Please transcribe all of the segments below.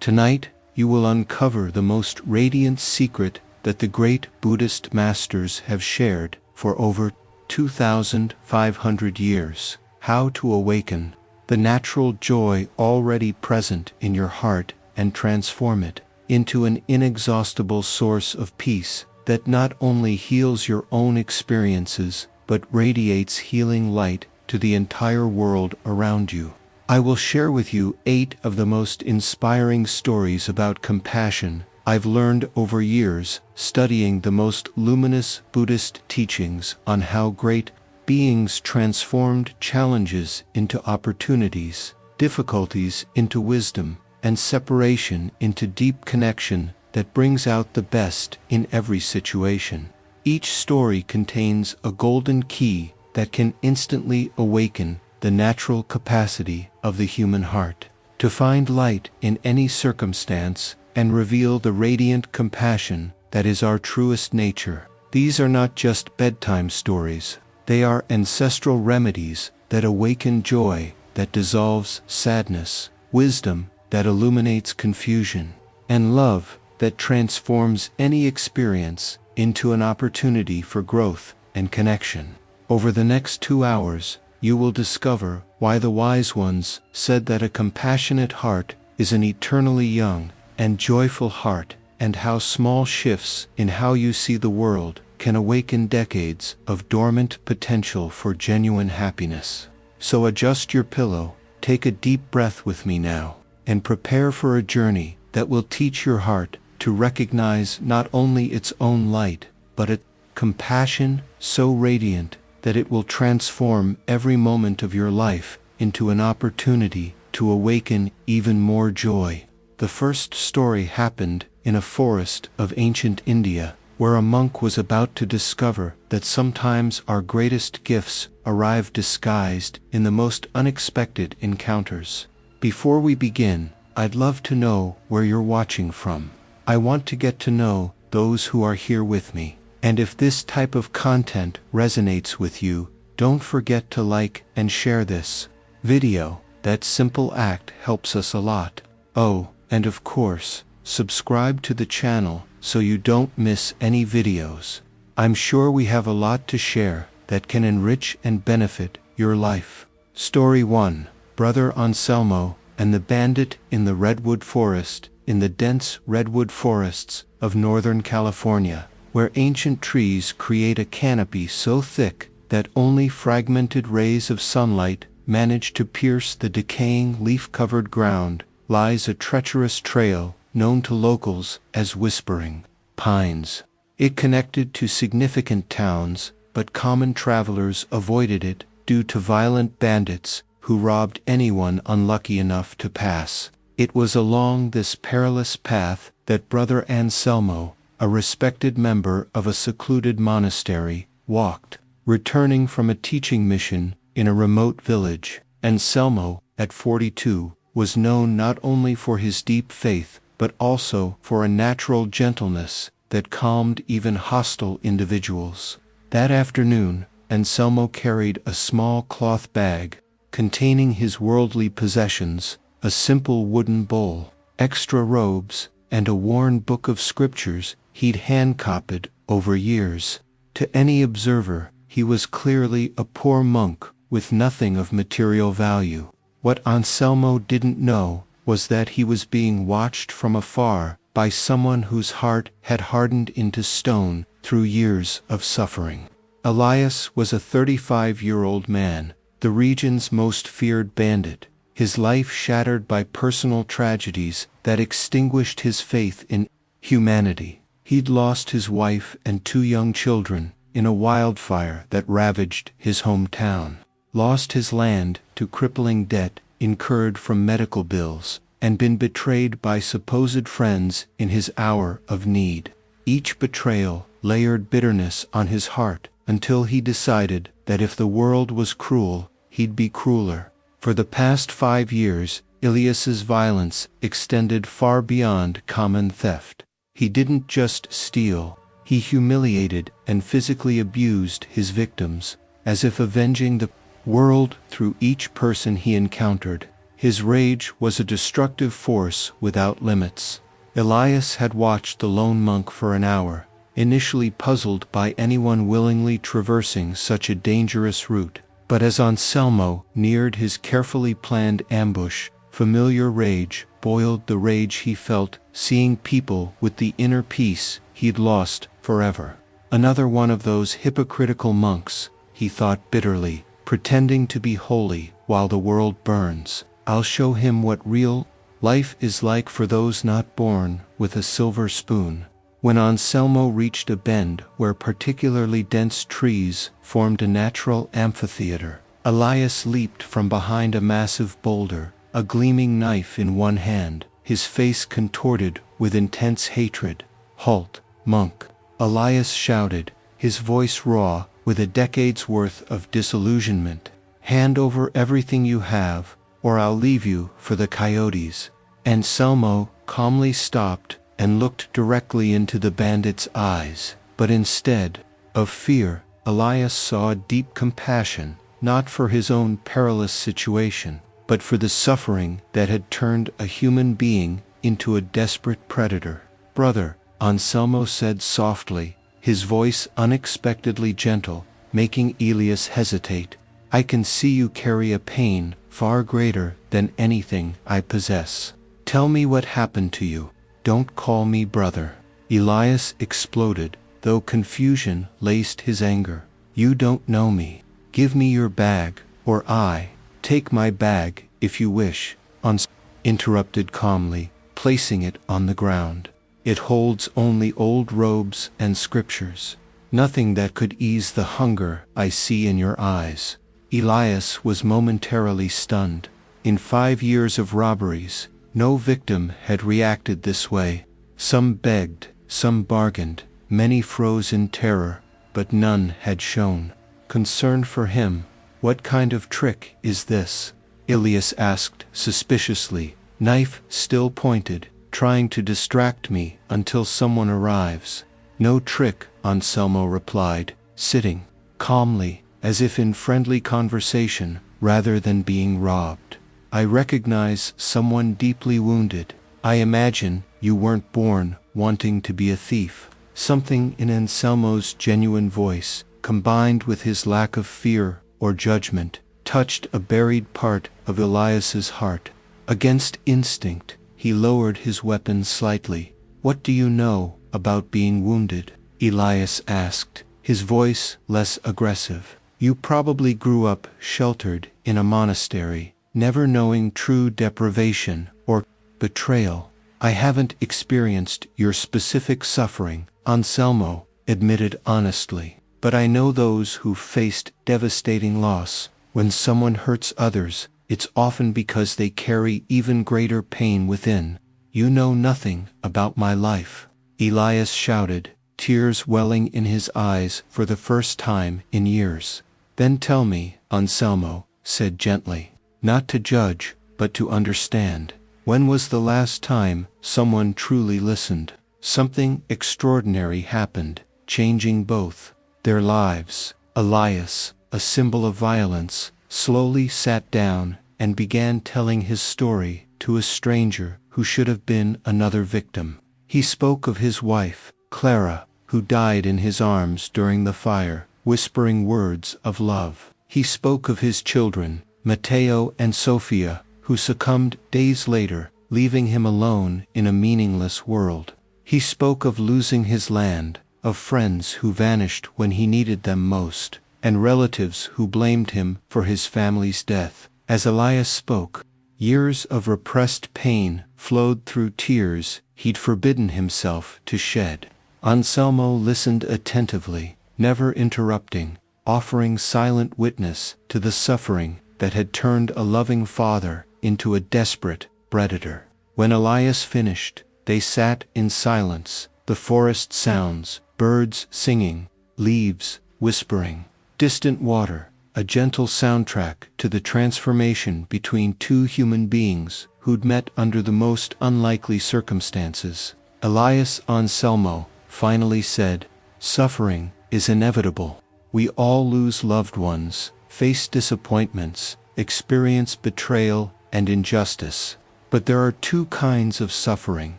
Tonight, you will uncover the most radiant secret that the great Buddhist masters have shared for over 2,500 years: how to awaken the natural joy already present in your heart and transform it into an inexhaustible source of peace that not only heals your own experiences but radiates healing light to the entire world around you. I will share with you 8 of the most inspiring stories about compassion I've learned over years studying the most luminous Buddhist teachings on how great beings transformed challenges into opportunities, difficulties into wisdom, and separation into deep connection that brings out the best in every situation. Each story contains a golden key that can instantly awaken the natural capacity of the human heart to find light in any circumstance and reveal the radiant compassion that is our truest nature. These are not just bedtime stories. They are ancestral remedies that awaken joy, that dissolves sadness, wisdom that illuminates confusion, and love that transforms any experience into an opportunity for growth and connection. Over the next 2 hours, you will discover why the wise ones said that a compassionate heart is an eternally young and joyful heart, and how small shifts in how you see the world can awaken decades of dormant potential for genuine happiness. So adjust your pillow, take a deep breath with me now, and prepare for a journey that will teach your heart to recognize not only its own light, but a compassion so radiant that it will transform every moment of your life into an opportunity to awaken even more joy. The first story happened in a forest of ancient India, where a monk was about to discover that sometimes our greatest gifts arrive disguised in the most unexpected encounters. Before we begin, I'd love to know where you're watching from. I want to get to know those who are here with me. And if this type of content resonates with you, don't forget to like and share this video. That simple act helps us a lot. Oh, and of course, subscribe to the channel so you don't miss any videos. I'm sure we have a lot to share that can enrich and benefit your life. Story 1. Brother Anselmo and the Bandit in the Redwood Forest. In the dense redwood forests of Northern California, where ancient trees create a canopy so thick that only fragmented rays of sunlight manage to pierce the decaying leaf-covered ground, lies a treacherous trail known to locals as Whispering Pines. It connected to significant towns, but common travelers avoided it due to violent bandits who robbed anyone unlucky enough to pass. It was along this perilous path that Brother Anselmo, a respected member of a secluded monastery, walked, returning from a teaching mission in a remote village. Anselmo, at 42, was known not only for his deep faith, but also for a natural gentleness that calmed even hostile individuals. That afternoon, Anselmo carried a small cloth bag containing his worldly possessions, a simple wooden bowl, extra robes, and a worn book of scriptures he'd hand-copied over years. To any observer, he was clearly a poor monk with nothing of material value. What Anselmo didn't know was that he was being watched from afar by someone whose heart had hardened into stone through years of suffering. Elias was a 35-year-old man, the region's most feared bandit, his life shattered by personal tragedies that extinguished his faith in humanity. He'd lost his wife and 2 young children in a wildfire that ravaged his hometown, lost his land to crippling debt incurred from medical bills, and been betrayed by supposed friends in his hour of need. Each betrayal layered bitterness on his heart until he decided that if the world was cruel, he'd be crueler. For the past 5 years, Elias's violence extended far beyond common theft. He didn't just steal, he humiliated and physically abused his victims, as if avenging the world through each person he encountered. His rage was a destructive force without limits. Elias had watched the lone monk for an hour, initially puzzled by anyone willingly traversing such a dangerous route. But as Anselmo neared his carefully planned ambush, familiar rage boiled the rage he felt seeing people with the inner peace he'd lost forever. Another one of those hypocritical monks, he thought bitterly, pretending to be holy while the world burns. I'll show him what real life is like for those not born with a silver spoon. When Anselmo reached a bend where particularly dense trees formed a natural amphitheater, Elias leaped from behind a massive boulder, a gleaming knife in one hand, his face contorted with intense hatred. "Halt, monk!" Elias shouted, his voice raw with a decade's worth of disillusionment. "Hand over everything you have, or I'll leave you for the coyotes." Anselmo calmly stopped and looked directly into the bandit's eyes, but instead of fear, Elias saw deep compassion, not for his own perilous situation, but for the suffering that had turned a human being into a desperate predator. "Brother," Anselmo said softly, his voice unexpectedly gentle, making Elias hesitate, "I can see you carry a pain far greater than anything I possess. Tell me what happened to you. Don't call me brother." Elias exploded, though confusion laced his anger. "You don't know me. Give me your bag, or I—" "Take my bag, if you wish," Anselmo interrupted calmly, placing it on the ground. "It holds only old robes and scriptures. Nothing that could ease the hunger I see in your eyes." Elias was momentarily stunned. In 5 years of robberies, no victim had reacted this way. Some begged, some bargained, many froze in terror, but none had shown concern for him. "What kind of trick is this?" Elias asked suspiciously, knife still pointed, "Trying to distract me until someone arrives." "No trick," Anselmo replied, sitting calmly, as if in friendly conversation rather than being robbed. "I recognize someone deeply wounded. I imagine you weren't born wanting to be a thief." Something in Anselmo's genuine voice, combined with his lack of fear or judgment, touched a buried part of Elias's heart. Against instinct, he lowered his weapon slightly. "What do you know about being wounded?" Elias asked, his voice less aggressive. "You probably grew up sheltered in a monastery, never knowing true deprivation or betrayal." "I haven't experienced your specific suffering," Anselmo admitted honestly, "but I know those who faced devastating loss. When someone hurts others, it's often because they carry even greater pain within." "You know nothing about my life," Elias shouted, tears welling in his eyes for the first time in years. "Then tell me," Anselmo said gently, "not to judge, but to understand. When was the last time someone truly listened?" Something extraordinary happened, changing both their lives. Elias, a symbol of violence, slowly sat down and began telling his story to a stranger who should have been another victim. He spoke of his wife, Clara, who died in his arms during the fire, whispering words of love. He spoke of his children, Matteo and Sofia, who succumbed days later, leaving him alone in a meaningless world. He spoke of losing his land, of friends who vanished when he needed them most, and relatives who blamed him for his family's death. As Elias spoke, years of repressed pain flowed through tears he'd forbidden himself to shed. Anselmo listened attentively, never interrupting, offering silent witness to the suffering that had turned a loving father into a desperate predator. When Elias finished, they sat in silence, the forest sounds, birds singing, leaves whispering, distant water, a gentle soundtrack to the transformation between two human beings who'd met under the most unlikely circumstances. Elias Anselmo finally said, "Suffering is inevitable. We all lose loved ones, face disappointments, experience betrayal and injustice. But there are two kinds of suffering: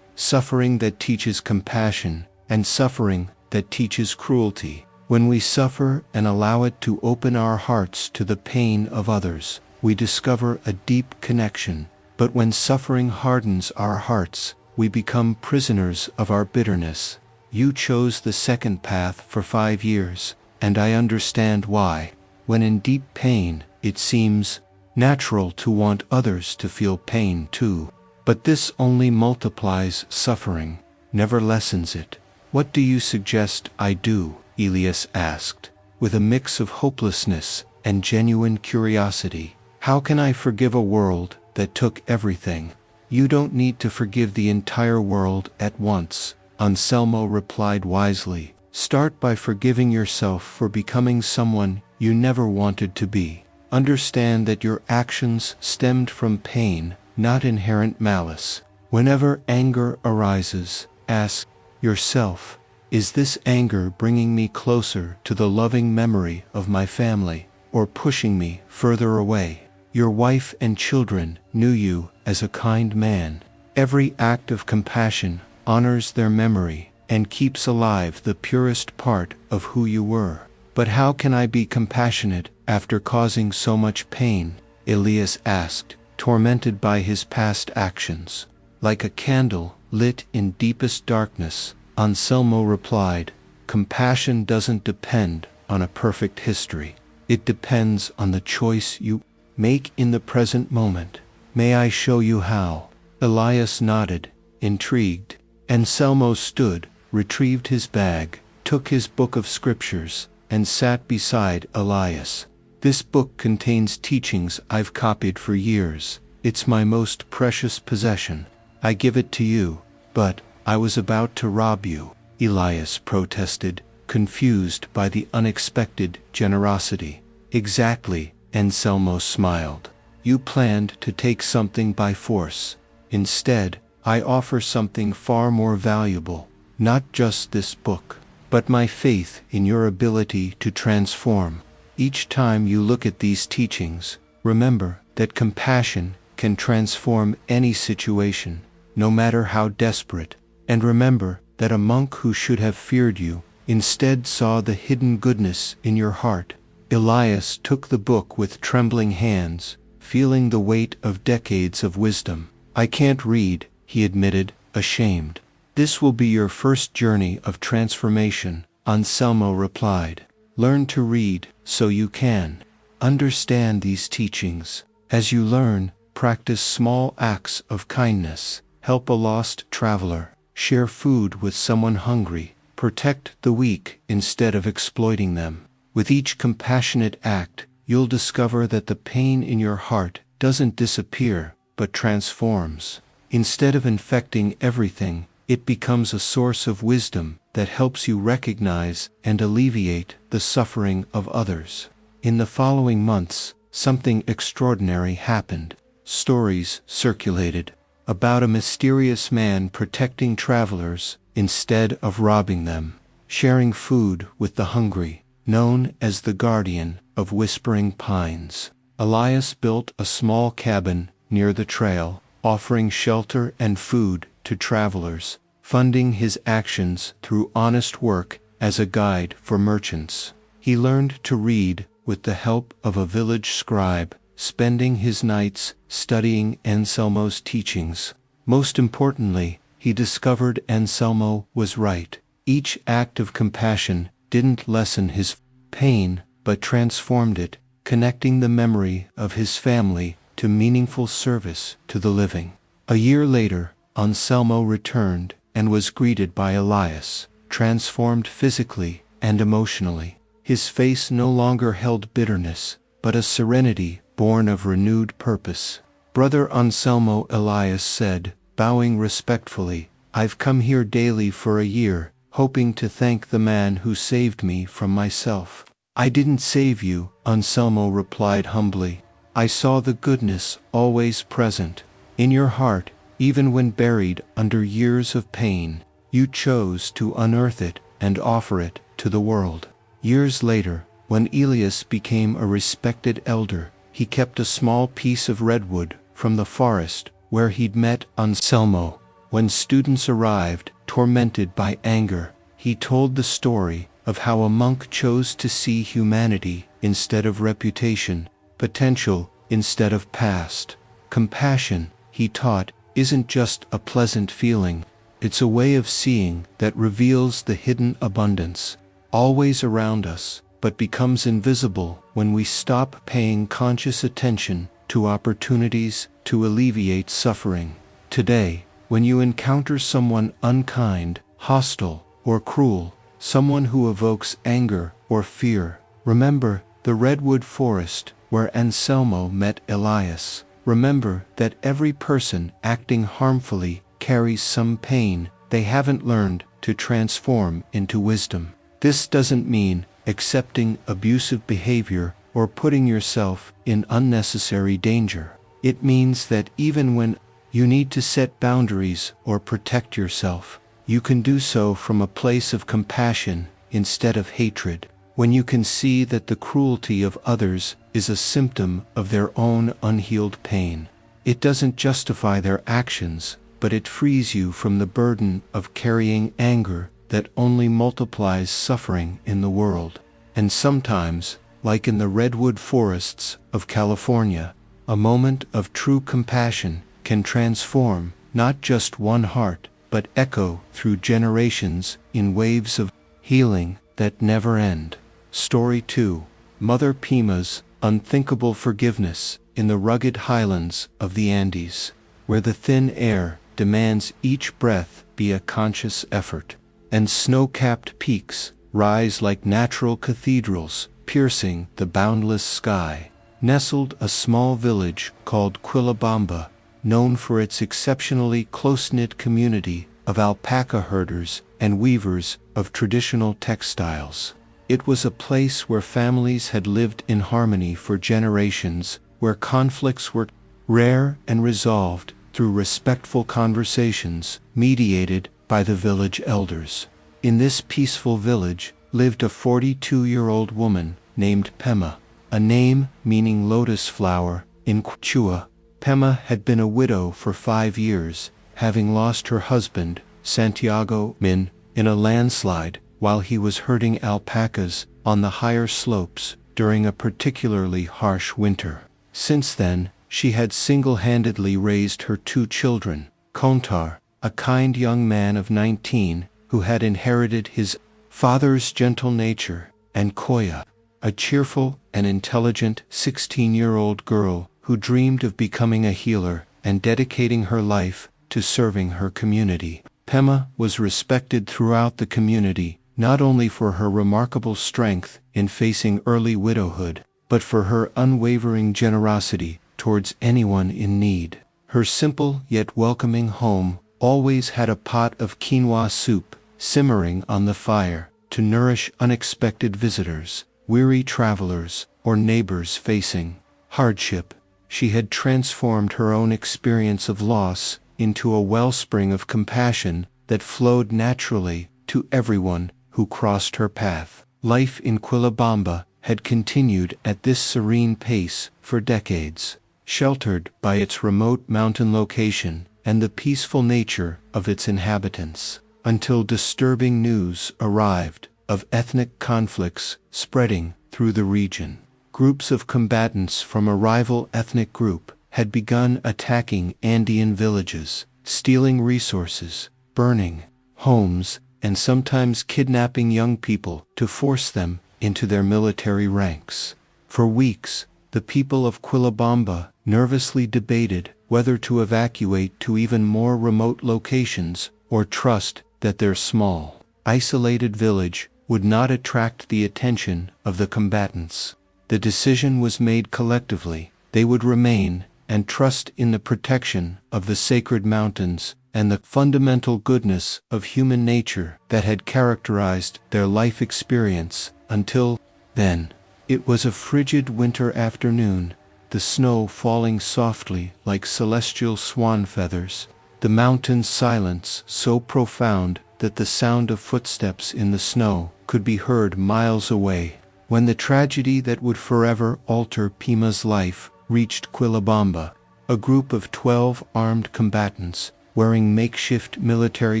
suffering that teaches compassion, and suffering that teaches cruelty. When we suffer and allow it to open our hearts to the pain of others, we discover a deep connection. But when suffering hardens our hearts, we become prisoners of our bitterness. You chose the second path for 5 years, and I understand why. When in deep pain, it seems natural to want others to feel pain too. But this only multiplies suffering, never lessens it. What do you suggest I do? Elias asked, with a mix of hopelessness and genuine curiosity. How can I forgive a world that took everything? You don't need to forgive the entire world at once, Anselmo replied wisely. Start by forgiving yourself for becoming someone you never wanted to be. Understand that your actions stemmed from pain, not inherent malice. Whenever anger arises, ask yourself, is this anger bringing me closer to the loving memory of my family, or pushing me further away? Your wife and children knew you as a kind man. Every act of compassion honors their memory and keeps alive the purest part of who you were. But how can I be compassionate after causing so much pain? Elias asked, tormented by his past actions. Like a candle lit in deepest darkness, Anselmo replied, compassion doesn't depend on a perfect history. It depends on the choice you make in the present moment. May I show you how? Elias nodded, intrigued. Anselmo stood, retrieved his bag, took his book of scriptures, and sat beside Elias. This book contains teachings I've copied for years. It's my most precious possession. I give it to you. But I was about to rob you, Elias protested, confused by the unexpected generosity. Exactly, Anselmo smiled. You planned to take something by force. Instead, I offer something far more valuable, not just this book, but my faith in your ability to transform. Each time you look at these teachings, remember that compassion can transform any situation, no matter how desperate. And remember that a monk who should have feared you instead saw the hidden goodness in your heart. Elias took the book with trembling hands, feeling the weight of decades of wisdom. I can't read, he admitted, ashamed. This will be your first journey of transformation, Anselmo replied. Learn to read so you can understand these teachings. As you learn, practice small acts of kindness, help a lost traveler, share food with someone hungry, protect the weak instead of exploiting them. With each compassionate act, you'll discover that the pain in your heart doesn't disappear, but transforms. Instead of infecting everything, it becomes a source of wisdom that helps you recognize and alleviate the suffering of others. In the following months, something extraordinary happened. Stories circulated about a mysterious man protecting travelers instead of robbing them, sharing food with the hungry, known as the guardian of whispering pines. Elias built a small cabin near the trail, offering shelter and food to travelers, funding his actions through honest work as a guide for merchants. He learned to read with the help of a village scribe, spending his nights studying Anselmo's teachings. Most importantly, he discovered Anselmo was right. Each act of compassion didn't lessen his pain, but transformed it, connecting the memory of his family to meaningful service to the living. A year later, Anselmo returned and was greeted by Elias, transformed physically and emotionally. His face no longer held bitterness, but a serenity born of renewed purpose. Brother Anselmo, Elias said, bowing respectfully, I've come here daily for a year, hoping to thank the man who saved me from myself. I didn't save you, Anselmo replied humbly. I saw the goodness always present in your heart, even when buried under years of pain. You chose to unearth it and offer it to the world. Years later, when Elias became a respected elder, he kept a small piece of redwood from the forest where he'd met Anselmo. When students arrived, tormented by anger, he told the story of how a monk chose to see humanity instead of reputation, potential instead of past. Compassion, he taught, isn't just a pleasant feeling. It's a way of seeing that reveals the hidden abundance, always around us, but becomes invisible when we stop paying conscious attention to opportunities to alleviate suffering. Today, when you encounter someone unkind, hostile, or cruel, someone who evokes anger or fear, remember the redwood forest where Anselmo met Elias. Remember that every person acting harmfully carries some pain they haven't learned to transform into wisdom. This doesn't mean accepting abusive behavior or putting yourself in unnecessary danger. It means that even when you need to set boundaries or protect yourself, you can do so from a place of compassion instead of hatred. When you can see that the cruelty of others is a symptom of their own unhealed pain, it doesn't justify their actions, but it frees you from the burden of carrying anger that only multiplies suffering in the world. And sometimes, like in the redwood forests of California, a moment of true compassion can transform not just one heart, but echo through generations in waves of healing that never end. Story 2. Mother Pima's unthinkable forgiveness in the rugged highlands of the Andes, where the thin air demands each breath be a conscious effort, and snow-capped peaks rise like natural cathedrals, piercing the boundless sky. Nestled a small village called Quillabamba, known for its exceptionally close-knit community of alpaca herders and weavers of traditional textiles. It was a place where families had lived in harmony for generations, where conflicts were rare and resolved through respectful conversations mediated by the village elders. In this peaceful village lived a 42-year-old woman named Pema, a name meaning lotus flower in Quechua. Pema had been a widow for 5 years, having lost her husband, Santiago Min, in a landslide while he was herding alpacas on the higher slopes during a particularly harsh winter. Since then, she had single-handedly raised her 2 children, Kontar, a kind young man of 19 who had inherited his father's gentle nature, and Koya, a cheerful and intelligent 16-year-old girl who dreamed of becoming a healer and dedicating her life to serving her community. Pema was respected throughout the community, not only for her remarkable strength in facing early widowhood, but for her unwavering generosity towards anyone in need. Her simple yet welcoming home always had a pot of quinoa soup simmering on the fire to nourish unexpected visitors, weary travelers, or neighbors facing hardship. She had transformed her own experience of loss into a wellspring of compassion that flowed naturally to everyone who crossed her path. Life in Quillabamba had continued at this serene pace for decades, sheltered by its remote mountain location and the peaceful nature of its inhabitants, until disturbing news arrived of ethnic conflicts spreading through the region. Groups of combatants from a rival ethnic group had begun attacking Andean villages, stealing resources, burning homes, and sometimes kidnapping young people to force them into their military ranks. For weeks, the people of Quillabamba nervously debated whether to evacuate to even more remote locations or trust that their small, isolated village would not attract the attention of the combatants. The decision was made collectively. They would remain and trust in the protection of the sacred mountains and the fundamental goodness of human nature that had characterized their life experience until then. It was a frigid winter afternoon, the snow falling softly like celestial swan feathers, the mountain's silence so profound that the sound of footsteps in the snow could be heard miles away, when the tragedy that would forever alter Pima's life reached Quillabamba. a group of 12 armed combatants, wearing makeshift military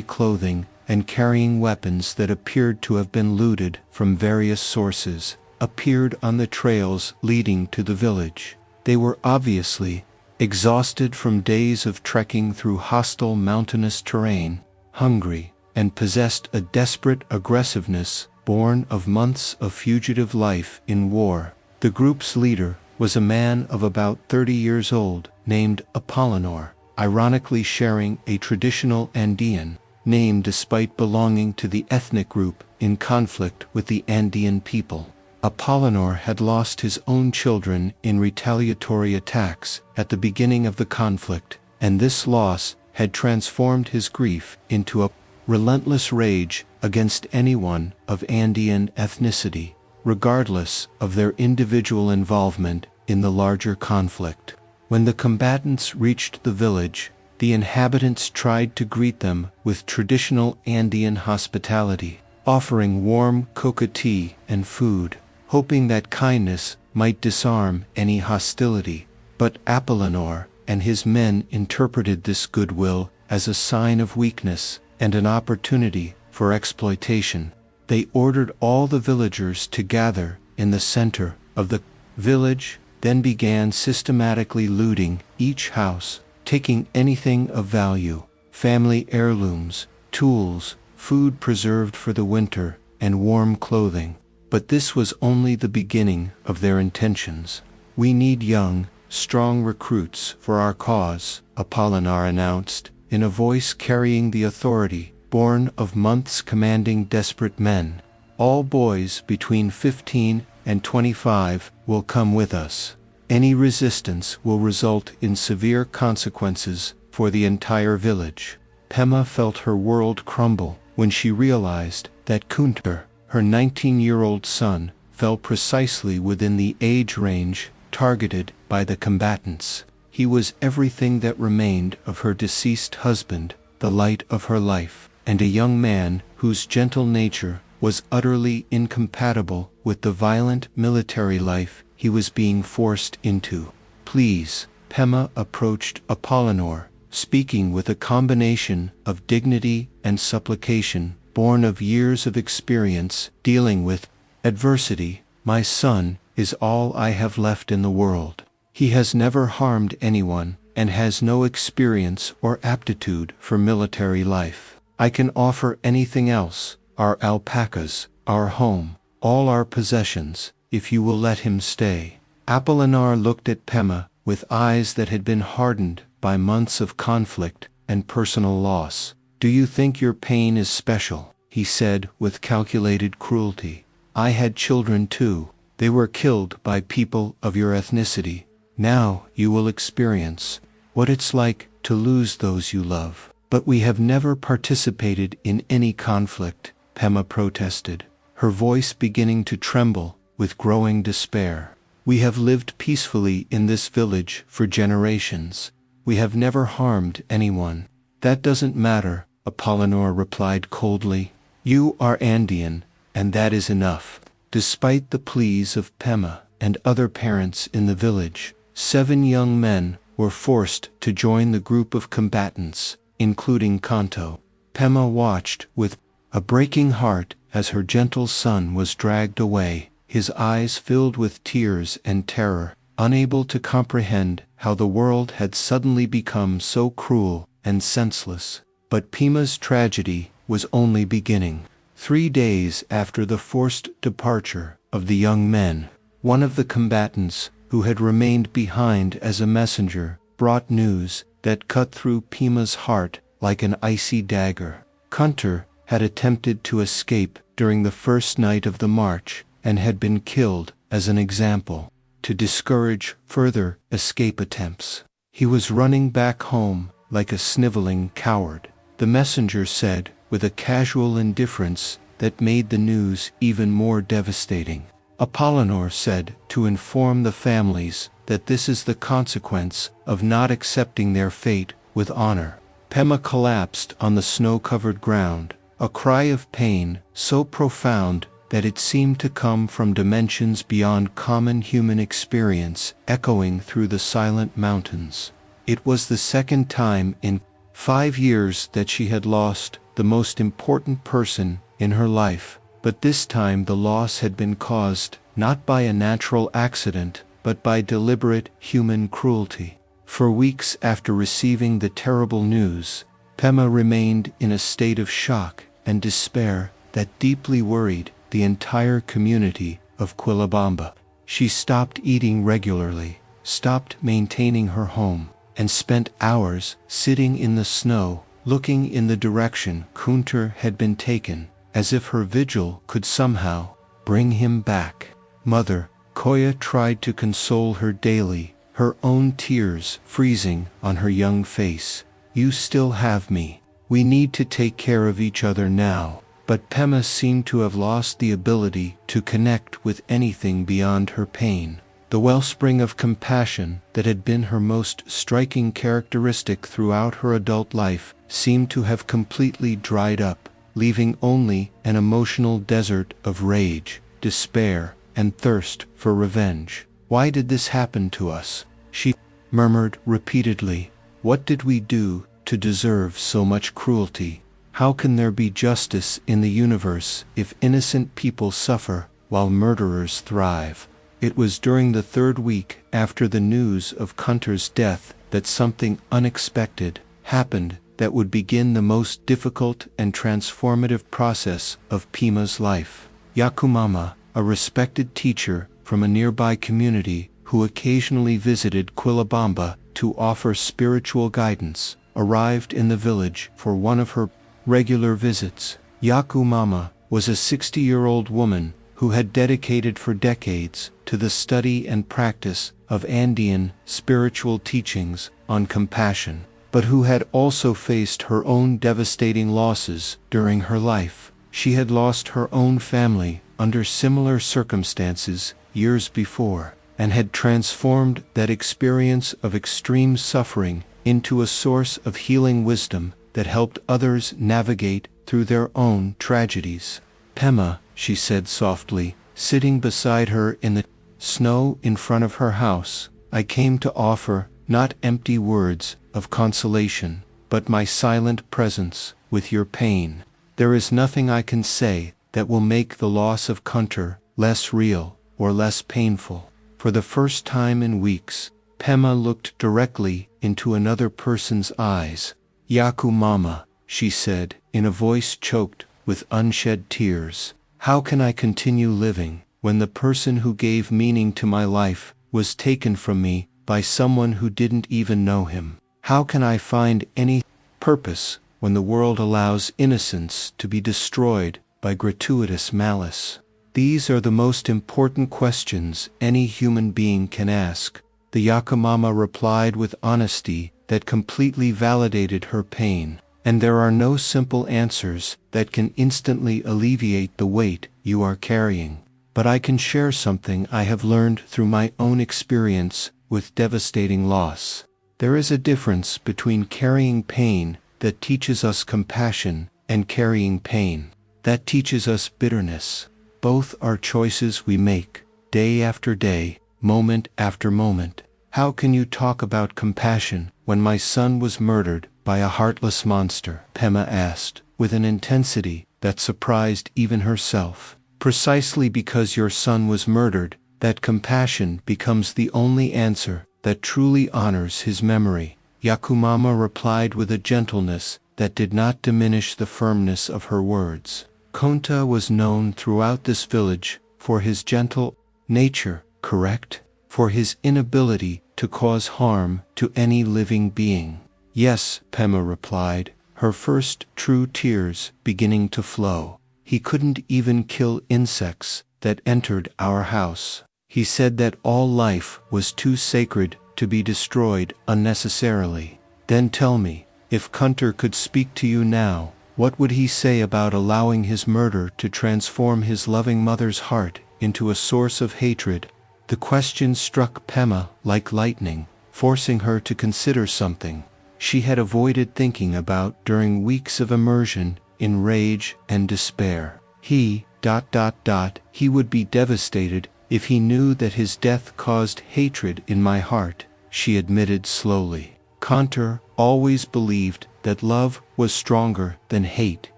clothing and carrying weapons that appeared to have been looted from various sources, appeared on the trails leading to the village. They were obviously exhausted from days of trekking through hostile mountainous terrain, hungry, and possessed a desperate aggressiveness born of months of fugitive life in war. The group's leader was a man of about 30 years old, named Apollinaire, ironically sharing a traditional Andean name despite belonging to the ethnic group in conflict with the Andean people. Apollinaire had lost his own children in retaliatory attacks at the beginning of the conflict, and this loss had transformed his grief into a relentless rage against anyone of Andean ethnicity, regardless of their individual involvement in the larger conflict. When the combatants reached the village, the inhabitants tried to greet them with traditional Andean hospitality, offering warm cocoa tea and food, hoping that kindness might disarm any hostility. But Apollinaire and his men interpreted this goodwill as a sign of weakness and an opportunity for exploitation. They ordered all the villagers to gather in the center of the village, then began systematically looting each house, taking anything of value: family heirlooms, tools, food preserved for the winter, and warm clothing. But this was only the beginning of their intentions. "We need young, strong recruits for our cause," Apollinaire announced, in a voice carrying the authority born of months commanding desperate men. "All boys between 15 and 25 will come with us. Any resistance will result in severe consequences for the entire village." Pema felt her world crumble when she realized that Kunter, her 19-year-old son, fell precisely within the age range targeted by the combatants. He was everything that remained of her deceased husband, the light of her life, and a young man whose gentle nature was utterly incompatible with the violent military life he was being forced into. "Please," Pema approached Apollinaire, speaking with a combination of dignity and supplication, born of years of experience dealing with adversity. "My son is all I have left in the world. He has never harmed anyone and has no experience or aptitude for military life. I can offer anything else: our alpacas, our home, all our possessions, if you will let him stay." Apollinaire looked at Pema with eyes that had been hardened by months of conflict and personal loss. "Do you think your pain is special?" he said with calculated cruelty. "I had children too. They were killed by people of your ethnicity. Now you will experience what it's like to lose those you love." "But we have never participated in any conflict," Pema protested, her voice beginning to tremble with growing despair. "We have lived peacefully in this village for generations. We have never harmed anyone." "That doesn't matter," Apollinaire replied coldly. "You are Andean, and that is enough." Despite the pleas of Pema and other parents in the village, 7 young men were forced to join the group of combatants, including Kanto. Pema watched with a breaking heart as her gentle son was dragged away, his eyes filled with tears and terror, unable to comprehend how the world had suddenly become so cruel and senseless. But Pema's tragedy was only beginning. 3 days after the forced departure of the young men, one of the combatants, who had remained behind as a messenger, brought news that cut through Pema's heart like an icy dagger. Kunter had attempted to escape during the first night of the march and had been killed as an example, to discourage further escape attempts. He was running back home like a sniveling coward, the messenger said with a casual indifference that made the news even more devastating. Apollinaire said to inform the families that this is the consequence of not accepting their fate with honor. Pema collapsed on the snow-covered ground, a cry of pain so profound that it seemed to come from dimensions beyond common human experience, echoing through the silent mountains. It was the second time in 5 years that she had lost the most important person in her life, but this time the loss had been caused not by a natural accident, but by deliberate human cruelty. For weeks after receiving the terrible news, Pema remained in a state of shock and despair that deeply worried the entire community of Quillabamba. She stopped eating regularly, stopped maintaining her home, and spent hours sitting in the snow, looking in the direction Kunter had been taken, as if her vigil could somehow bring him back. Mother, Koya tried to console her daily, her own tears freezing on her young face. You still have me. We need to take care of each other now. But Pema seemed to have lost the ability to connect with anything beyond her pain. The wellspring of compassion that had been her most striking characteristic throughout her adult life seemed to have completely dried up, leaving only an emotional desert of rage, despair, and thirst for revenge. Why did this happen to us? She murmured repeatedly. What did we do to deserve so much cruelty? How can there be justice in the universe if innocent people suffer while murderers thrive? It was during the 3rd week after the news of Kunter's death that something unexpected happened that would begin the most difficult and transformative process of Pema's life. Yakumama, a respected teacher from a nearby community who occasionally visited Quillabamba to offer spiritual guidance, arrived in the village for one of her regular visits. Yakumama was a 60-year-old woman who had dedicated for decades to the study and practice of Andean spiritual teachings on compassion, but who had also faced her own devastating losses during her life. She had lost her own family under similar circumstances years before, and had transformed that experience of extreme suffering into a source of healing wisdom that helped others navigate through their own tragedies. Pema, she said softly, sitting beside her in the snow in front of her house, I came to offer not empty words of consolation, but my silent presence with your pain. There is nothing I can say that will make the loss of Kunter less real or less painful. For the first time in weeks, Pema looked directly into another person's eyes. Yakumama, she said, in a voice choked with unshed tears. How can I continue living when the person who gave meaning to my life was taken from me by someone who didn't even know him? How can I find any purpose when the world allows innocence to be destroyed by gratuitous malice? These are the most important questions any human being can ask. The Yakumama replied with honesty that completely validated her pain. And there are no simple answers that can instantly alleviate the weight you are carrying. But I can share something I have learned through my own experience with devastating loss. There is a difference between carrying pain that teaches us compassion and carrying pain that teaches us bitterness. Both are choices we make, day after day, moment after moment. How can you talk about compassion when my son was murdered by a heartless monster? Pema asked, with an intensity that surprised even herself. Precisely because your son was murdered, that compassion becomes the only answer that truly honors his memory. Yakumama replied with a gentleness that did not diminish the firmness of her words. Konta was known throughout this village for his gentle nature, correct? For his inability to cause harm to any living being. Yes, Pema replied, her first true tears beginning to flow. He couldn't even kill insects that entered our house. He said that all life was too sacred to be destroyed unnecessarily. Then tell me, if Kunter could speak to you now, what would he say about allowing his murder to transform his loving mother's heart into a source of hatred? The question struck Pema like lightning, forcing her to consider something she had avoided thinking about during weeks of immersion in rage and despair. He would be devastated if he knew that his death caused hatred in my heart, she admitted slowly. Kantar always believed that love was stronger than hate,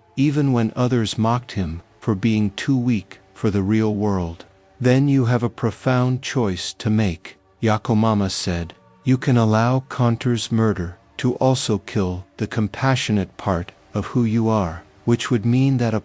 even when others mocked him for being too weak for the real world. Then you have a profound choice to make, Yakomama said. You can allow Kantar's murder to also kill the compassionate part of who you are, which would mean that a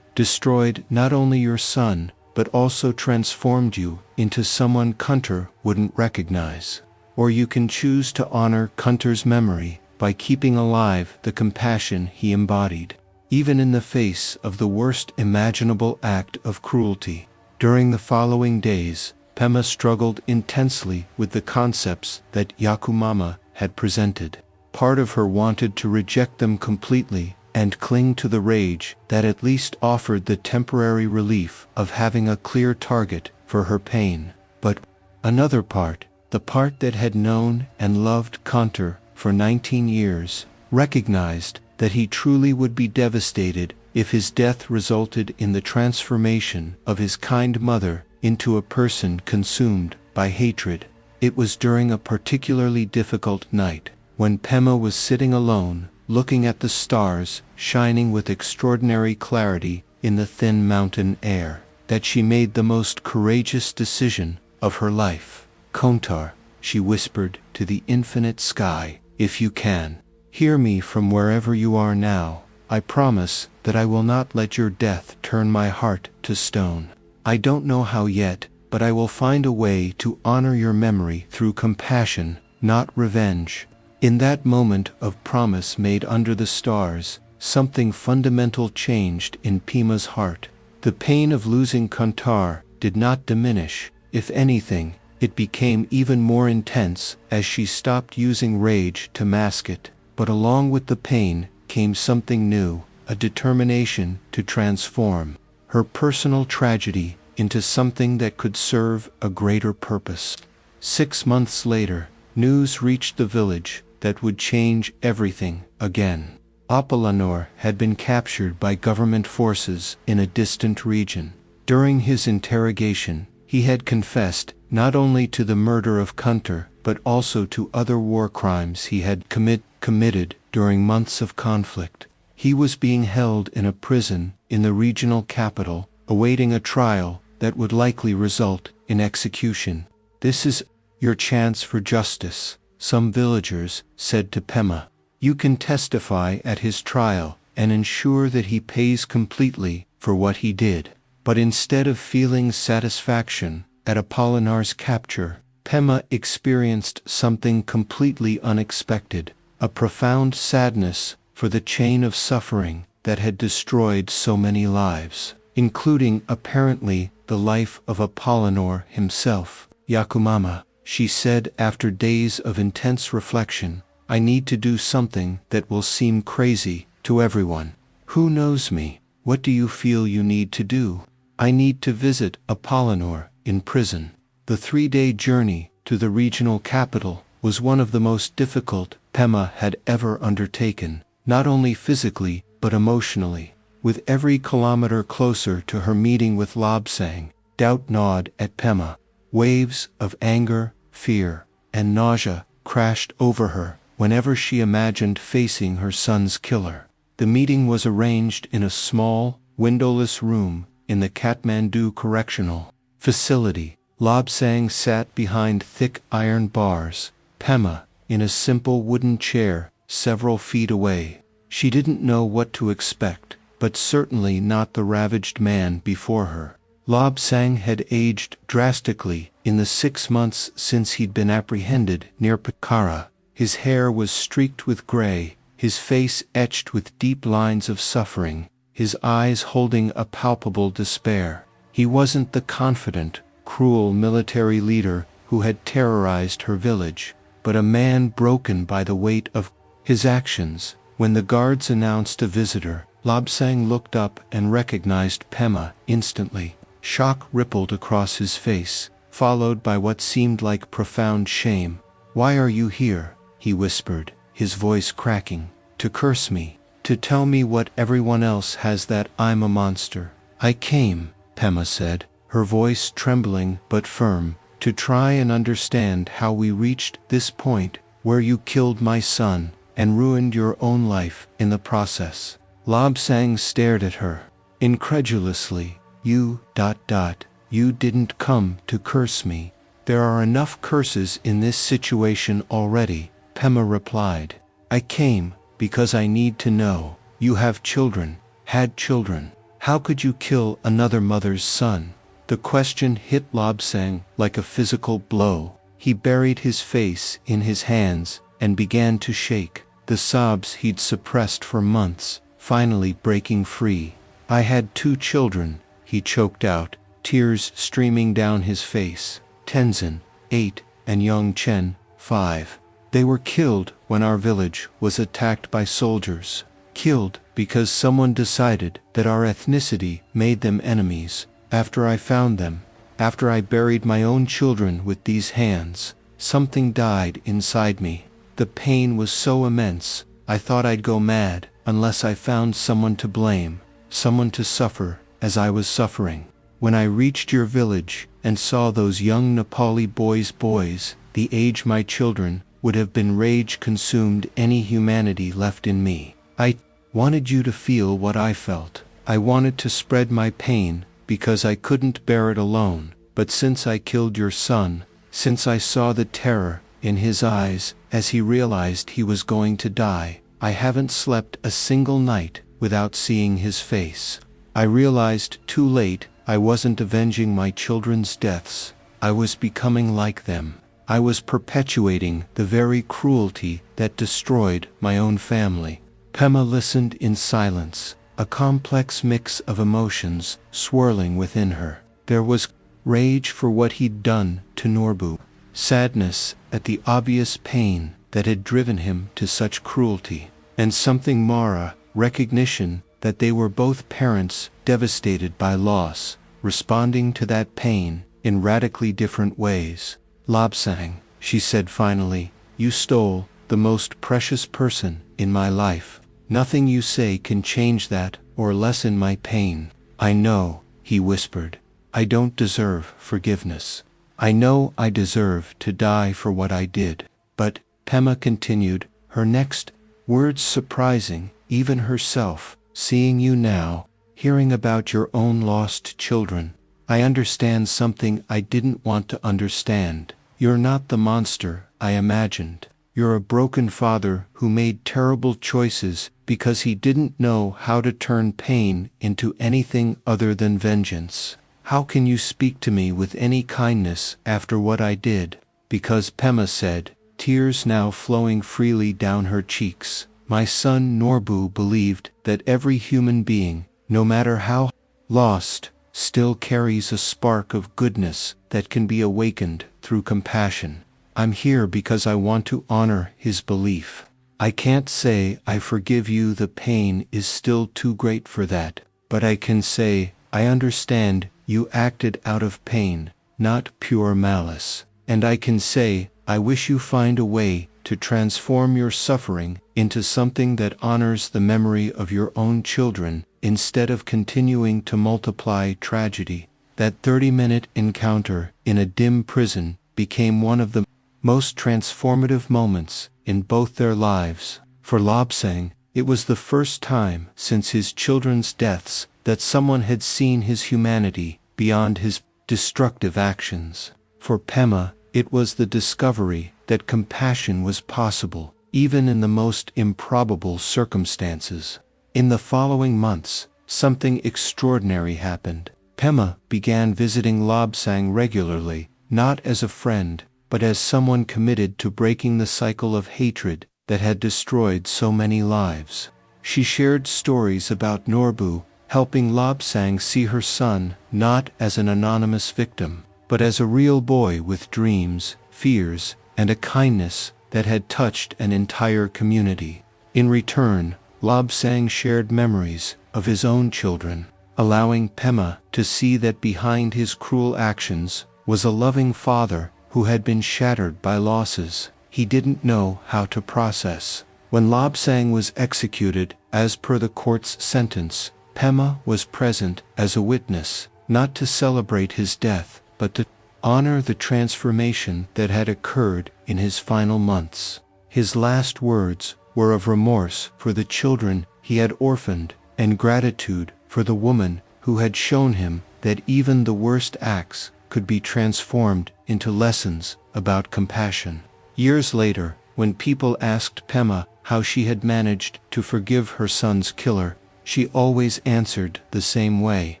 destroyed not only your son, but also transformed you into someone Kantar wouldn't recognize. Or you can choose to honor Kantar's memory by keeping alive the compassion he embodied, even in the face of the worst imaginable act of cruelty. During the following days, Pema struggled intensely with the concepts that Yakomama had presented. Part of her wanted to reject them completely and cling to the rage that at least offered the temporary relief of having a clear target for her pain. But another part, the part that had known and loved Kantar for 19 years, recognized that he truly would be devastated if his death resulted in the transformation of his kind mother into a person consumed by hatred. It was during a particularly difficult night, when Pema was sitting alone, looking at the stars shining with extraordinary clarity in the thin mountain air, that she made the most courageous decision of her life. Kantar, she whispered to the infinite sky, if you can, hear me from wherever you are now. I promise that I will not let your death turn my heart to stone. I don't know how yet, but I will find a way to honor your memory through compassion, not revenge. In that moment of promise made under the stars, something fundamental changed in Pema's heart. The pain of losing Kantar did not diminish. If anything, it became even more intense as she stopped using rage to mask it. But along with the pain came something new, a determination to transform her personal tragedy into something that could serve a greater purpose. 6 months later, news reached the village that would change everything again. Apollonor had been captured by government forces in a distant region. During his interrogation, he had confessed not only to the murder of Kantar, but also to other war crimes he had committed during months of conflict. He was being held in a prison in the regional capital, awaiting a trial that would likely result in execution. This is your chance for justice, some villagers said to Pema. You can testify at his trial and ensure that he pays completely for what he did. But instead of feeling satisfaction at Apollonor's capture, Pema experienced something completely unexpected, a profound sadness for the chain of suffering that had destroyed so many lives, including apparently the life of Apollonor himself. Yakomama, she said after days of intense reflection, I need to do something that will seem crazy to everyone. Who knows me? What do you feel you need to do? I need to visit Apollonor in prison. The 3-day journey to the regional capital was one of the most difficult Pema had ever undertaken, not only physically but emotionally. With every kilometer closer to her meeting with Lobsang, doubt gnawed at Pema. Waves of anger, fear, and nausea crashed over her whenever she imagined facing her son's killer. The meeting was arranged in a small, windowless room in the Kathmandu Correctional Facility. Lobsang sat behind thick iron bars, Pema in a simple wooden chair several feet away. She didn't know what to expect, but certainly not the ravaged man before her. Lobsang had aged drastically in the 6 months since he'd been apprehended near Pokhara. His hair was streaked with gray, his face etched with deep lines of suffering, his eyes holding a palpable despair. He wasn't the confident, cruel military leader who had terrorized her village, but a man broken by the weight of his actions. When the guards announced a visitor, Lobsang looked up and recognized Pema instantly. Shock rippled across his face, followed by what seemed like profound shame. Why are you here? He whispered, his voice cracking. To curse me, to tell me what everyone else has, that I'm a monster. I came, Pema said, her voice trembling but firm, to try and understand how we reached this point. where you killed my son, and ruined your own life in the process. Lobsang stared at her, incredulously. You didn't come to curse me. There are enough curses in this situation already, Pema replied. I came because I need to know. You have children, had children. How could you kill another mother's son? The question hit Lobsang like a physical blow. He buried his face in his hands and began to shake, the sobs he'd suppressed for months finally breaking free. I had 2 children, he choked out, tears streaming down his face. Tenzin, 8, and Young Chen, 5. They were killed when our village was attacked by soldiers. Killed because someone decided that our ethnicity made them enemies. After I found them, after I buried my own children with these hands, something died inside me. The pain was so immense, I thought I'd go mad unless I found someone to blame, someone to suffer as I was suffering. When I reached your village and saw those young Nepali boys, the age my children, would have been rage-consumed any humanity left in me. I wanted you to feel what I felt. I wanted to spread my pain because I couldn't bear it alone. But since I killed your son, since I saw the terror in his eyes as he realized he was going to die, I haven't slept a single night without seeing his face. I realized too late I wasn't avenging my children's deaths. I was becoming like them. I was perpetuating the very cruelty that destroyed my own family. Pema listened in silence, a complex mix of emotions swirling within her. There was rage for what he'd done to Norbu, sadness at the obvious pain that had driven him to such cruelty, and something Mara, recognition that they were both parents devastated by loss, responding to that pain in radically different ways. Lobsang, she said finally, you stole the most precious person in my life. Nothing you say can change that or lessen my pain. I know, he whispered. I don't deserve forgiveness. I know I deserve to die for what I did. But, Pema continued, her next words surprising even herself, seeing you now, hearing about your own lost children. I understand something I didn't want to understand. You're not the monster I imagined. You're a broken father who made terrible choices because he didn't know how to turn pain into anything other than vengeance. How can you speak to me with any kindness after what I did? Because Pema said, tears now flowing freely down her cheeks. My son Norbu believed that every human being, no matter how lost, still carries a spark of goodness that can be awakened through compassion. I'm here because I want to honor his belief. I can't say I forgive you, the pain is still too great for that, but I can say, I understand you acted out of pain, not pure malice. And I can say, I wish you find a way to transform your suffering into something that honors the memory of your own children, instead of continuing to multiply tragedy. That 30-minute encounter in a dim prison became one of the most transformative moments in both their lives. For Lobsang, it was the first time since his children's deaths that someone had seen his humanity beyond his destructive actions. For Pema, it was the discovery that compassion was possible, even in the most improbable circumstances. In the following months, something extraordinary happened. Pema began visiting Lobsang regularly, not as a friend, but as someone committed to breaking the cycle of hatred that had destroyed so many lives. She shared stories about Norbu, helping Lobsang see her son not as an anonymous victim, but as a real boy with dreams, fears, and a kindness that had touched an entire community. In return, Lobsang shared memories of his own children, allowing Pema to see that behind his cruel actions was a loving father who had been shattered by losses he didn't know how to process. When Lobsang was executed, as per the court's sentence, Pema was present as a witness, not to celebrate his death, but to honor the transformation that had occurred in his final months. His last words were of remorse for the children he had orphaned and gratitude for the woman who had shown him that even the worst acts could be transformed into lessons about compassion. Years later, when people asked Pema how she had managed to forgive her son's killer, she always answered the same way.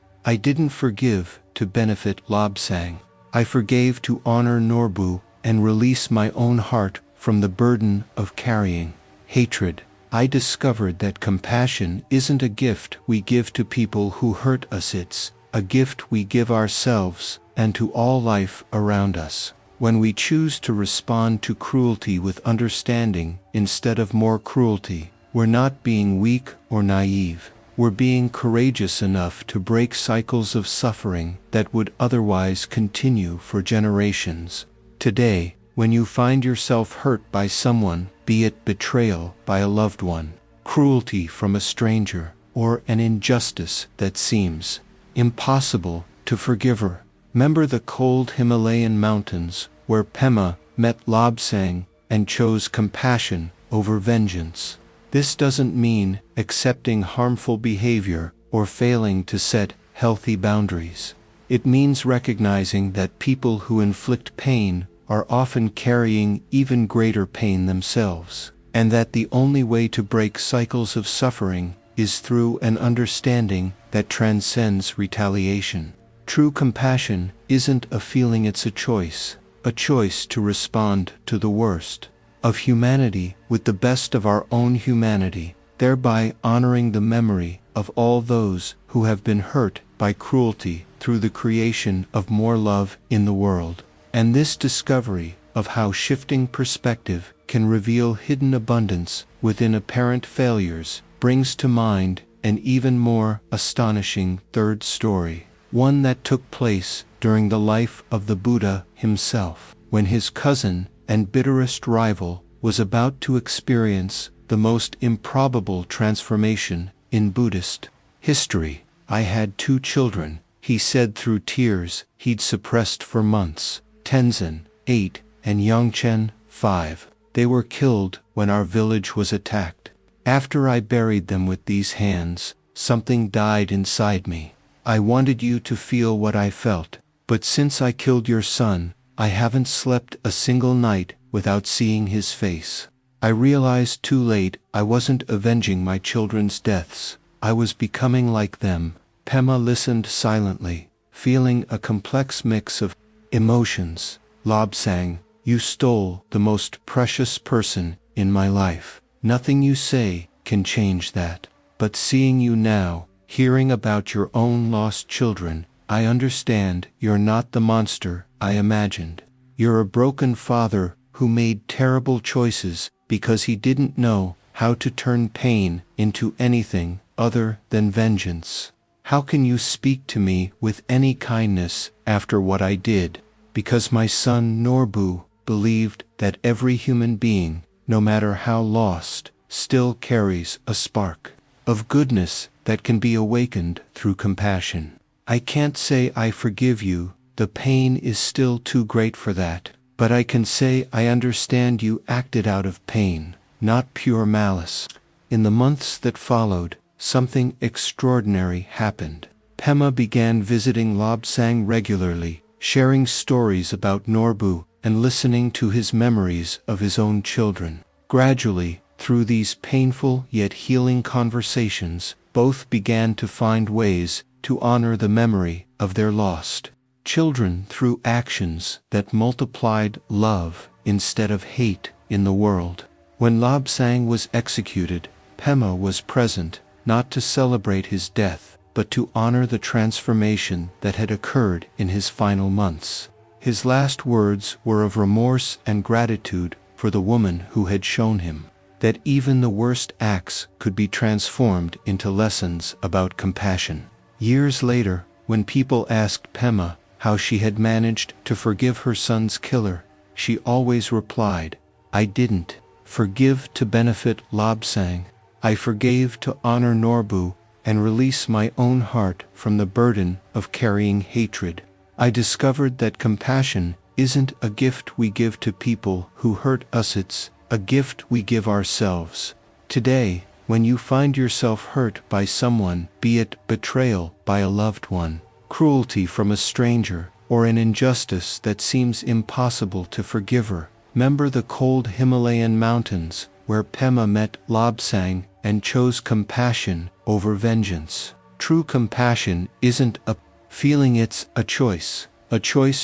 I didn't forgive to benefit Lobsang. I forgave to honor Norbu and release my own heart from the burden of carrying hatred. I discovered that compassion isn't a gift we give to people who hurt us, it's a gift we give ourselves and to all life around us. When we choose to respond to cruelty with understanding instead of more cruelty, we're not being weak or naive. We're being courageous enough to break cycles of suffering that would otherwise continue for generations. Today, when you find yourself hurt by someone, be it betrayal by a loved one, cruelty from a stranger, or an injustice that seems impossible to forgive her, remember the cold Himalayan mountains where Pema met Lobsang and chose compassion over vengeance. This doesn't mean accepting harmful behavior or failing to set healthy boundaries. It means recognizing that people who inflict pain are often carrying even greater pain themselves, and that the only way to break cycles of suffering is through an understanding that transcends retaliation. True compassion isn't a feeling, it's a choice to respond to the worst of humanity with the best of our own humanity, thereby honoring the memory of all those who have been hurt by cruelty through the creation of more love in the world. And this discovery of how shifting perspective can reveal hidden abundance within apparent failures brings to mind an even more astonishing third story, one that took place during the life of the Buddha himself, when his cousin and bitterest rival was about to experience the most improbable transformation in Buddhist history. I had 2 children, he said through tears he'd suppressed for months, Tenzin, 8, and Yangchen, 5. They were killed when our village was attacked. After I buried them with these hands, something died inside me. I wanted you to feel what I felt, but since I killed your son, I haven't slept a single night without seeing his face. I realized too late I wasn't avenging my children's deaths. I was becoming like them. Pema listened silently, feeling a complex mix of emotions. Lobsang, you stole the most precious person in my life. Nothing you say can change that. But seeing you now, hearing about your own lost children, I understand you're not the monster I imagined. You're a broken father who made terrible choices because he didn't know how to turn pain into anything other than vengeance. How can you speak to me with any kindness after what I did? Because my son Norbu believed that every human being, no matter how lost, still carries a spark of goodness that can be awakened through compassion. I can't say I forgive you, the pain is still too great for that, but I can say I understand you acted out of pain, not pure malice. In the months that followed, something extraordinary happened. Pema began visiting Lobsang regularly, sharing stories about Norbu and listening to his memories of his own children. Gradually, through these painful yet healing conversations, both began to find ways to honor the memory of their lost children through actions that multiplied love instead of hate in the world. When Lobsang was executed, Pema was present, not to celebrate his death, but to honor the transformation that had occurred in his final months. His last words were of remorse and gratitude for the woman who had shown him that even the worst acts could be transformed into lessons about compassion. Years later, when people asked Pema how she had managed to forgive her son's killer, she always replied, I didn't forgive to benefit Lobsang. I forgave to honor Norbu and release my own heart from the burden of carrying hatred. I discovered that compassion isn't a gift we give to people who hurt us, it's a gift we give ourselves. Today, when you find yourself hurt by someone, be it betrayal by a loved one, cruelty from a stranger, or an injustice that seems impossible to forgive, remember the cold Himalayan mountains where Pema met Lobsang and chose compassion over vengeance. True compassion isn't a feeling, it's a choice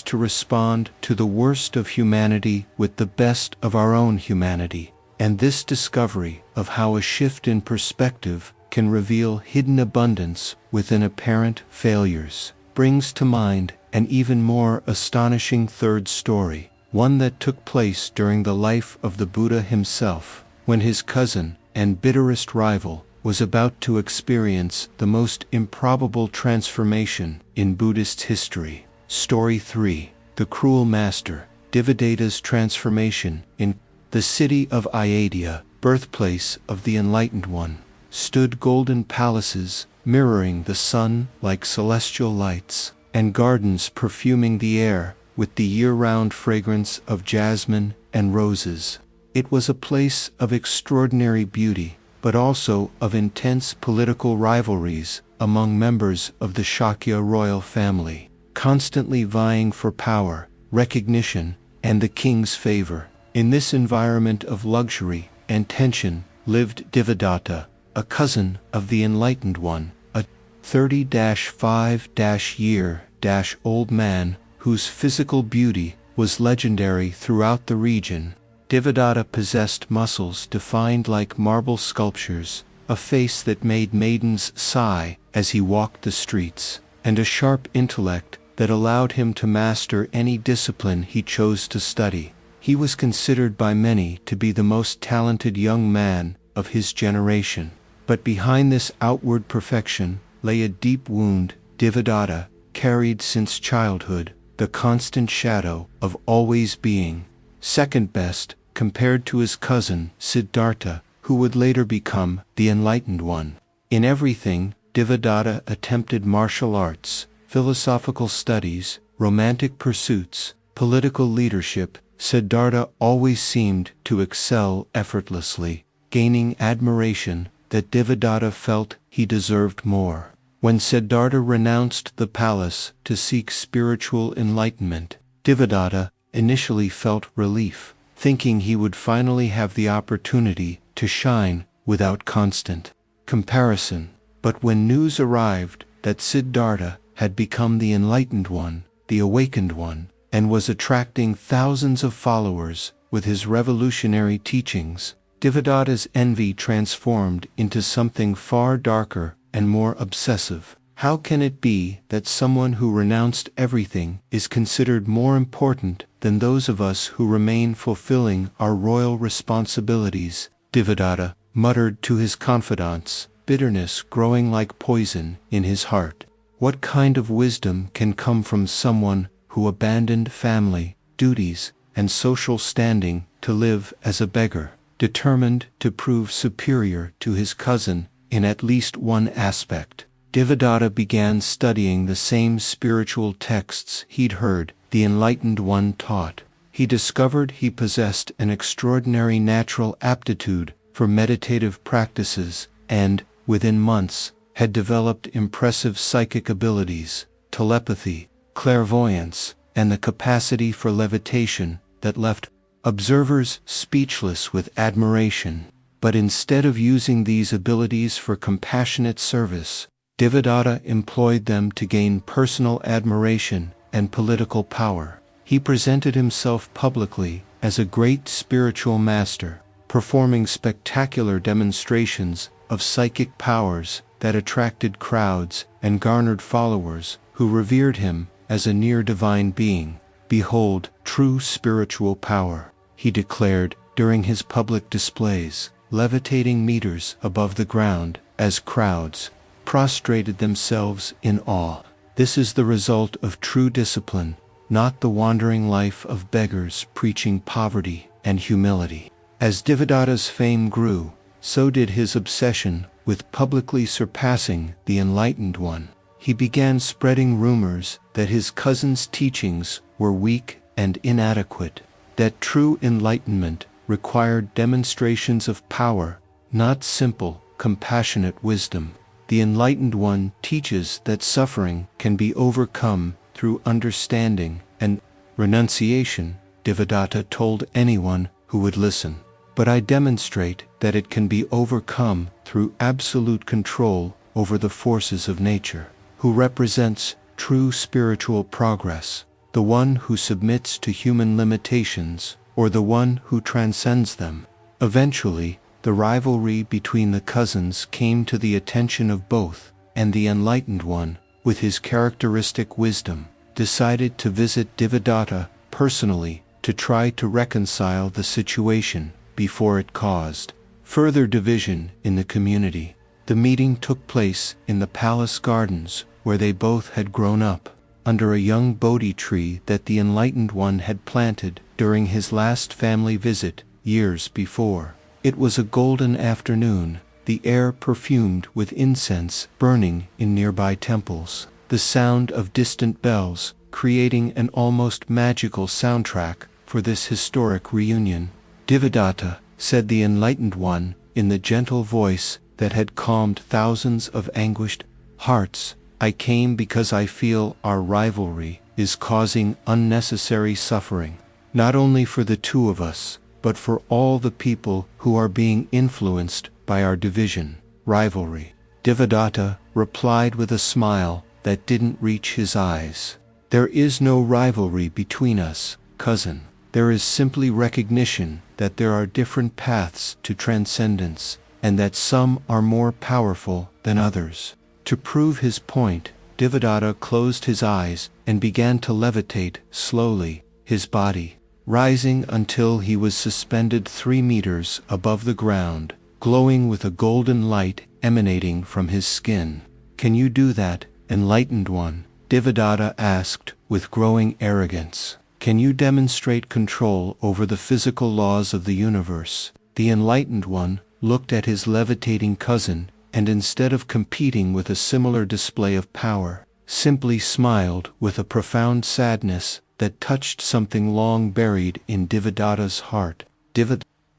to respond to the worst of humanity with the best of our own humanity. And this discovery of how a shift in perspective can reveal hidden abundance within apparent failures brings to mind an even more astonishing third story, one that took place during the life of the Buddha himself, when his cousin and bitterest rival was about to experience the most improbable transformation in Buddhist history. Story 3. The Cruel Master. Devadatta's transformation. In the city of Ayodhya, birthplace of the Enlightened One, stood golden palaces mirroring the sun like celestial lights, and gardens perfuming the air with the year-round fragrance of jasmine and roses. It was a place of extraordinary beauty, but also of intense political rivalries among members of the Shakya royal family, constantly vying for power, recognition, and the king's favor. In this environment of luxury and tension lived Devadatta, a cousin of the Enlightened One, a 30-5-year-old man whose physical beauty was legendary throughout the region. Devadatta possessed muscles defined like marble sculptures, a face that made maidens sigh as he walked the streets, and a sharp intellect that allowed him to master any discipline he chose to study. He was considered by many to be the most talented young man of his generation. But behind this outward perfection lay a deep wound Devadatta carried since childhood, the constant shadow of always being second best compared to his cousin Siddhartha, who would later become the Enlightened One. In everything, Devadatta attempted martial arts, philosophical studies, romantic pursuits, political leadership. Siddhartha always seemed to excel effortlessly, gaining admiration that Devadatta felt he deserved more. When Siddhartha renounced the palace to seek spiritual enlightenment, Devadatta initially felt relief, thinking he would finally have the opportunity to shine without constant comparison. But when news arrived that Siddhartha had become the Enlightened One, the Awakened One, and was attracting thousands of followers with his revolutionary teachings, Devadatta's envy transformed into something far darker and more obsessive. How can it be that someone who renounced everything is considered more important than those of us who remain fulfilling our royal responsibilities? Devadatta muttered to his confidants, bitterness growing like poison in his heart. What kind of wisdom can come from someone who abandoned family, duties, and social standing to live as a beggar, determined to prove superior to his cousin in at least one aspect? Devadatta began studying the same spiritual texts he'd heard the Enlightened One taught. He discovered he possessed an extraordinary natural aptitude for meditative practices and, within months, had developed impressive psychic abilities, telepathy, clairvoyance, and the capacity for levitation that left observers speechless with admiration. But instead of using these abilities for compassionate service, Devadatta employed them to gain personal admiration and political power. He presented himself publicly as a great spiritual master, performing spectacular demonstrations of psychic powers that attracted crowds and garnered followers who revered him as a near-divine being. "Behold, true spiritual power," he declared during his public displays, levitating meters above the ground as crowds prostrated themselves in awe. This is the result of true discipline, not the wandering life of beggars preaching poverty and humility. As Devadatta's fame grew, so did his obsession with publicly surpassing the Enlightened One. He began spreading rumors that his cousin's teachings were weak and inadequate, that true enlightenment required demonstrations of power, not simple, compassionate wisdom. The Enlightened One teaches that suffering can be overcome through understanding and renunciation, Devadatta told anyone who would listen. But I demonstrate that it can be overcome through absolute control over the forces of nature. Who represents true spiritual progress? The one who submits to human limitations, or the one who transcends them? Eventually, the rivalry between the cousins came to the attention of both, and the Enlightened One, with his characteristic wisdom, decided to visit Devadatta personally to try to reconcile the situation before it caused further division in the community. The meeting took place in the palace gardens where they both had grown up, under a young Bodhi tree that the Enlightened One had planted during his last family visit years before. It was a golden afternoon, the air perfumed with incense burning in nearby temples, the sound of distant bells creating an almost magical soundtrack for this historic reunion. Devadatta, said the Enlightened One, in the gentle voice that had calmed thousands of anguished hearts, I came because I feel our rivalry is causing unnecessary suffering, not only for the two of us, but for all the people who are being influenced by our division, rivalry. Devadatta replied with a smile that didn't reach his eyes. There is no rivalry between us, cousin. There is simply recognition that there are different paths to transcendence, and that some are more powerful than others. To prove his point, Devadatta closed his eyes and began to levitate slowly, his body rising until he was suspended 3 meters above the ground, glowing with a golden light emanating from his skin. Can you do that, Enlightened One? Devadatta asked with growing arrogance. Can you demonstrate control over the physical laws of the universe? The Enlightened One looked at his levitating cousin, and instead of competing with a similar display of power, simply smiled with a profound sadness that touched something long buried in Devadatta's heart.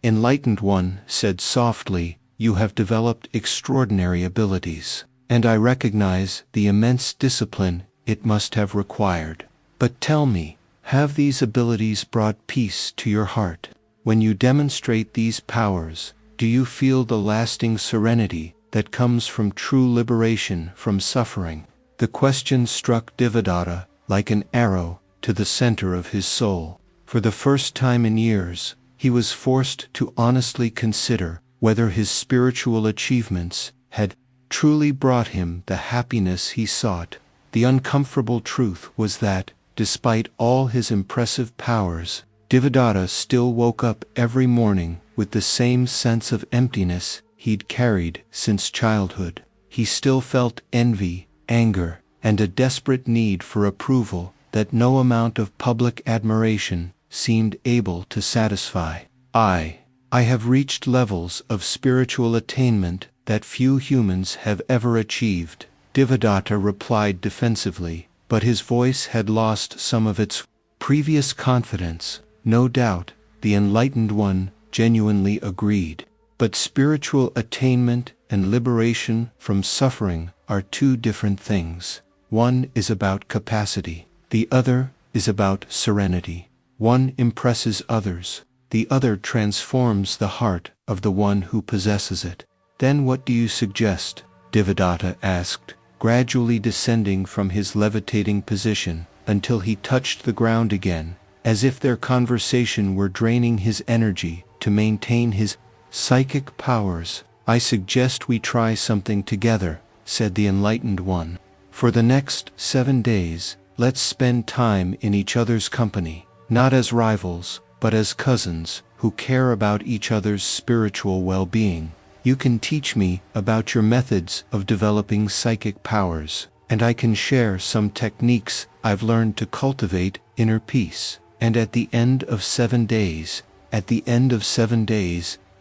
Enlightened One said softly, you have developed extraordinary abilities, and I recognize the immense discipline it must have required. But tell me, have these abilities brought peace to your heart? When you demonstrate these powers, do you feel the lasting serenity that comes from true liberation from suffering? The question struck Devadatta like an arrow to the center of his soul. For the first time in years, he was forced to honestly consider whether his spiritual achievements had truly brought him the happiness he sought. The uncomfortable truth was that, despite all his impressive powers, Devadatta still woke up every morning with the same sense of emptiness he'd carried since childhood. He still felt envy, anger, and a desperate need for approval that no amount of public admiration seemed able to satisfy. I have reached levels of spiritual attainment that few humans have ever achieved, Devadatta replied defensively, but his voice had lost some of its previous confidence. No doubt, the Enlightened One genuinely agreed. But spiritual attainment and liberation from suffering are two different things. One is about capacity. The other is about serenity. One impresses others. The other transforms the heart of the one who possesses it. Then what do you suggest? Devadatta asked, gradually descending from his levitating position until he touched the ground again, as if their conversation were draining his energy to maintain his psychic powers. I suggest we try something together, said the Enlightened One. For the next 7 days, let's spend time in each other's company, not as rivals, but as cousins who care about each other's spiritual well-being. You can teach me about your methods of developing psychic powers, and I can share some techniques I've learned to cultivate inner peace. And at the end of 7 days,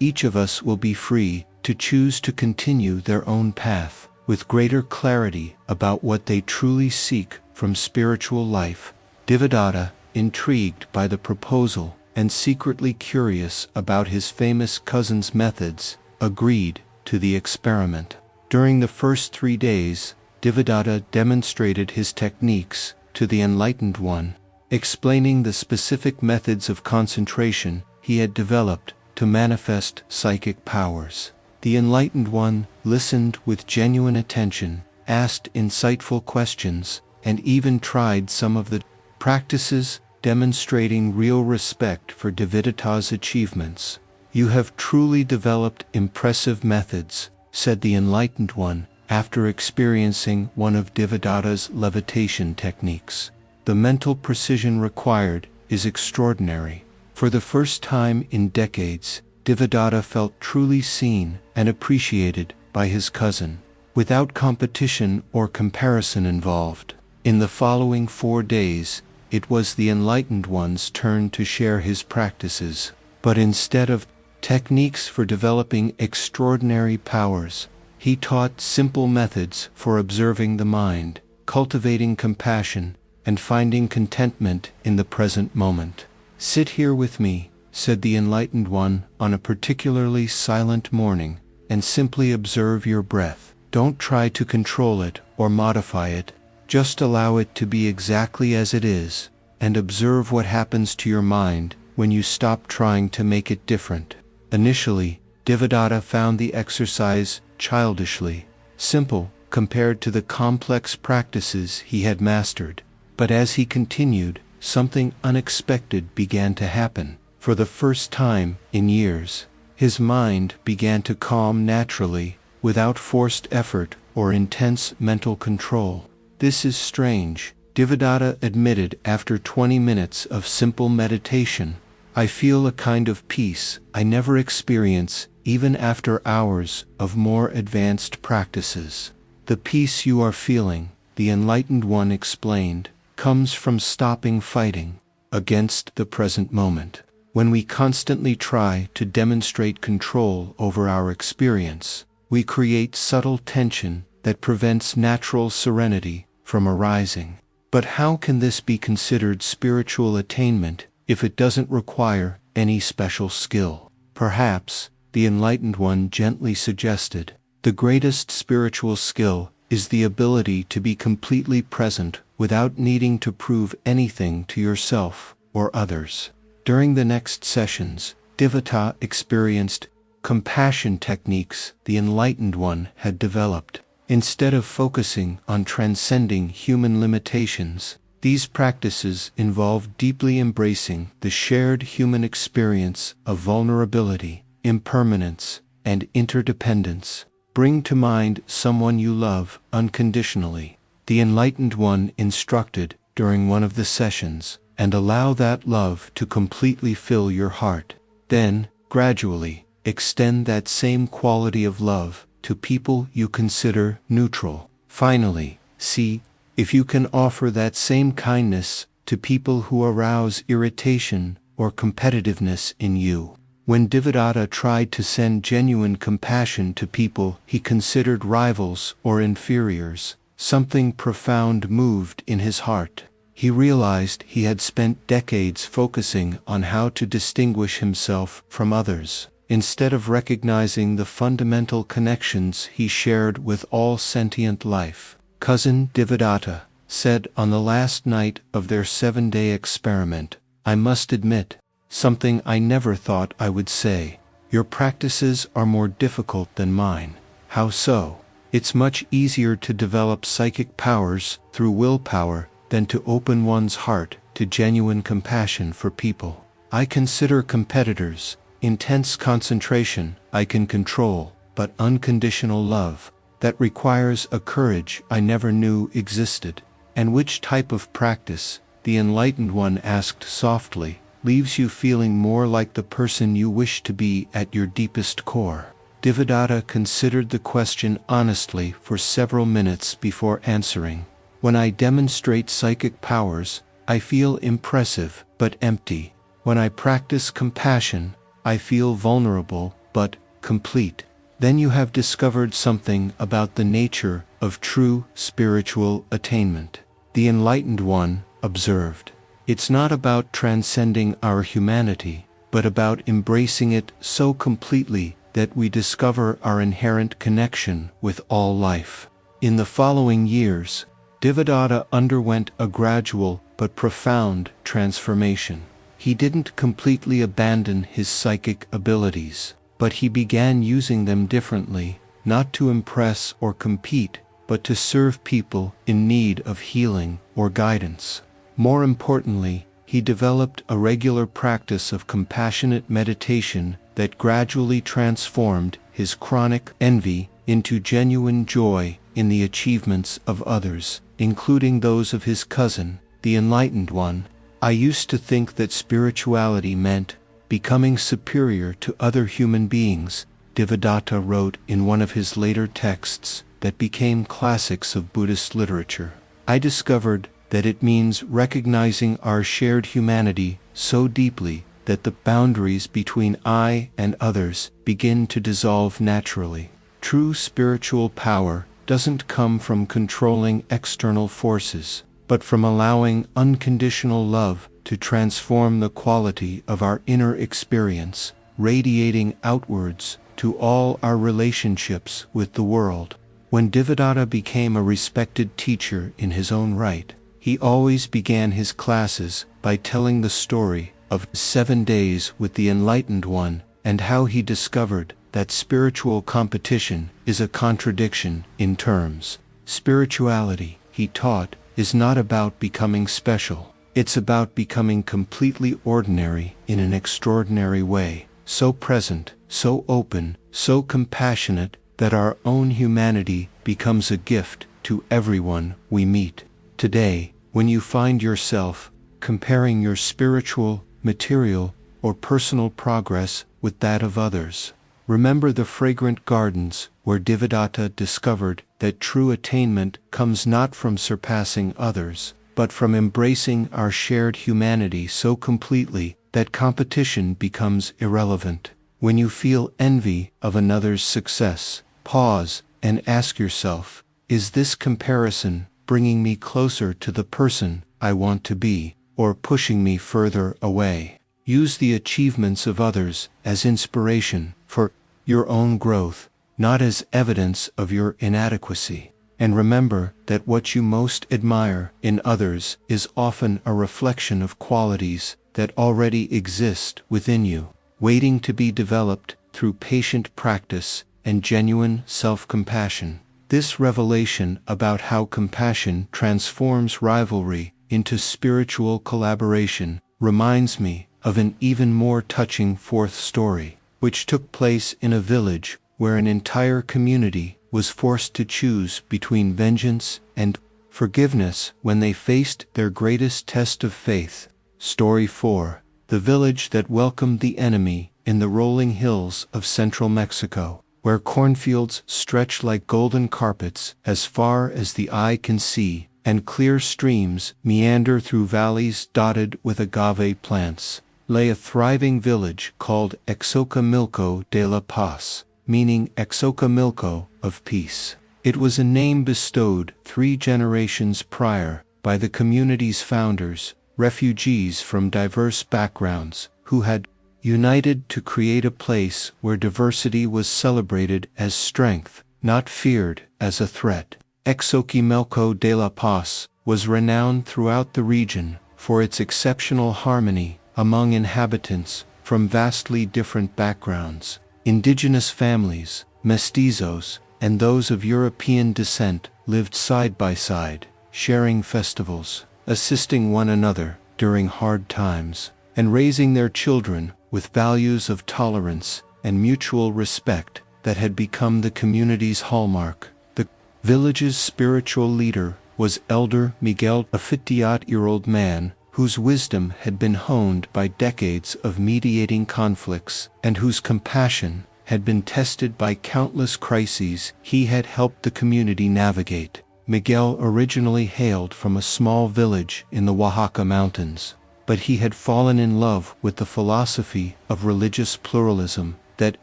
each of us will be free to choose to continue their own path, with greater clarity about what they truly seek from spiritual life. Devadatta, intrigued by the proposal and secretly curious about his famous cousin's methods, agreed to the experiment. During the first 3 days, Devadatta demonstrated his techniques to the Enlightened One, explaining the specific methods of concentration he had developed to manifest psychic powers. The Enlightened One listened with genuine attention, asked insightful questions, and even tried some of the practices, demonstrating real respect for Devadatta's achievements. "You have truly developed impressive methods," said the Enlightened One, after experiencing one of Devadatta's levitation techniques. "The mental precision required is extraordinary." For the first time in decades, Devadatta felt truly seen and appreciated by his cousin, without competition or comparison involved. In the following 4 days, it was the Enlightened One's turn to share his practices, but instead of techniques for developing extraordinary powers, he taught simple methods for observing the mind, cultivating compassion, and finding contentment in the present moment. "Sit here with me," said the Enlightened One on a particularly silent morning, "and simply observe your breath. Don't try to control it or modify it. Just allow it to be exactly as it is, and observe what happens to your mind when you stop trying to make it different." Initially, Devadatta found the exercise childishly simple compared to the complex practices he had mastered. But as he continued, something unexpected began to happen. For the first time in years, his mind began to calm naturally, without forced effort or intense mental control. "This is strange," Devadatta admitted after 20 minutes of simple meditation. "I feel a kind of peace I never experience even after hours of more advanced practices." "The peace you are feeling," the Enlightened One explained, "comes from stopping fighting against the present moment. When we constantly try to demonstrate control over our experience, we create subtle tension that prevents natural serenity from arising." "But how can this be considered spiritual attainment if it doesn't require any special skill?" "Perhaps," the Enlightened One gently suggested, "the greatest spiritual skill is the ability to be completely present without needing to prove anything to yourself or others." During the next sessions, Devadatta experienced compassion techniques the Enlightened One had developed. Instead of focusing on transcending human limitations, these practices involve deeply embracing the shared human experience of vulnerability, impermanence, and interdependence. "Bring to mind someone you love unconditionally," the Enlightened One instructed during one of the sessions, "and allow that love to completely fill your heart. Then, gradually, extend that same quality of love to people you consider neutral. Finally, see if you can offer that same kindness to people who arouse irritation or competitiveness in you." When Devadatta tried to send genuine compassion to people he considered rivals or inferiors, something profound moved in his heart. He realized he had spent decades focusing on how to distinguish himself from others, instead of recognizing the fundamental connections he shared with all sentient life. Cousin Devadatta said on the last night of their 7-day experiment, "I must admit, something I never thought I would say. Your practices are more difficult than mine." "How so?" "It's much easier to develop psychic powers through willpower than to open one's heart to genuine compassion for people. I consider competitors. Intense concentration I can control, but unconditional love, that requires a courage I never knew existed." "And which type of practice," the Enlightened One asked softly, "leaves you feeling more like the person you wish to be at your deepest core?" Devadatta considered the question honestly for several minutes before answering. "When I demonstrate psychic powers, I feel impressive but empty. When I practice compassion, I feel vulnerable but complete." "Then you have discovered something about the nature of true spiritual attainment," the Enlightened One observed. It's not about transcending our humanity, but about embracing it so completely that we discover our inherent connection with all life. In the following years, Devadatta underwent a gradual but profound transformation. He didn't completely abandon his psychic abilities, but he began using them differently, not to impress or compete, but to serve people in need of healing or guidance. More importantly, he developed a regular practice of compassionate meditation that gradually transformed his chronic envy into genuine joy in the achievements of others, including those of his cousin, the Enlightened One. I used to think that spirituality meant becoming superior to other human beings, Devadatta wrote in one of his later texts that became classics of Buddhist literature. I discovered that it means recognizing our shared humanity so deeply that the boundaries between I and others begin to dissolve naturally. True spiritual power doesn't come from controlling external forces, but from allowing unconditional love to transform the quality of our inner experience, radiating outwards to all our relationships with the world. When Devadatta became a respected teacher in his own right, he always began his classes by telling the story of 7 days with the Enlightened One and how he discovered that spiritual competition is a contradiction in terms. Spirituality, he taught, is not about becoming special. It's about becoming completely ordinary in an extraordinary way, so present, so open, so compassionate that our own humanity becomes a gift to everyone we meet. Today, when you find yourself comparing your spiritual, material, or personal progress with that of others, remember the fragrant gardens where Devadatta discovered that true attainment comes not from surpassing others, but from embracing our shared humanity so completely that competition becomes irrelevant. When you feel envy of another's success, pause and ask yourself, is this comparison bringing me closer to the person I want to be, or pushing me further away? Use the achievements of others as inspiration for your own growth, not as evidence of your inadequacy. And remember that what you most admire in others is often a reflection of qualities that already exist within you, waiting to be developed through patient practice and genuine self-compassion. This revelation about how compassion transforms rivalry into spiritual collaboration reminds me of an even more touching fourth story, which took place in a village where an entire community was forced to choose between vengeance and forgiveness when they faced their greatest test of faith. Story 4. The village that welcomed the enemy in the rolling hills of central Mexico, where cornfields stretch like golden carpets as far as the eye can see, and clear streams meander through valleys dotted with agave plants, lay a thriving village called Xochimilco de la Paz, meaning Xochimilco of peace. It was a name bestowed 3 generations prior by the community's founders, refugees from diverse backgrounds, who had united to create a place where diversity was celebrated as strength, not feared as a threat. Xochimilco de la Paz was renowned throughout the region for its exceptional harmony among inhabitants from vastly different backgrounds. Indigenous families, mestizos, and those of European descent lived side by side, sharing festivals, assisting one another during hard times, and raising their children with values of tolerance and mutual respect that had become the community's hallmark. The village's spiritual leader was Elder Miguel, a 58-year-old man whose wisdom had been honed by decades of mediating conflicts and whose compassion had been tested by countless crises he had helped the community navigate. Miguel originally hailed from a small village in the Oaxaca mountains, but he had fallen in love with the philosophy of religious pluralism that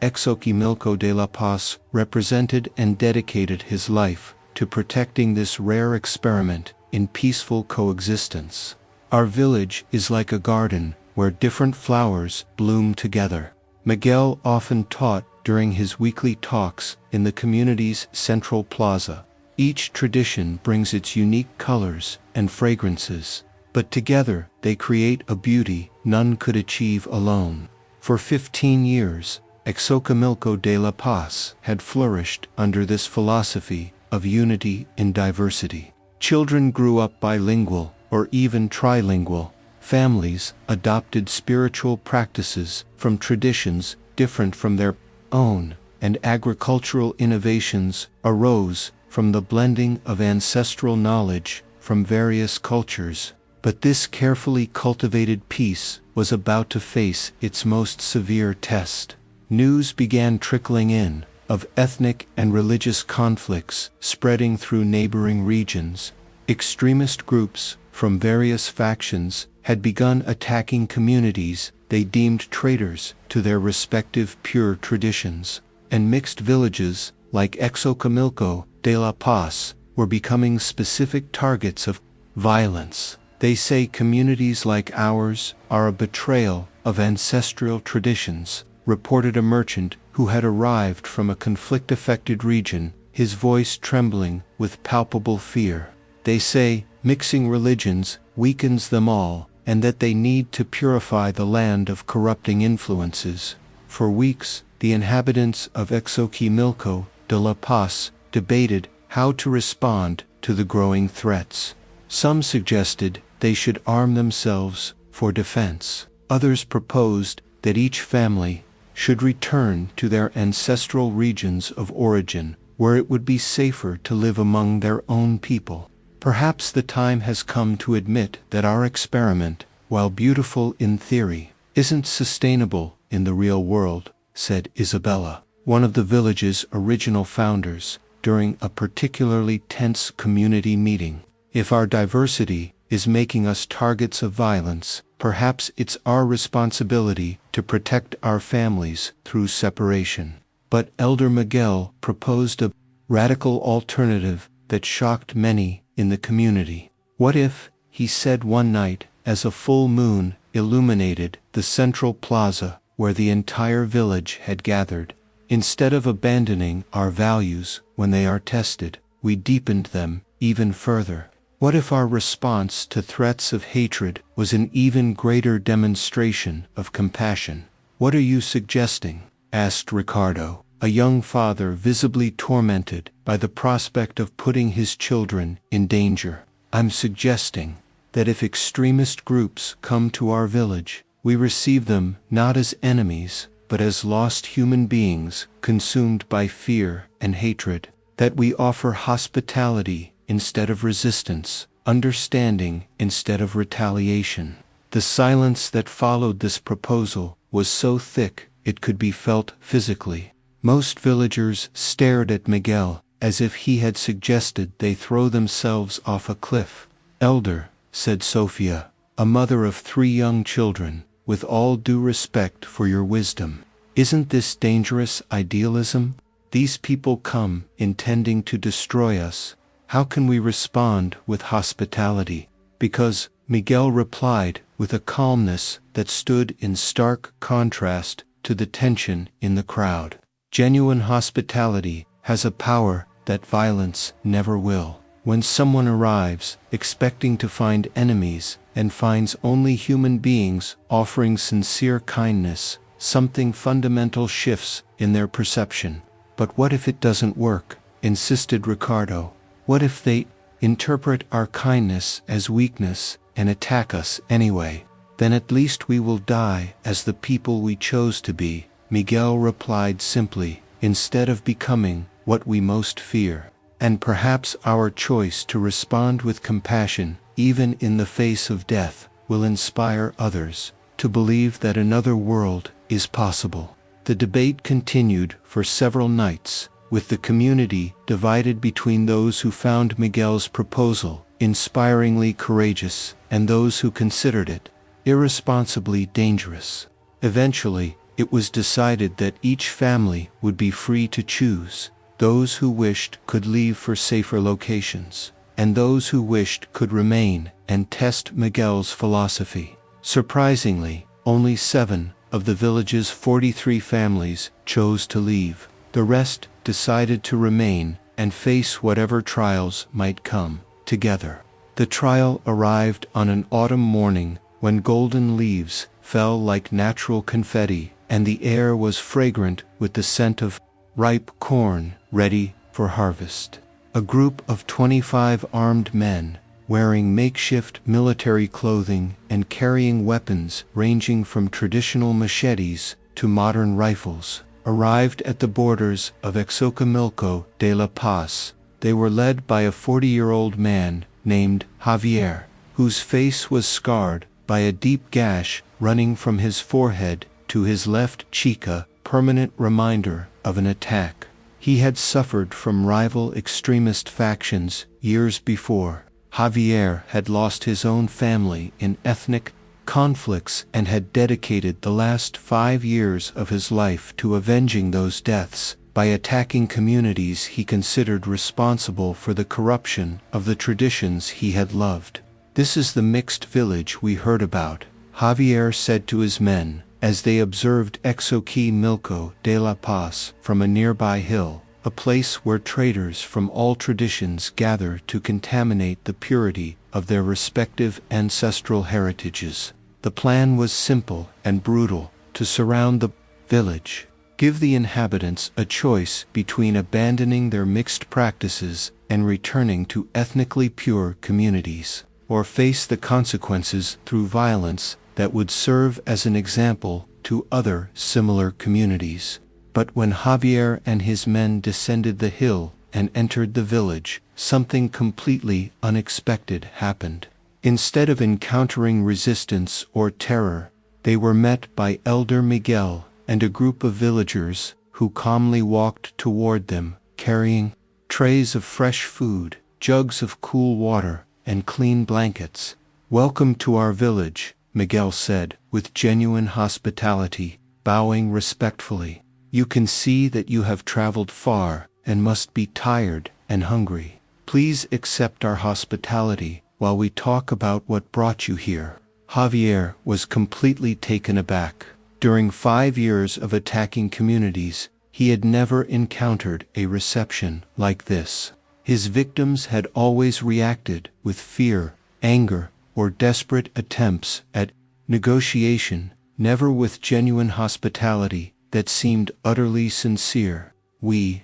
Xochimilco de la Paz represented and dedicated his life to protecting this rare experiment in peaceful coexistence. Our village is like a garden where different flowers bloom together. Miguel often taught during his weekly talks in the community's central plaza. Each tradition brings its unique colors and fragrances, but together they create a beauty none could achieve alone. For 15 years, Xochimilco de la Paz had flourished under this philosophy of unity in diversity. Children grew up bilingual or even trilingual. Families adopted spiritual practices from traditions different from their own, and agricultural innovations arose from the blending of ancestral knowledge from various cultures. But this carefully cultivated peace was about to face its most severe test. News began trickling in of ethnic and religious conflicts spreading through neighboring regions. Extremist groups from various factions had begun attacking communities they deemed traitors to their respective pure traditions, and mixed villages like Xochimilco de la Paz were becoming specific targets of violence. They say communities like ours are a betrayal of ancestral traditions, reported a merchant who had arrived from a conflict-affected region, his voice trembling with palpable fear. They say mixing religions weakens them all, and that they need to purify the land of corrupting influences. For weeks, the inhabitants of Xochimilco de la Paz debated how to respond to the growing threats. Some suggested they should arm themselves for defense. Others proposed that each family should return to their ancestral regions of origin, where it would be safer to live among their own people. Perhaps the time has come to admit that our experiment, while beautiful in theory, isn't sustainable in the real world, said Isabella, one of the village's original founders, during a particularly tense community meeting. If our diversity is making us targets of violence, perhaps it's our responsibility to protect our families through separation. But Elder Miguel proposed a radical alternative that shocked many in the community. What if, he said one night, as a full moon illuminated the central plaza where the entire village had gathered, instead of abandoning our values when they are tested, we deepened them even further? What if our response to threats of hatred was an even greater demonstration of compassion? What are you suggesting? Asked Ricardo, a young father visibly tormented by the prospect of putting his children in danger. I'm suggesting that if extremist groups come to our village, we receive them not as enemies, but as lost human beings consumed by fear and hatred, that we offer hospitality instead of resistance, understanding instead of retaliation. The silence that followed this proposal was so thick it could be felt physically. Most villagers stared at Miguel as if he had suggested they throw themselves off a cliff. Elder, said Sophia, a mother of 3 young children, with all due respect for your wisdom, isn't this dangerous idealism? These people come intending to destroy us. How can we respond with hospitality? Because, Miguel replied with a calmness that stood in stark contrast to the tension in the crowd. Genuine hospitality has a power that violence never will. When someone arrives expecting to find enemies and finds only human beings offering sincere kindness, something fundamental shifts in their perception. But what if it doesn't work? Insisted Ricardo. What if they interpret our kindness as weakness and attack us anyway? Then at least we will die as the people we chose to be, Miguel replied simply, instead of becoming what we most fear. And perhaps our choice to respond with compassion, even in the face of death, will inspire others to believe that another world is possible. The debate continued for several nights, with the community divided between those who found Miguel's proposal inspiringly courageous and those who considered it irresponsibly dangerous. Eventually, it was decided that each family would be free to choose. Those who wished could leave for safer locations, and those who wished could remain and test Miguel's philosophy. Surprisingly, only 7 of the village's 43 families chose to leave. The rest decided to remain and face whatever trials might come together. The trial arrived on an autumn morning when golden leaves fell like natural confetti, and the air was fragrant with the scent of ripe corn ready for harvest. A group of 25 armed men, wearing makeshift military clothing and carrying weapons ranging from traditional machetes to modern rifles, arrived at the borders of Xochimilco de la Paz. They were led by a 40-year-old man named Javier, whose face was scarred by a deep gash running from his forehead to his left cheek, a permanent reminder of an attack. He had suffered from rival extremist factions years before. Javier had lost his own family in ethnic conflicts and had dedicated the last 5 years of his life to avenging those deaths by attacking communities he considered responsible for the corruption of the traditions he had loved. "This is the mixed village we heard about," Javier said to his men as they observed Xochimilco de la Paz from a nearby hill, a place where traders from all traditions gather to contaminate the purity of their respective ancestral heritages. The plan was simple and brutal: to surround the village, give the inhabitants a choice between abandoning their mixed practices and returning to ethnically pure communities, or face the consequences through violence that would serve as an example to other similar communities. But when Javier and his men descended the hill and entered the village, something completely unexpected happened. Instead of encountering resistance or terror, they were met by Elder Miguel and a group of villagers who calmly walked toward them, carrying trays of fresh food, jugs of cool water, and clean blankets. "Welcome to our village," Miguel said, with genuine hospitality, bowing respectfully. "You can see that you have traveled far and must be tired and hungry. Please accept our hospitality while we talk about what brought you here." Javier was completely taken aback. During 5 years of attacking communities, he had never encountered a reception like this. His victims had always reacted with fear, anger, or desperate attempts at negotiation, never with genuine hospitality that seemed utterly sincere. We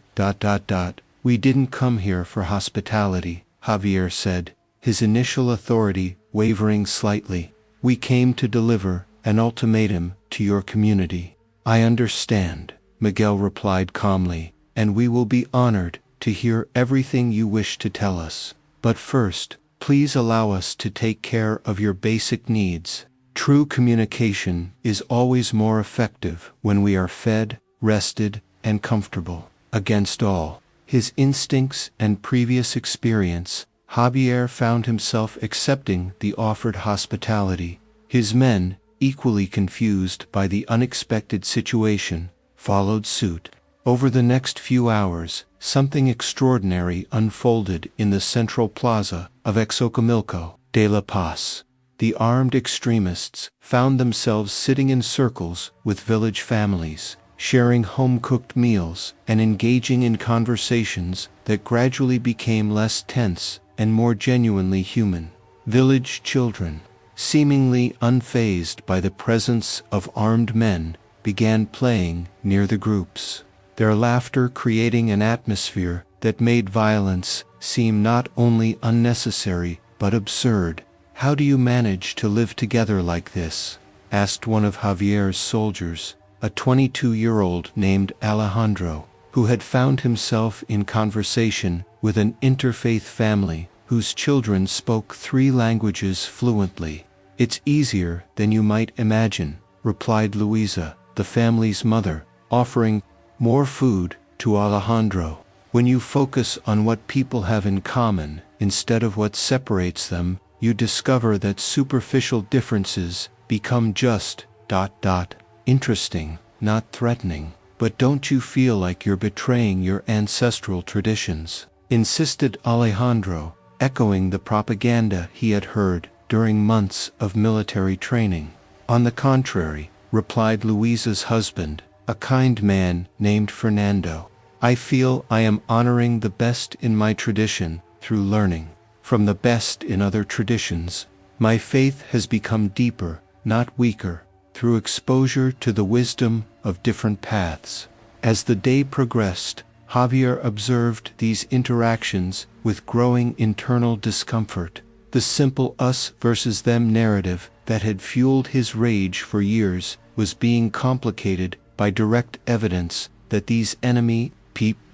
didn't come here for hospitality," Javier said, his initial authority wavering slightly. "We came to deliver an ultimatum to your community." "I understand," Miguel replied calmly, "and we will be honored to hear everything you wish to tell us. But first, please allow us to take care of your basic needs. True communication is always more effective when we are fed, rested, and comfortable." Against all his instincts and previous experience, Javier found himself accepting the offered hospitality. His men, equally confused by the unexpected situation, followed suit. Over the next few hours, something extraordinary unfolded in the central plaza of Xochimilco de la Paz. The armed extremists found themselves sitting in circles with village families, sharing home-cooked meals and engaging in conversations that gradually became less tense and more genuinely human. Village children, seemingly unfazed by the presence of armed men, began playing near the groups, their laughter creating an atmosphere that made violence seem not only unnecessary but absurd. "How do you manage to live together like this?" asked one of Javier's soldiers, a 22-year-old named Alejandro, who had found himself in conversation with an interfaith family whose children spoke 3 languages fluently. "It's easier than you might imagine," replied Luisa, the family's mother, offering more food to Alejandro. "When you focus on what people have in common instead of what separates them, you discover that superficial differences become just interesting, not threatening." "But don't you feel like you're betraying your ancestral traditions?" insisted Alejandro, echoing the propaganda he had heard during months of military training. On the contrary, replied Luisa's husband, a kind man named Fernando. I feel I am honoring the best in my tradition through learning from the best in other traditions. My faith has become deeper, not weaker, through exposure to the wisdom of different paths. As the day progressed, Javier observed these interactions with growing internal discomfort. The simple us versus them narrative that had fueled his rage for years was being complicated by direct evidence that these enemy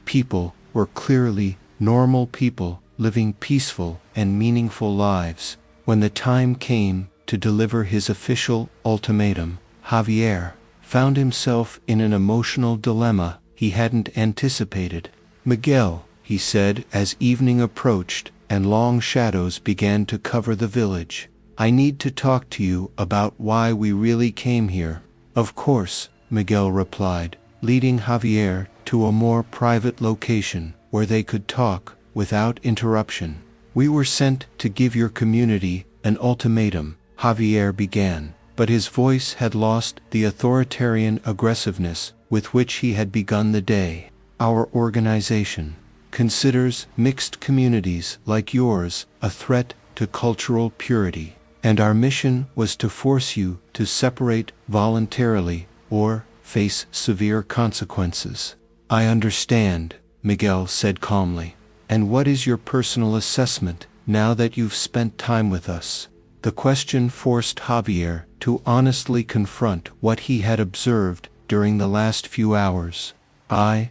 people were clearly normal people living peaceful and meaningful lives. When the time came to deliver his official ultimatum, Javier found himself in an emotional dilemma he hadn't anticipated. Miguel, he said as evening approached and long shadows began to cover the village, I need to talk to you about why we really came here. Of course, Miguel replied, leading Javier to a more private location where they could talk without interruption. We were sent to give your community an ultimatum, Javier began, but his voice had lost the authoritarian aggressiveness with which he had begun the day. Our organization considers mixed communities like yours a threat to cultural purity, and our mission was to force you to separate voluntarily or face severe consequences. I understand, Miguel said calmly. And what is your personal assessment now that you've spent time with us? The question forced Javier to honestly confront what he had observed during the last few hours. I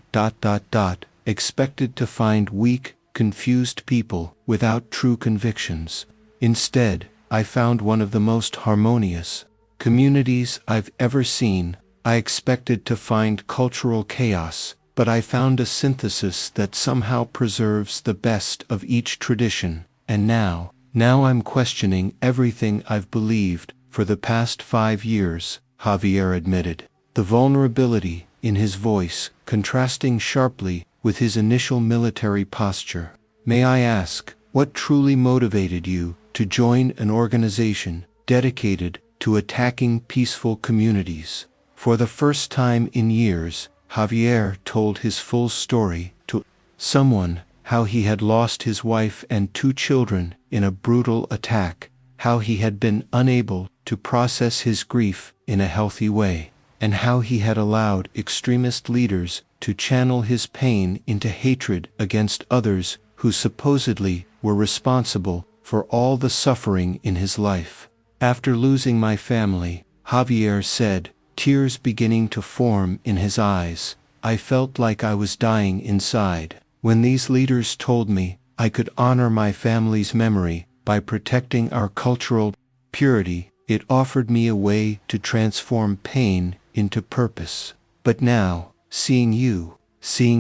expected to find weak, confused people without true convictions. Instead, I found one of the most harmonious communities I've ever seen. I expected to find cultural chaos, but I found a synthesis that somehow preserves the best of each tradition. And now I'm questioning everything I've believed for the past 5 years, Javier admitted, the vulnerability in his voice contrasting sharply with his initial military posture. May I ask, what truly motivated you to join an organization dedicated to attacking peaceful communities? For the first time in years, Javier told his full story to someone, how he had lost his wife and 2 children in a brutal attack, how he had been unable to process his grief in a healthy way, and how he had allowed extremist leaders to channel his pain into hatred against others who supposedly were responsible for all the suffering in his life. After losing my family, Javier said, tears beginning to form in his eyes, I felt like I was dying inside. When these leaders told me I could honor my family's memory by protecting our cultural purity, it offered me a way to transform pain into purpose. But now, seeing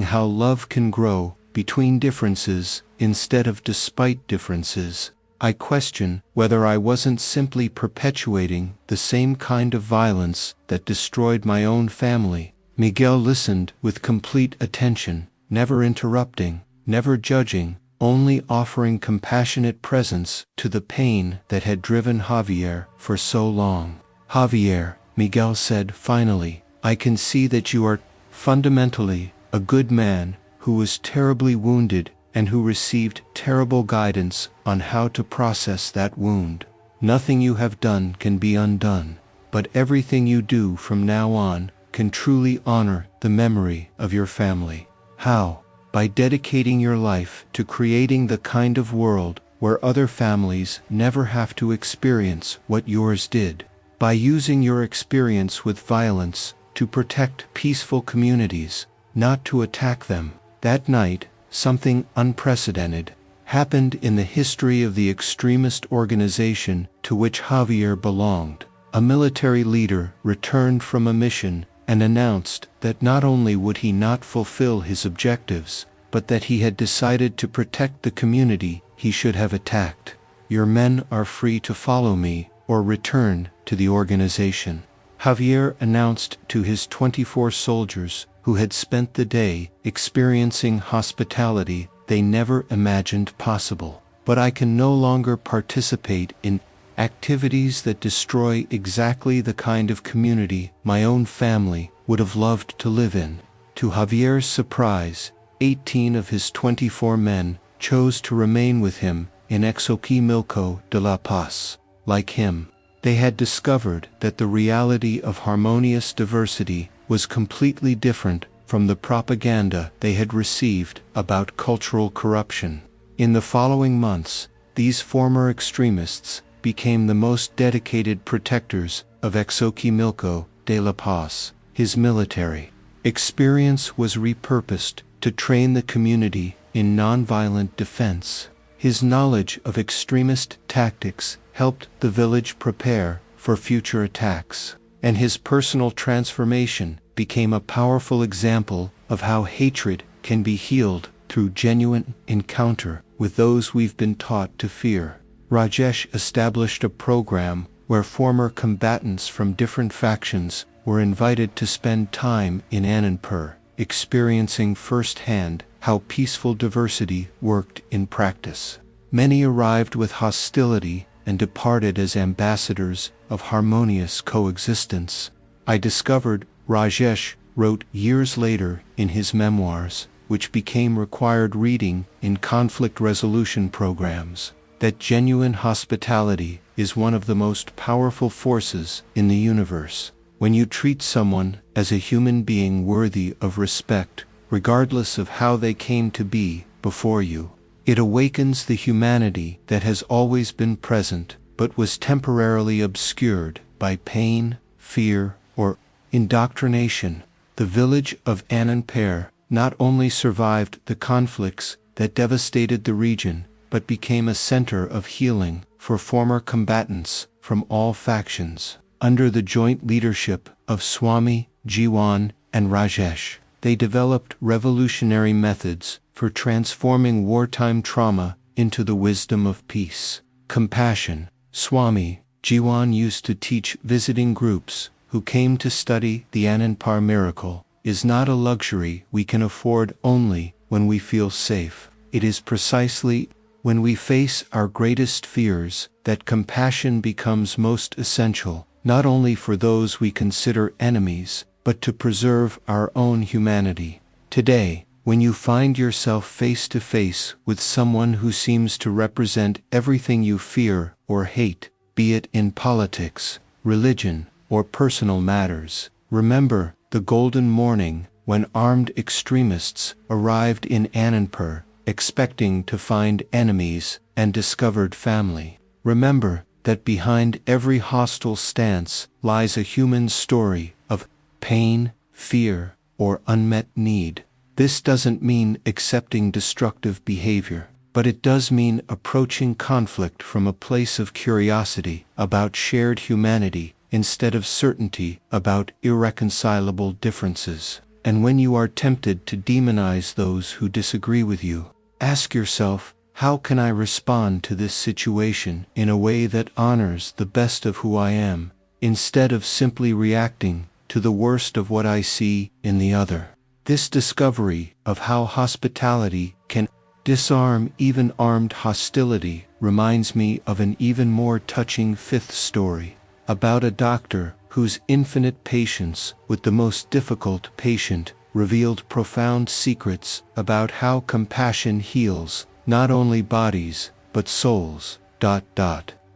how love can grow between differences instead of despite differences, I question whether I wasn't simply perpetuating the same kind of violence that destroyed my own family. Miguel listened with complete attention, never interrupting, never judging, only offering compassionate presence to the pain that had driven Javier for so long. Javier, Miguel said finally, I can see that you are fundamentally a good man who was terribly wounded and who received terrible guidance on how to process that wound. Nothing you have done can be undone, but everything you do from now on can truly honor the memory of your family. How? By dedicating your life to creating the kind of world where other families never have to experience what yours did. By using your experience with violence to protect peaceful communities, not to attack them. That night, something unprecedented happened in the history of the extremist organization to which Javier belonged. A military leader returned from a mission and announced that not only would he not fulfill his objectives, but that he had decided to protect the community he should have attacked. Your men are free to follow me or return to the organization, Javier announced to his 24 soldiers who had spent the day experiencing hospitality they never imagined possible. but I can no longer participate in activities that destroy exactly the kind of community my own family would have loved to live in. To Javier's surprise, 18 of his 24 men chose to remain with him in Xochimilco de la Paz. Like him, they had discovered that the reality of harmonious diversity was completely different from the propaganda they had received about cultural corruption. In the following months, these former extremists became the most dedicated protectors of Xochimilco de la Paz. His military experience was repurposed to train the community in nonviolent defense. His knowledge of extremist tactics helped the village prepare for future attacks, and his personal transformation became a powerful example of how hatred can be healed through genuine encounter with those we've been taught to fear. Rajesh established a program where former combatants from different factions were invited to spend time in Anandpur, experiencing firsthand how peaceful diversity worked in practice. Many arrived with hostility and departed as ambassadors of harmonious coexistence. I discovered, Rajesh wrote years later in his memoirs, which became required reading in conflict resolution programs, that genuine hospitality is one of the most powerful forces in the universe. When you treat someone as a human being worthy of respect, regardless of how they came to be before you, it awakens the humanity that has always been present but was temporarily obscured by pain, fear, or indoctrination. The village of Anandpur not only survived the conflicts that devastated the region, but became a center of healing for former combatants from all factions. Under the joint leadership of Swami Jiwan and Rajesh, they developed revolutionary methods for transforming wartime trauma into the wisdom of peace. Compassion. Swami Jiwan used to teach visiting groups who came to study the Anandpur miracle is not a luxury we can afford only when we feel safe. It is precisely when we face our greatest fears that compassion becomes most essential, not only for those we consider enemies, but to preserve our own humanity. Today, when you find yourself face to face with someone who seems to represent everything you fear or hate, be it in politics, religion, or personal matters, remember the golden morning when armed extremists arrived in Anandpur, expecting to find enemies and discovered family. Remember that behind every hostile stance lies a human story of pain, fear, or unmet need. This doesn't mean accepting destructive behavior, but it does mean approaching conflict from a place of curiosity about shared humanity instead of certainty about irreconcilable differences. And when you are tempted to demonize those who disagree with you, ask yourself, how can I respond to this situation in a way that honors the best of who I am, instead of simply reacting to the worst of what I see in the other? This discovery of how hospitality can disarm even armed hostility reminds me of an even more touching fifth story, about a doctor whose infinite patience with the most difficult patient revealed profound secrets about how compassion heals not only bodies, but souls.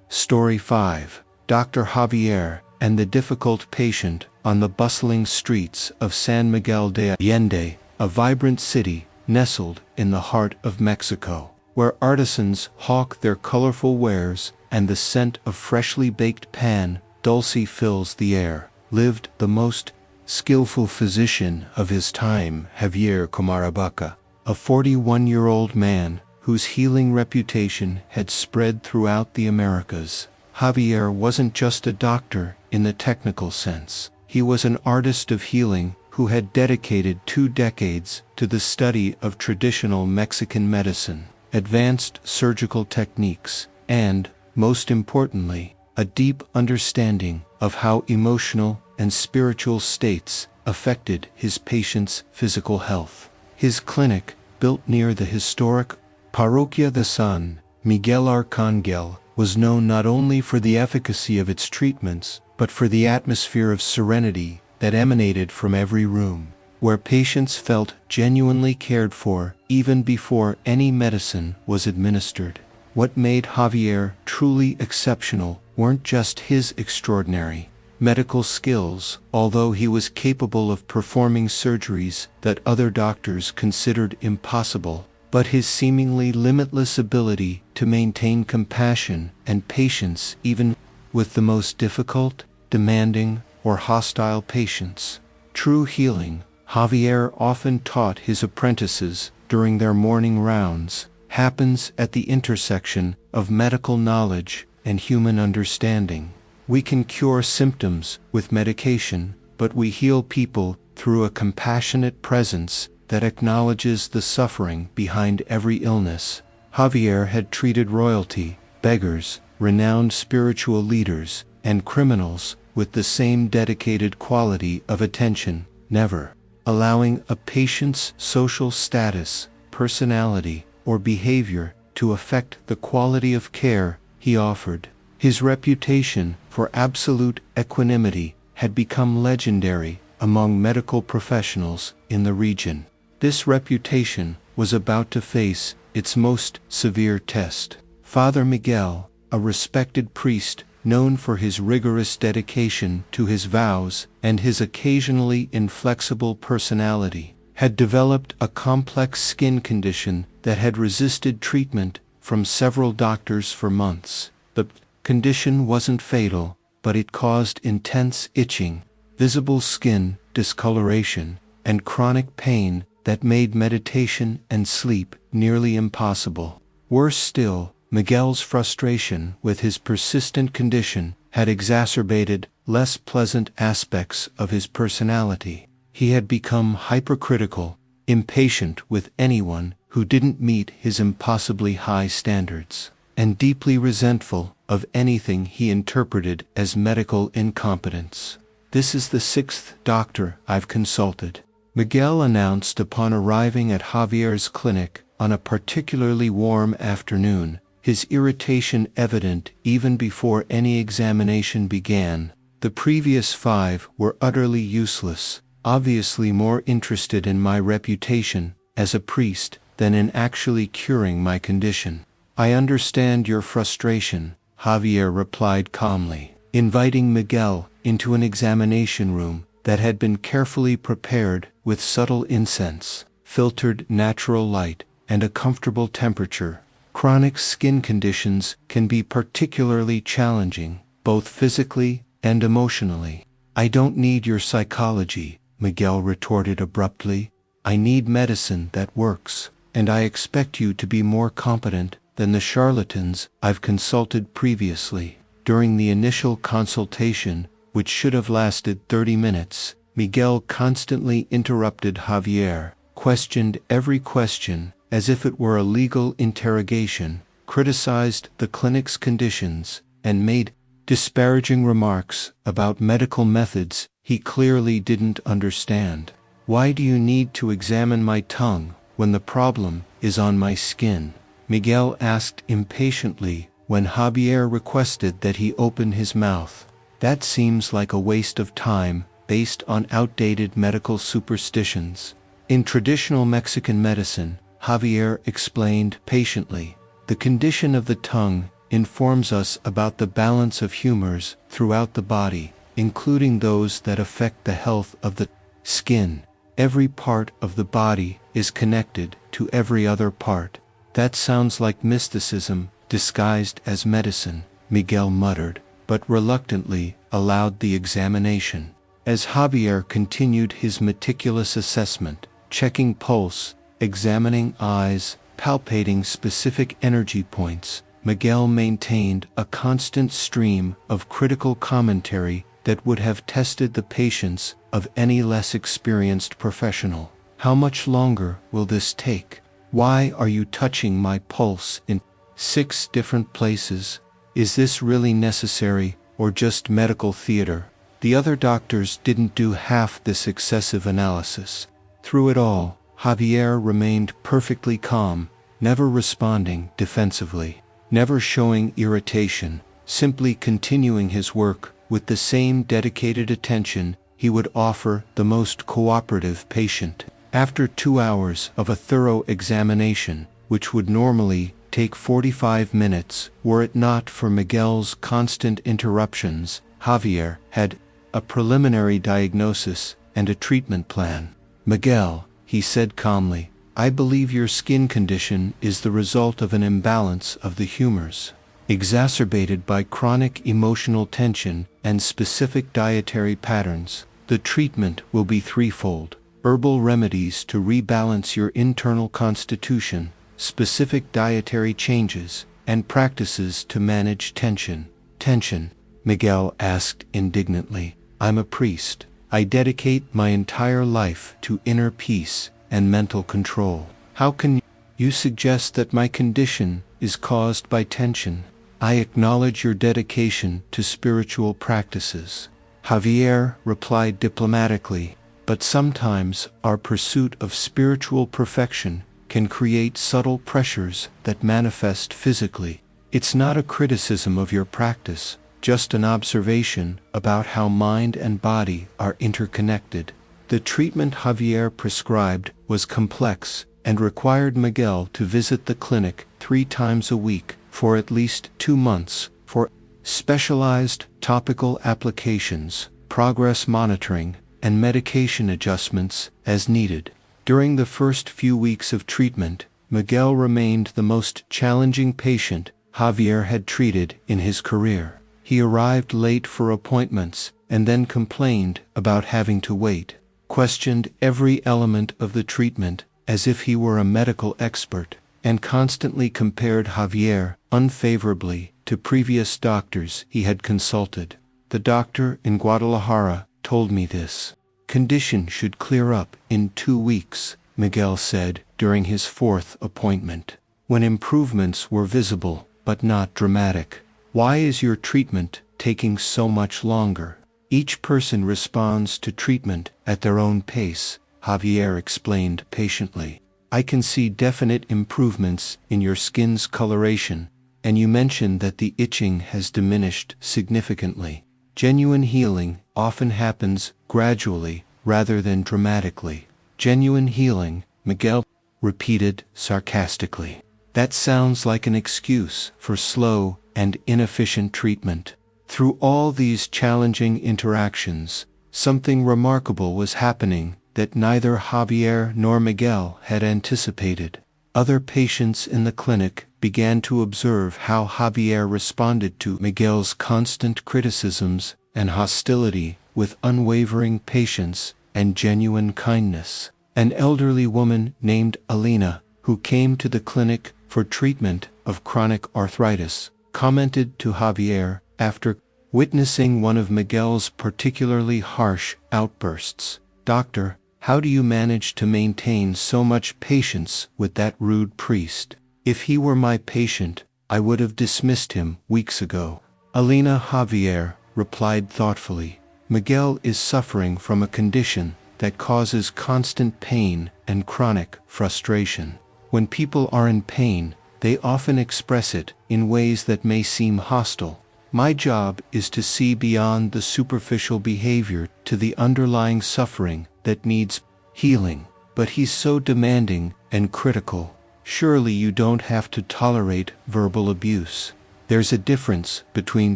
Story 5. Dr. Javier and the difficult patient on the bustling streets of San Miguel de Allende, a vibrant city nestled in the heart of Mexico, where artisans hawk their colorful wares and the scent of freshly baked pan dulce fills the air, lived the most skillful physician of his time, Javier Comarabaca, a 41-year-old man whose healing reputation had spread throughout the Americas. Javier wasn't just a doctor in the technical sense. He was an artist of healing who had dedicated 2 decades to the study of traditional Mexican medicine, advanced surgical techniques, and, most importantly, a deep understanding of how emotional and spiritual states affected his patients' physical health. His clinic, built near the historic Parroquia de San Miguel Arcangel was known not only for the efficacy of its treatments, but for the atmosphere of serenity that emanated from every room, where patients felt genuinely cared for even before any medicine was administered. What made Javier truly exceptional weren't just his extraordinary medical skills, although he was capable of performing surgeries that other doctors considered impossible, but his seemingly limitless ability to maintain compassion and patience even with the most difficult, demanding, or hostile patients. True healing, Javier often taught his apprentices during their morning rounds, happens at the intersection of medical knowledge and human understanding. We can cure symptoms with medication, but we heal people through a compassionate presence that acknowledges the suffering behind every illness. Javier had treated royalty, beggars, renowned spiritual leaders, and criminals with the same dedicated quality of attention, never allowing a patient's social status, personality, or behavior to affect the quality of care he offered. His reputation for absolute equanimity had become legendary among medical professionals in the region. This reputation was about to face its most severe test. Father Miguel, a respected priest known for his rigorous dedication to his vows and his occasionally inflexible personality, had developed a complex skin condition that had resisted treatment from several doctors for months. The condition wasn't fatal, but it caused intense itching, visible skin discoloration, and chronic pain that made meditation and sleep nearly impossible. Worse still, Miguel's frustration with his persistent condition had exacerbated less pleasant aspects of his personality. He had become hypercritical, impatient with anyone who didn't meet his impossibly high standards, and deeply resentful of anything he interpreted as medical incompetence. "This is the 6th doctor I've consulted," Miguel announced upon arriving at Javier's clinic on a particularly warm afternoon, his irritation evident even before any examination began. "The previous 5 were utterly useless, obviously more interested in my reputation as a priest than in actually curing my condition." "I understand your frustration," Javier replied calmly, inviting Miguel into an examination room that had been carefully prepared with subtle incense, filtered natural light, and a comfortable temperature. Chronic skin conditions can be particularly challenging, both physically and emotionally. "I don't need your psychology," Miguel retorted abruptly. "I need medicine that works, and I expect you to be more competent than the charlatans I've consulted previously." During the initial consultation, which should have lasted 30 minutes, Miguel constantly interrupted Javier, questioned every question as if it were a legal interrogation, criticized the clinic's conditions, and made disparaging remarks about medical methods he clearly didn't understand. "Why do you need to examine my tongue when the problem is on my skin?" Miguel asked impatiently when Javier requested that he open his mouth. "That seems like a waste of time based on outdated medical superstitions." In traditional Mexican medicine, Javier explained patiently, "The condition of the tongue informs us about the balance of humors throughout the body, including those that affect the health of the skin. Every part of the body is connected to every other part." "That sounds like mysticism disguised as medicine," Miguel muttered, but reluctantly allowed the examination. As Javier continued his meticulous assessment, checking pulse, examining eyes, palpating specific energy points, Miguel maintained a constant stream of critical commentary that would have tested the patience of any less experienced professional. "How much longer will this take? Why are you touching my pulse in 6 different places? Is this really necessary, or just medical theater?" The other doctors didn't do half this excessive analysis. Through it all, Javier remained perfectly calm, never responding defensively. never showing irritation, simply continuing his work with the same dedicated attention he would offer the most cooperative patient. After 2 hours of a thorough examination, which would normally take 45 minutes were it not for Miguel's constant interruptions, Javier had a preliminary diagnosis and a treatment plan. "Miguel," he said calmly, "I believe your skin condition is the result of an imbalance of the humors, exacerbated by chronic emotional tension and specific dietary patterns. The treatment will be threefold: herbal remedies to rebalance your internal constitution, specific dietary changes, and practices to manage tension." "Tension?" Miguel asked indignantly. "I'm a priest. I dedicate my entire life to inner peace and mental control. How can you suggest that my condition is caused by tension?" "I acknowledge your dedication to spiritual practices," Javier replied diplomatically, "but sometimes our pursuit of spiritual perfection can create subtle pressures that manifest physically. It's not a criticism of your practice, just an observation about how mind and body are interconnected." The treatment Javier prescribed was complex and required Miguel to visit the clinic 3 times a week for at least 2 months for specialized topical applications, progress monitoring, and medication adjustments as needed. During the first few weeks of treatment, Miguel remained the most challenging patient Javier had treated in his career. He arrived late for appointments and then complained about having to wait, questioned every element of the treatment as if he were a medical expert, and constantly compared Javier unfavorably to previous doctors he had consulted. "The doctor in Guadalajara told me this condition should clear up in 2 weeks, Miguel said during his 4th appointment, when improvements were visible but not dramatic. "Why is your treatment taking so much longer?" "Each person responds to treatment at their own pace," Javier explained patiently. "I can see definite improvements in your skin's coloration, and you mentioned that the itching has diminished significantly. Genuine healing often happens gradually rather than dramatically." "Genuine healing," Miguel repeated sarcastically. "That sounds like an excuse for slow and inefficient treatment." Through all these challenging interactions, something remarkable was happening that neither Javier nor Miguel had anticipated. Other patients in the clinic began to observe how Javier responded to Miguel's constant criticisms and hostility with unwavering patience and genuine kindness. An elderly woman named Alina, who came to the clinic for treatment of chronic arthritis, commented to Javier after witnessing one of Miguel's particularly harsh outbursts, "Doctor, how do you manage to maintain so much patience with that rude priest? If he were my patient, I would have dismissed him weeks ago." Alina Javier replied thoughtfully, "Miguel is suffering from a condition that causes constant pain and chronic frustration. When people are in pain, they often express it in ways that may seem hostile. My job is to see beyond the superficial behavior to the underlying suffering that needs healing. But he's so demanding and critical. Surely you don't have to tolerate verbal abuse." "There's a difference between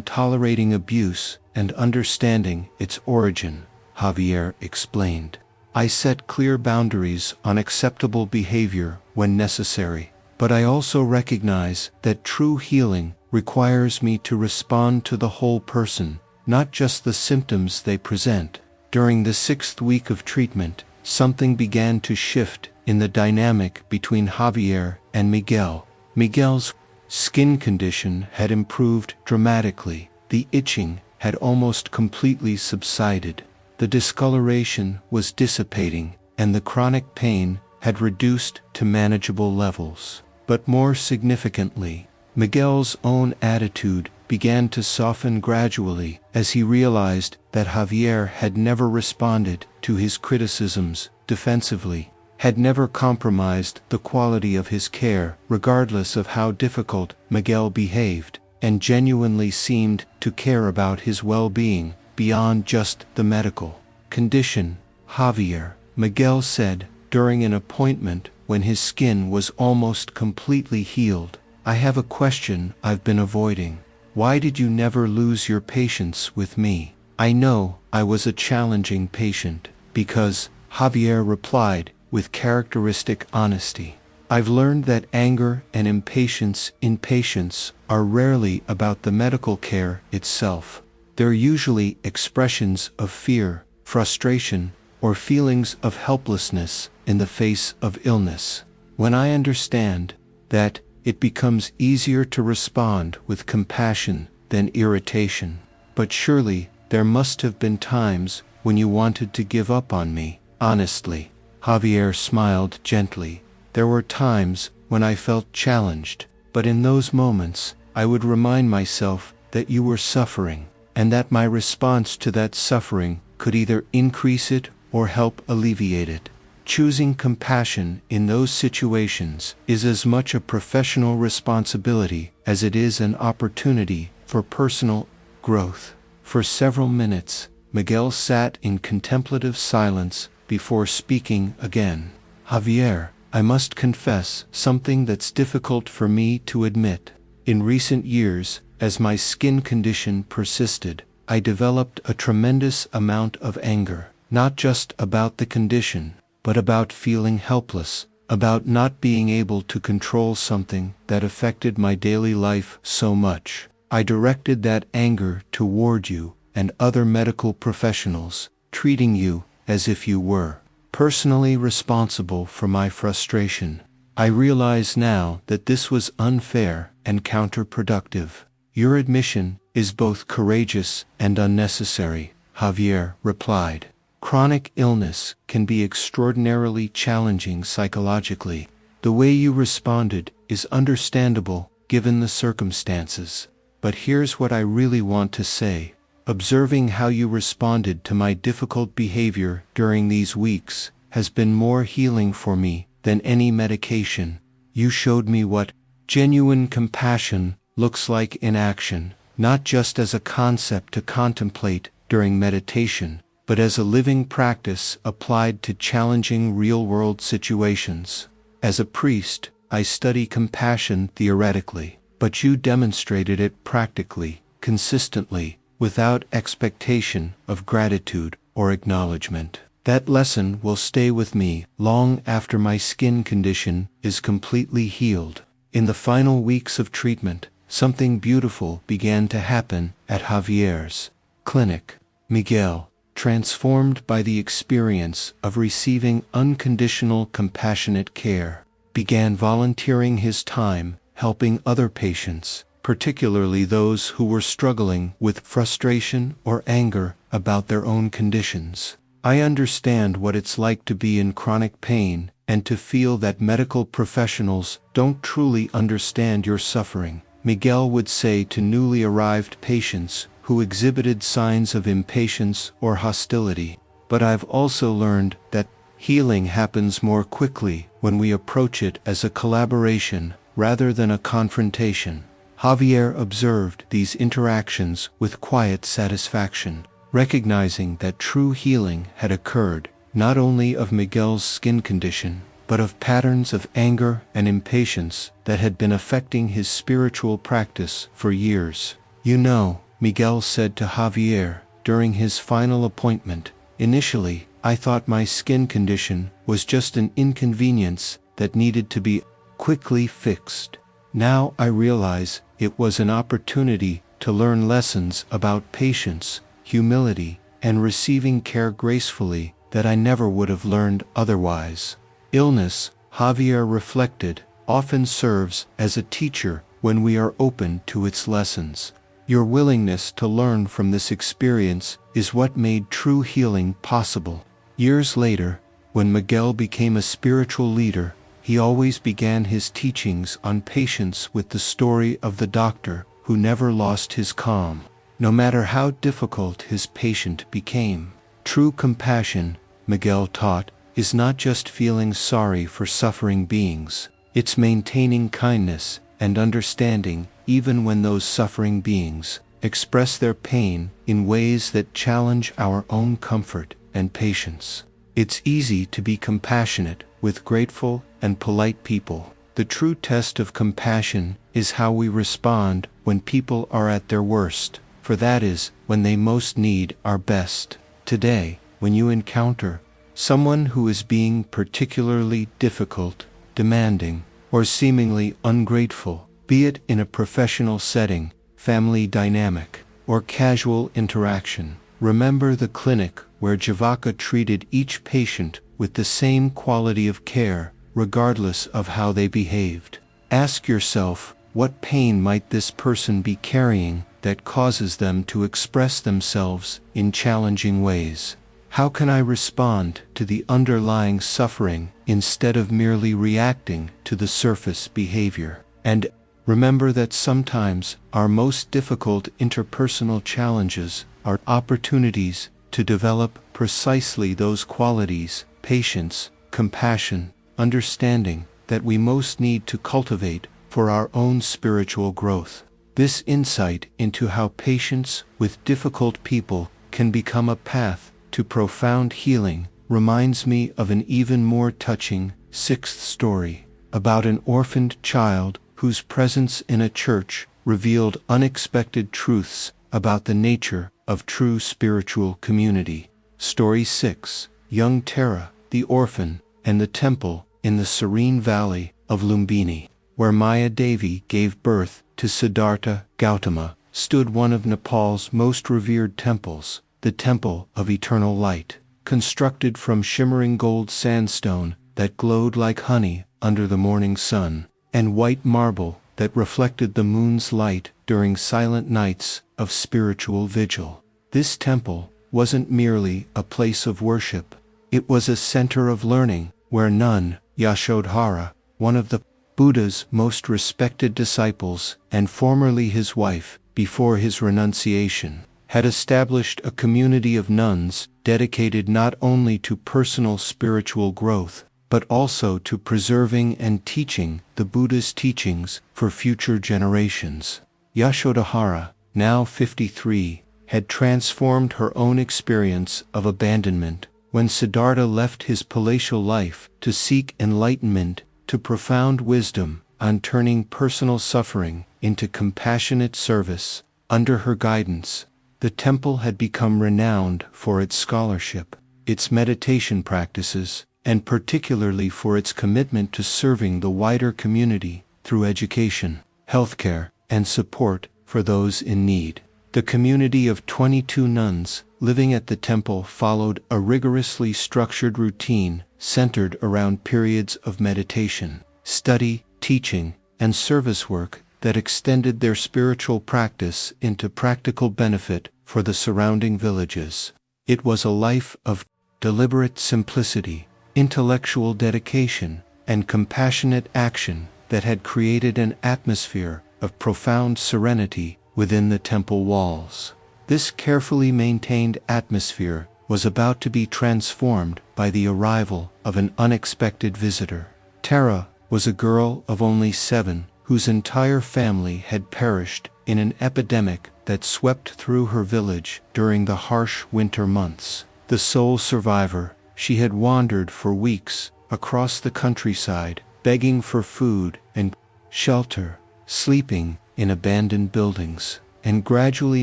tolerating abuse and understanding its origin," Javier explained. "I set clear boundaries on acceptable behavior when necessary, but I also recognize that true healing requires me to respond to the whole person, not just the symptoms they present." During the 6th week of treatment, something began to shift in the dynamic between Javier and Miguel. Miguel's skin condition had improved dramatically. The itching had almost completely subsided. The discoloration was dissipating, and the chronic pain had reduced to manageable levels. But more significantly, Miguel's own attitude began to soften gradually as he realized that Javier had never responded to his criticisms defensively. had never compromised the quality of his care, regardless of how difficult Miguel behaved, and genuinely seemed to care about his well-being, beyond just the medical condition. Javier, Miguel said, during an appointment when his skin was almost completely healed, I have a question I've been avoiding. Why did you never lose your patience with me? I know I was a challenging patient, because, Javier replied, with characteristic honesty. I've learned that anger and impatience in patients are rarely about the medical care itself. They're usually expressions of fear, frustration, or feelings of helplessness in the face of illness. When I understand that, it becomes easier to respond with compassion than irritation. But surely, there must have been times when you wanted to give up on me. Honestly, Javier smiled gently. There were times when I felt challenged, but in those moments, I would remind myself that you were suffering, and that my response to that suffering could either increase it or help alleviate it. Choosing compassion in those situations is as much a professional responsibility as it is an opportunity for personal growth. For several minutes, Miguel sat in contemplative silence before speaking again. Javier, I must confess something that's difficult for me to admit. In recent years, as my skin condition persisted, I developed a tremendous amount of anger, not just about the condition, but about feeling helpless, about not being able to control something that affected my daily life so much. I directed that anger toward you and other medical professionals, treating you as if you were personally responsible for my frustration. I realize now that this was unfair and counterproductive. Your admission is both courageous and unnecessary, Javier replied. Chronic illness can be extraordinarily challenging psychologically. The way you responded is understandable given the circumstances. But here's what I really want to say. Observing how you responded to my difficult behavior during these weeks has been more healing for me than any medication. You showed me what genuine compassion looks like in action, not just as a concept to contemplate during meditation, but as a living practice applied to challenging real-world situations. As a priest, I study compassion theoretically, but you demonstrated it practically, consistently, without expectation of gratitude or acknowledgement. That lesson will stay with me long after my skin condition is completely healed. In the final weeks of treatment, something beautiful began to happen at Javier's clinic. Miguel, transformed by the experience of receiving unconditional compassionate care, began volunteering his time helping other patients, particularly those who were struggling with frustration or anger about their own conditions. I understand what it's like to be in chronic pain and to feel that medical professionals don't truly understand your suffering, Miguel would say to newly arrived patients who exhibited signs of impatience or hostility. But I've also learned that healing happens more quickly when we approach it as a collaboration rather than a confrontation. Javier observed these interactions with quiet satisfaction, recognizing that true healing had occurred, not only of Miguel's skin condition, but of patterns of anger and impatience that had been affecting his spiritual practice for years. You know, Miguel said to Javier during his final appointment, initially, I thought my skin condition was just an inconvenience that needed to be quickly fixed. Now I realize it was an opportunity to learn lessons about patience, humility, and receiving care gracefully that I never would have learned otherwise. Illness, Javier reflected, often serves as a teacher when we are open to its lessons. Your willingness to learn from this experience is what made true healing possible. Years later, when Miguel became a spiritual leader, he always began his teachings on patience with the story of the doctor who never lost his calm, no matter how difficult his patient became. True compassion, Miguel taught, is not just feeling sorry for suffering beings, it's maintaining kindness and understanding even when those suffering beings express their pain in ways that challenge our own comfort and patience. It's easy to be compassionate with grateful and polite people. The true test of compassion is how we respond when people are at their worst, for that is when they most need our best. Today, when you encounter someone who is being particularly difficult, demanding, or seemingly ungrateful, be it in a professional setting, family dynamic, or casual interaction, remember the clinic where Javaka treated each patient with the same quality of care, regardless of how they behaved. Ask yourself, what pain might this person be carrying that causes them to express themselves in challenging ways? How can I respond to the underlying suffering instead of merely reacting to the surface behavior? And remember that sometimes our most difficult interpersonal challenges are opportunities to develop precisely those qualities, patience, compassion, understanding, that we most need to cultivate for our own spiritual growth. This insight into how patience with difficult people can become a path to profound healing reminds me of an even more touching sixth story about an orphaned child whose presence in a church revealed unexpected truths about the nature of true spiritual community. Story 6. Young Tara, the orphan, and the temple in the serene valley of Lumbini, where Maya Devi gave birth to Siddhartha Gautama, stood one of Nepal's most revered temples, the Temple of Eternal Light, constructed from shimmering gold sandstone that glowed like honey under the morning sun, and white marble that reflected the moon's light during silent nights of spiritual vigil. This temple wasn't merely a place of worship. It was a center of learning, where nun Yashodhara, one of the Buddha's most respected disciples and formerly his wife before his renunciation, had established a community of nuns dedicated not only to personal spiritual growth, but also to preserving and teaching the Buddha's teachings for future generations. Yashodhara, now 53, had transformed her own experience of abandonment when Siddhartha left his palatial life to seek enlightenment to profound wisdom on turning personal suffering into compassionate service. Under her guidance, the temple had become renowned for its scholarship, its meditation practices, and particularly for its commitment to serving the wider community through education, healthcare, and support for those in need. The community of 22 nuns living at the temple followed a rigorously structured routine centered around periods of meditation, study, teaching, and service work that extended their spiritual practice into practical benefit for the surrounding villages. It was a life of deliberate simplicity, intellectual dedication, and compassionate action that had created an atmosphere of profound serenity within the temple walls. This carefully maintained atmosphere was about to be transformed by the arrival of an unexpected visitor. Tara was a girl of only 7 whose entire family had perished in an epidemic that swept through her village during the harsh winter months. The sole survivor, she had wandered for weeks across the countryside, begging for food and shelter, sleeping in abandoned buildings, and gradually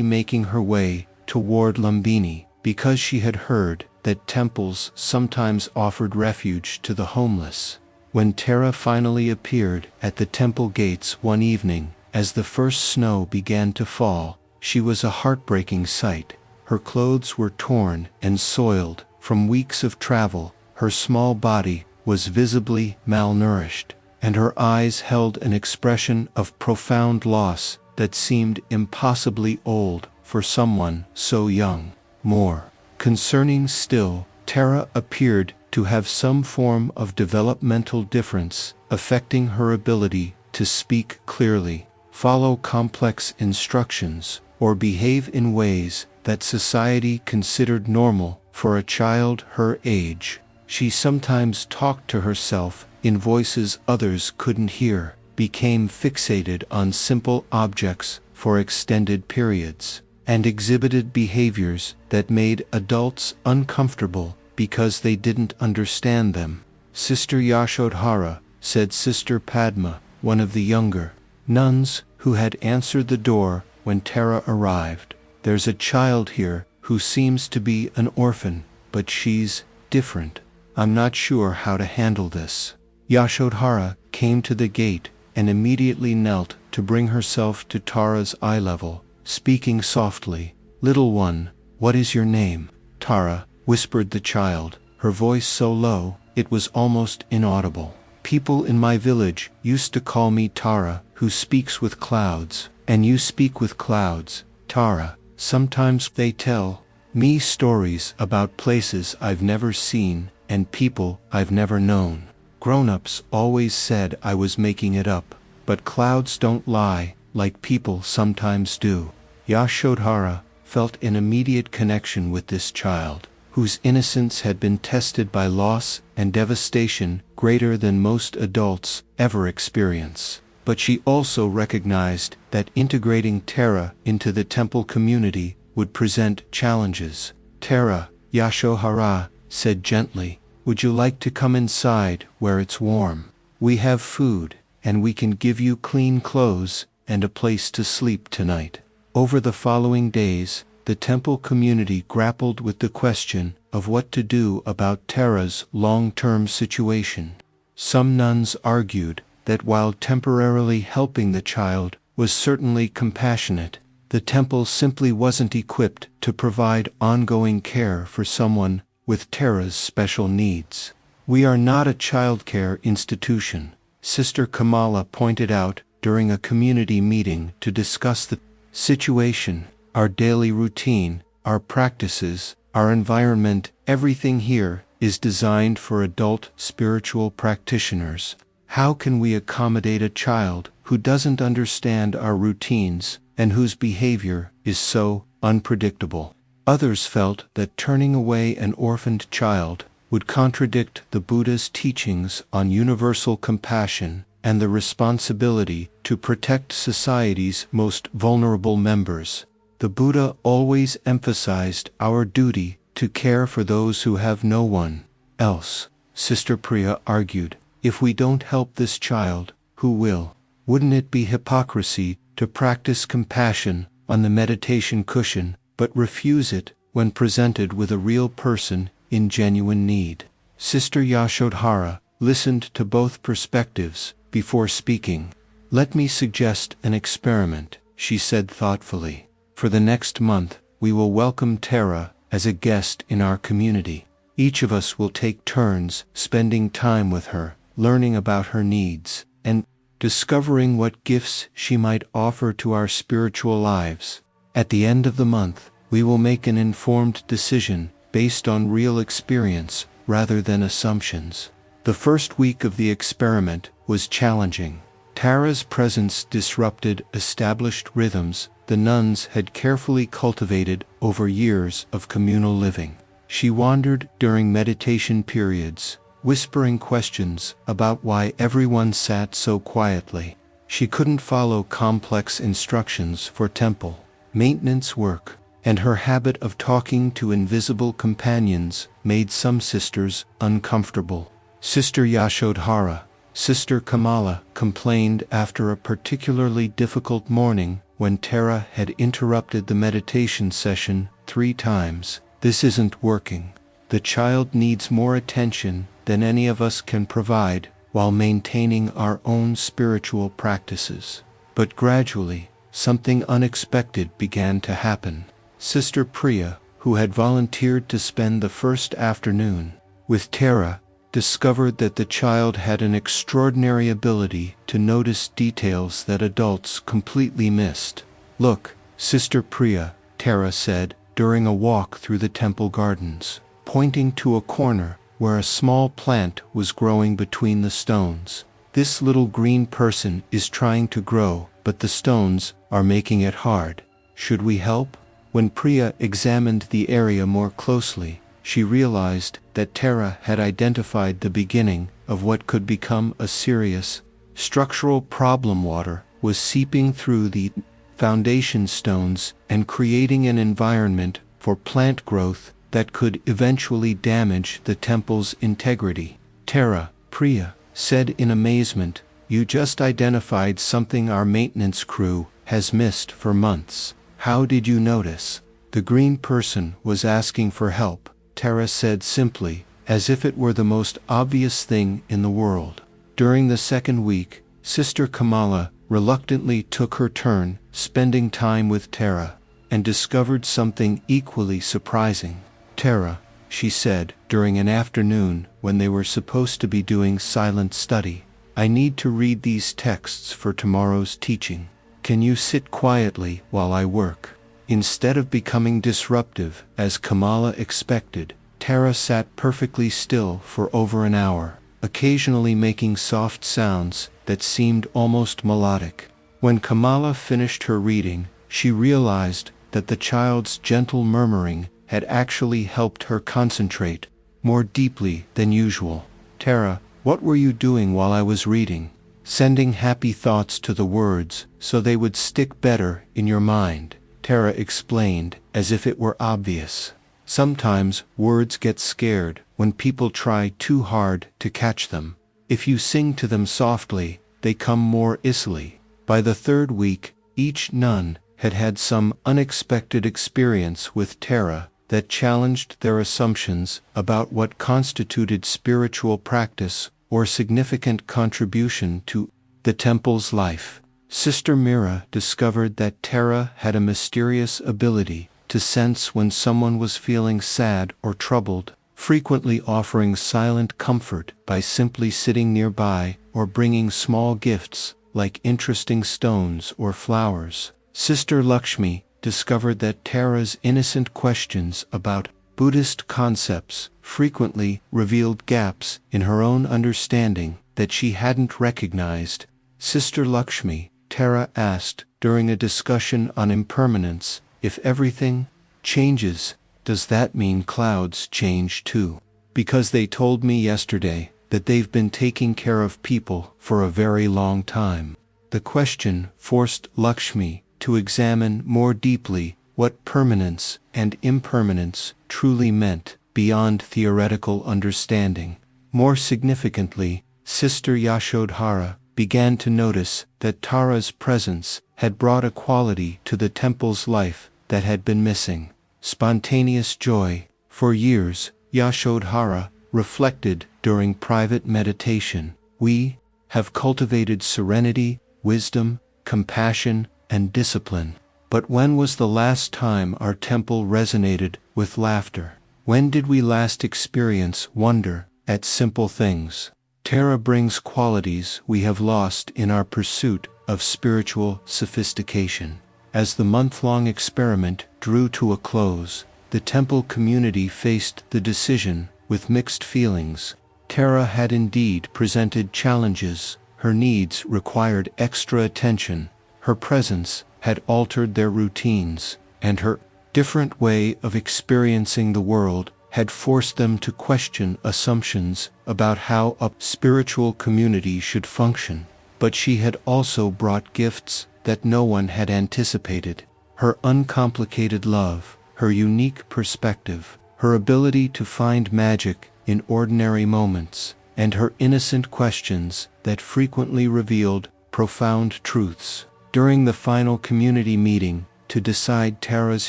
making her way toward Lumbini because she had heard that temples sometimes offered refuge to the homeless. When Tara finally appeared at the temple gates one evening, as the first snow began to fall, she was a heartbreaking sight. Her clothes were torn and soiled from weeks of travel, her small body was visibly malnourished, and her eyes held an expression of profound loss that seemed impossibly old for someone so young. More concerning still, Tara appeared to have some form of developmental difference affecting her ability to speak clearly, follow complex instructions, or behave in ways that society considered normal for a child her age. She sometimes talked to herself in voices others couldn't hear, became fixated on simple objects for extended periods, and exhibited behaviors that made adults uncomfortable because they didn't understand them. Sister Yashodhara, said Sister Padma, one of the younger nuns who had answered the door when Tara arrived. There's a child here who seems to be an orphan, but she's different. I'm not sure how to handle this. Yashodhara came to the gate and immediately knelt to bring herself to Tara's eye level, speaking softly. Little one, what is your name? Tara, whispered the child, her voice so low it was almost inaudible. People in my village used to call me Tara, who speaks with clouds, and you speak with clouds, Tara. Sometimes they tell me stories about places I've never seen and people I've never known. Grown-ups always said I was making it up, but clouds don't lie like people sometimes do. Yashodhara felt an immediate connection with this child, whose innocence had been tested by loss and devastation greater than most adults ever experience. But she also recognized that integrating Tara into the temple community would present challenges. Tara, Yashodhara said gently, would you like to come inside where it's warm? We have food, and we can give you clean clothes and a place to sleep tonight. Over the following days, the temple community grappled with the question of what to do about Tara's long-term situation. Some nuns argued that while temporarily helping the child was certainly compassionate, the temple simply wasn't equipped to provide ongoing care for someone with Tara's special needs. We are not a childcare institution, Sister Kamala pointed out during a community meeting to discuss the situation. Our daily routine, our practices, our environment, everything here is designed for adult spiritual practitioners. How can we accommodate a child who doesn't understand our routines and whose behavior is so unpredictable? Others felt that turning away an orphaned child would contradict the Buddha's teachings on universal compassion and the responsibility to protect society's most vulnerable members. The Buddha always emphasized our duty to care for those who have no one else. Sister Priya argued, if we don't help this child, who will? Wouldn't it be hypocrisy to practice compassion on the meditation cushion, but refuse it when presented with a real person in genuine need? Sister Yashodhara listened to both perspectives before speaking. Let me suggest an experiment, she said thoughtfully. For the next month, we will welcome Tara as a guest in our community. Each of us will take turns spending time with her, learning about her needs, and discovering what gifts she might offer to our spiritual lives. At the end of the month, we will make an informed decision based on real experience rather than assumptions. The first week of the experiment was challenging. Tara's presence disrupted established rhythms the nuns had carefully cultivated over years of communal living. She wandered during meditation periods, whispering questions about why everyone sat so quietly. She couldn't follow complex instructions for temple maintenance work, and her habit of talking to invisible companions made some sisters uncomfortable. Sister Yashodhara, Sister Kamala complained after a particularly difficult morning when Tara had interrupted the meditation session 3 times. This isn't working. The child needs more attention than any of us can provide while maintaining our own spiritual practices. But gradually, something unexpected began to happen. Sister Priya, who had volunteered to spend the first afternoon with Tara, discovered that the child had an extraordinary ability to notice details that adults completely missed. Look, Sister Priya, Tara said during a walk through the temple gardens, pointing to a corner where a small plant was growing between the stones. This little green person is trying to grow, but the stones are making it hard. Should we help? When Priya examined the area more closely, she realized that Tara had identified the beginning of what could become a serious, structural problem. Water was seeping through the foundation stones and creating an environment for plant growth that could eventually damage the temple's integrity. Tara, Priya said in amazement, "You just identified something our maintenance crew has missed for months. How did you notice?" "The green person was asking for help," Tara said simply, as if it were the most obvious thing in the world. During the second week, Sister Kamala reluctantly took her turn spending time with Tara, and discovered something equally surprising. "Tara," she said during an afternoon when they were supposed to be doing silent study, "I need to read these texts for tomorrow's teaching. Can you sit quietly while I work?" Instead of becoming disruptive, as Kamala expected, Tara sat perfectly still for over an hour, occasionally making soft sounds that seemed almost melodic. When Kamala finished her reading, she realized that the child's gentle murmuring had actually helped her concentrate more deeply than usual. "Tara, what were you doing while I was reading?" "Sending happy thoughts to the words so they would stick better in your mind," Tara explained, as if it were obvious. "Sometimes words get scared when people try too hard to catch them. If you sing to them softly, they come more easily." By the third week, each nun had had some unexpected experience with Tara that challenged their assumptions about what constituted spiritual practice or significant contribution to the temple's life. Sister Mira discovered that Tara had a mysterious ability to sense when someone was feeling sad or troubled, frequently offering silent comfort by simply sitting nearby or bringing small gifts like interesting stones or flowers. Sister Lakshmi discovered that Tara's innocent questions about Buddhist concepts frequently revealed gaps in her own understanding that she hadn't recognized. "Sister Lakshmi," Tara asked during a discussion on impermanence, "if everything changes, does that mean clouds change too? Because they told me yesterday that they've been taking care of people for a very long time." The question forced Lakshmi to examine more deeply what permanence and impermanence truly meant beyond theoretical understanding. More significantly, Sister Yashodhara began to notice that Tara's presence had brought a quality to the temple's life that had been missing: spontaneous joy. For years, Yashodhara reflected during private meditation, "We have cultivated serenity, wisdom, compassion, and discipline. But when was the last time our temple resonated with laughter? When did we last experience wonder at simple things?" Tara brings qualities we have lost in our pursuit of spiritual sophistication. As the month-long experiment drew to a close, the temple community faced the decision with mixed feelings. Tara had indeed presented challenges. Her needs required extra attention, her presence had altered their routines, and her different way of experiencing the world had forced them to question assumptions about how a spiritual community should function. But she had also brought gifts that no one had anticipated: her uncomplicated love, her unique perspective, her ability to find magic in ordinary moments, and her innocent questions that frequently revealed profound truths. During the final community meeting to decide Tara's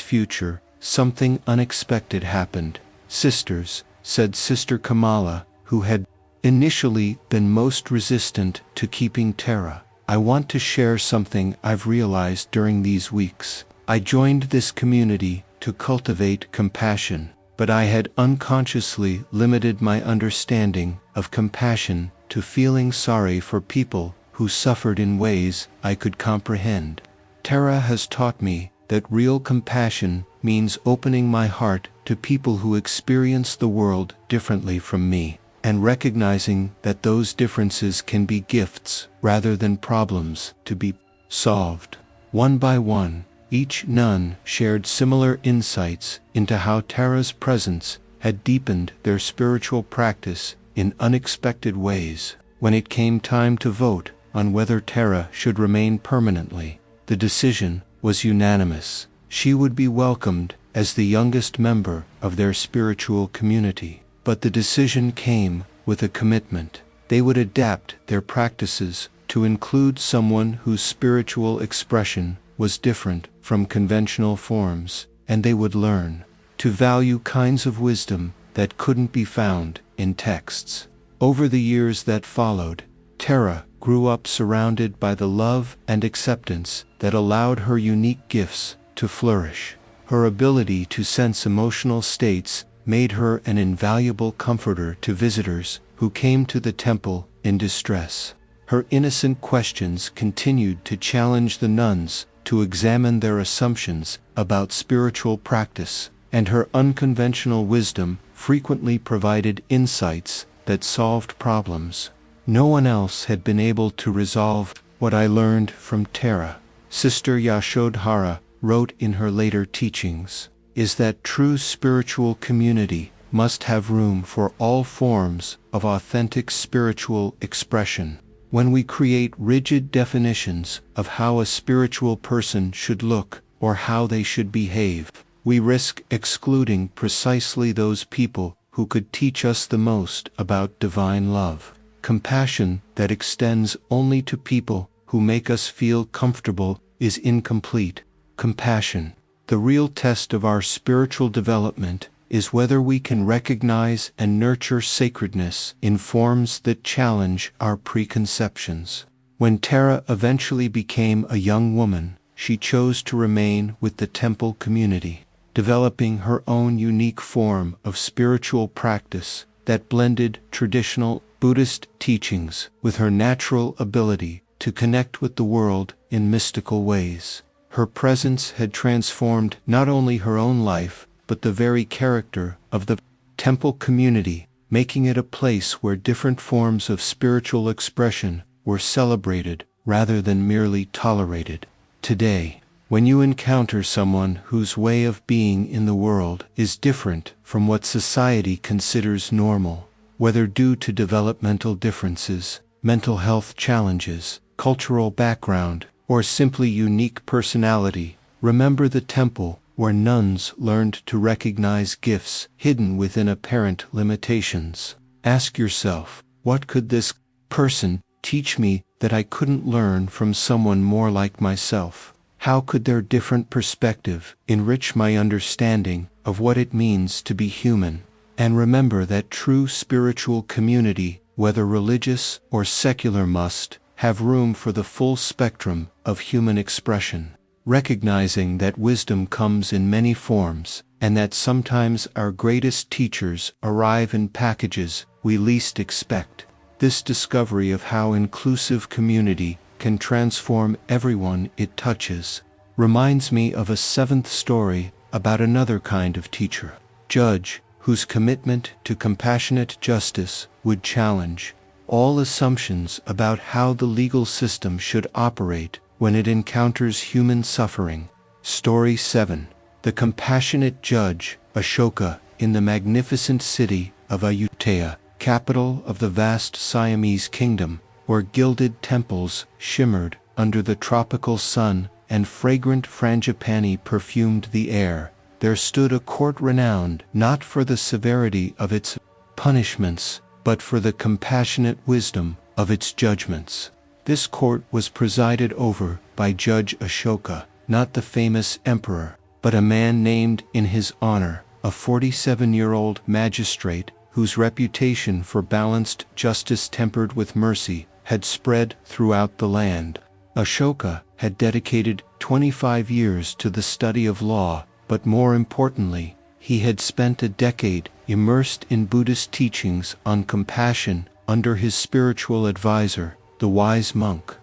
future, something unexpected happened. "Sisters," said Sister Kamala, who had initially been most resistant to keeping Tara, "I want to share something I've realized during these weeks. I joined this community to cultivate compassion, but I had unconsciously limited my understanding of compassion to feeling sorry for people who suffered in ways I could comprehend. Tara has taught me that real compassion means opening my heart to people who experience the world differently from me, and recognizing that those differences can be gifts rather than problems to be solved." One by one, each nun shared similar insights into how Tara's presence had deepened their spiritual practice in unexpected ways. When it came time to vote on whether Tara should remain permanently, the decision was unanimous. She would be welcomed as the youngest member of their spiritual community. But the decision came with a commitment. They would adapt their practices to include someone whose spiritual expression was different from conventional forms, and they would learn to value kinds of wisdom that couldn't be found in texts. Over the years that followed, Tara grew up surrounded by the love and acceptance that allowed her unique gifts to flourish. Her ability to sense emotional states made her an invaluable comforter to visitors who came to the temple in distress. Her innocent questions continued to challenge the nuns to examine their assumptions about spiritual practice, and her unconventional wisdom frequently provided insights that solved problems no one else had been able to resolve. What I learned from Tara, Sister Yashodhara wrote in her later teachings, is that true spiritual community must have room for all forms of authentic spiritual expression. When we create rigid definitions of how a spiritual person should look or how they should behave, we risk excluding precisely those people who could teach us the most about divine love. Compassion that extends only to people who make us feel comfortable is incomplete. Compassion, the real test of our spiritual development, is whether we can recognize and nurture sacredness in forms that challenge our preconceptions. When Tara eventually became a young woman, she chose to remain with the temple community, developing her own unique form of spiritual practice that blended traditional Buddhist teachings with her natural ability to connect with the world in mystical ways. Her presence had transformed not only her own life, but the very character of the temple community, making it a place where different forms of spiritual expression were celebrated rather than merely tolerated. Today, when you encounter someone whose way of being in the world is different from what society considers normal, whether due to developmental differences, mental health challenges, cultural background, or simply unique personality, remember the temple where nuns learned to recognize gifts hidden within apparent limitations. Ask yourself, what could this person teach me that I couldn't learn from someone more like myself? How could their different perspective enrich my understanding of what it means to be human? And remember that true spiritual community, whether religious or secular, must have room for the full spectrum of human expression, recognizing that wisdom comes in many forms, and that sometimes our greatest teachers arrive in packages we least expect. This discovery of how inclusive community can transform everyone it touches reminds me of a seventh story about another kind of teacher, judge, whose commitment to compassionate justice would challenge all assumptions about how the legal system should operate when it encounters human suffering. Story 7. The compassionate judge, Ashoka, in the magnificent city of Ayutthaya, capital of the vast Siamese kingdom, where gilded temples shimmered under the tropical sun and fragrant frangipani perfumed the air, there stood a court renowned not for the severity of its punishments, but for the compassionate wisdom of its judgments. This court was presided over by Judge Ashoka, not the famous emperor, but a man named in his honor, a 47-year-old magistrate whose reputation for balanced justice tempered with mercy had spread throughout the land. Ashoka had dedicated 25 years to the study of law, but more importantly, he had spent a decade immersed in Buddhist teachings on compassion under his spiritual advisor, the wise monk,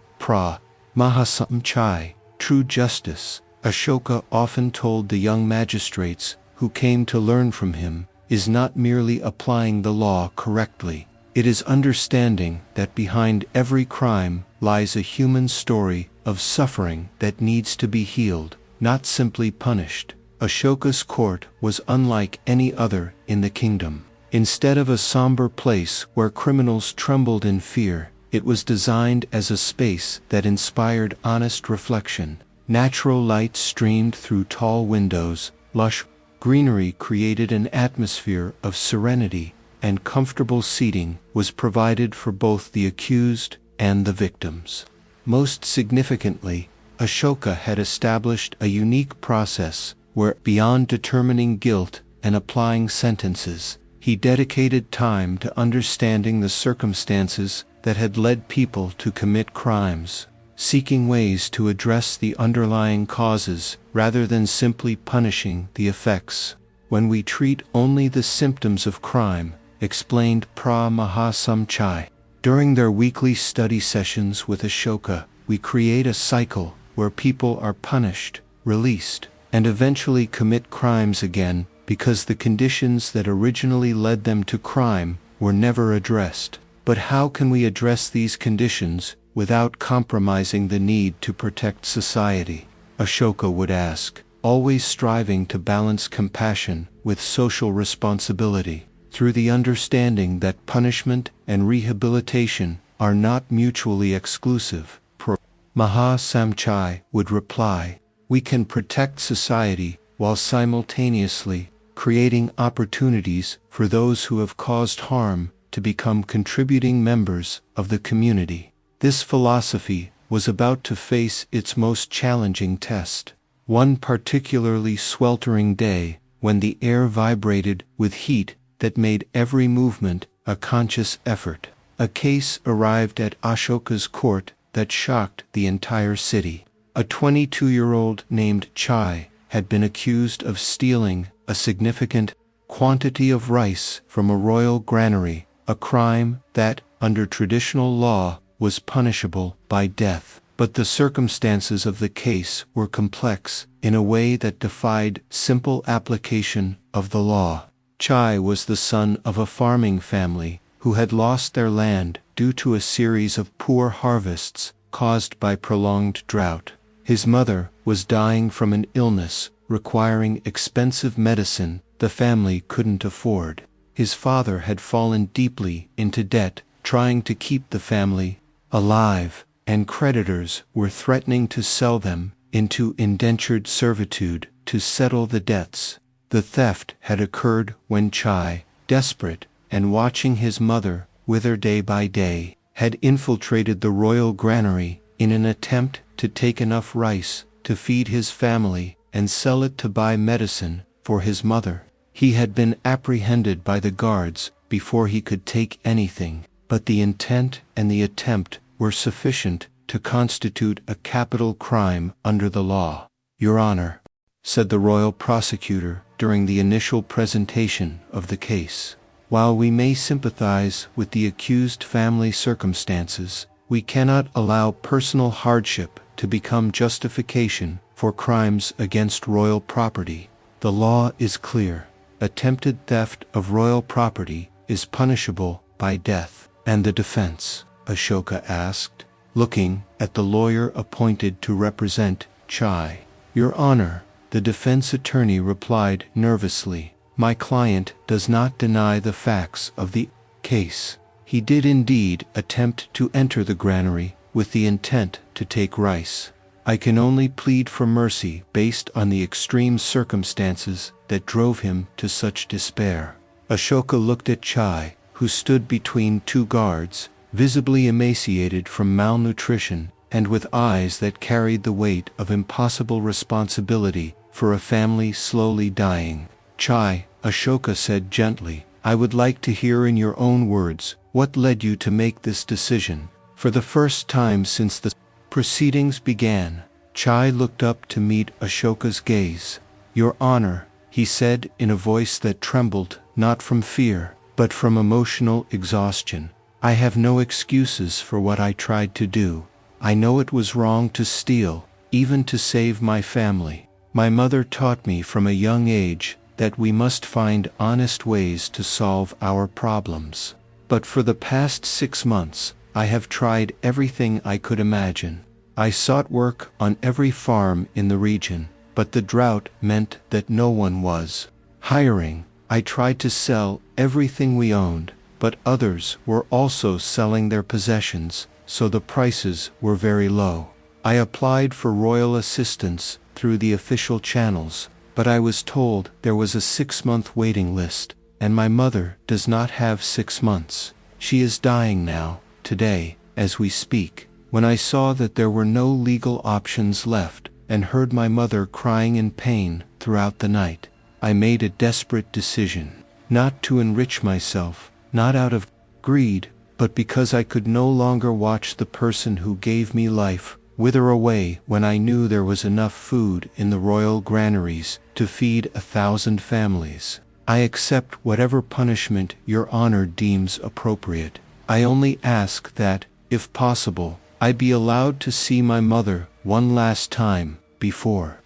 Mahasamchai. True justice, Ashoka often told the young magistrates who came to learn from him, is not merely applying the law correctly. It is understanding that behind every crime lies a human story of suffering that needs to be healed, not simply punished. Ashoka's court was unlike any other in in the kingdom. Instead of a somber place where criminals trembled in fear, it was designed as a space that inspired honest reflection. Natural light streamed through tall windows, lush greenery created an atmosphere of serenity, and comfortable seating was provided for both the accused and the victims. Most significantly, Ashoka had established a unique process where, beyond determining guilt and applying sentences, he dedicated time to understanding the circumstances that had led people to commit crimes, seeking ways to address the underlying causes rather than simply punishing the effects. When we treat only the symptoms of crime, explained Mahasamchai. During their weekly study sessions with Ashoka, we create a cycle where people are punished, released, and eventually commit crimes again because the conditions that originally led them to crime were never addressed. But how can we address these conditions without compromising the need to protect society? Ashoka would ask, always striving to balance compassion with social responsibility, through the understanding that punishment and rehabilitation are not mutually exclusive. Mahasamchai would reply, we can protect society while simultaneously creating opportunities for those who have caused harm to become contributing members of the community. This philosophy was about to face its most challenging test. One particularly sweltering day, when the air vibrated with heat that made every movement a conscious effort, a case arrived at Ashoka's court that shocked the entire city. A 22-year-old named Chai had been accused of stealing a significant quantity of rice from a royal granary, a crime that, under traditional law, was punishable by death. But the circumstances of the case were complex in a way that defied simple application of the law. Chai was the son of a farming family who had lost their land due to a series of poor harvests caused by prolonged drought. His mother was dying from an illness requiring expensive medicine the family couldn't afford. His father had fallen deeply into debt trying to keep the family alive, and creditors were threatening to sell them into indentured servitude to settle the debts. The theft had occurred when Chai, desperate and watching his mother wither day by day, had infiltrated the royal granary in an attempt to take enough rice to feed his family and sell it to buy medicine for his mother. He had been apprehended by the guards before he could take anything, but the intent and the attempt were sufficient to constitute a capital crime under the law. Your Honor, said the royal prosecutor during the initial presentation of the case, while we may sympathize with the accused family circumstances, we cannot allow personal hardship to become justification for crimes against royal property. The law is clear. Attempted theft of royal property is punishable by death. And the defense? Ashoka asked, looking at the lawyer appointed to represent Chai. Your Honor, the defense attorney replied nervously, my client does not deny the facts of the case. He did indeed attempt to enter the granary with the intent to take rice. I can only plead for mercy based on the extreme circumstances that drove him to such despair. Ashoka looked at Chai, who stood between two guards, visibly emaciated from malnutrition and with eyes that carried the weight of impossible responsibility for a family slowly dying. Chai, Ashoka said gently, I would like to hear in your own words what led you to make this decision. For the first time since the proceedings began, Chai looked up to meet Ashoka's gaze. Your Honor, he said in a voice that trembled, not from fear, but from emotional exhaustion. I have no excuses for what I tried to do. I know it was wrong to steal, even to save my family. My mother taught me from a young age that we must find honest ways to solve our problems. But for the past 6 months, I have tried everything I could imagine. I sought work on every farm in the region, but the drought meant that no one was hiring. I tried to sell everything we owned, but others were also selling their possessions, so the prices were very low. I applied for royal assistance through the official channels, but I was told there was a 6-month waiting list, and my mother does not have 6 months. She is dying now, today, as we speak. When I saw that there were no legal options left, and heard my mother crying in pain throughout the night, I made a desperate decision, not to enrich myself, not out of greed, but because I could no longer watch the person who gave me life wither away when I knew there was enough food in the royal granaries to feed 1,000 families. I accept whatever punishment your honor deems appropriate. I only ask that, if possible, I be allowed to see my mother one last time before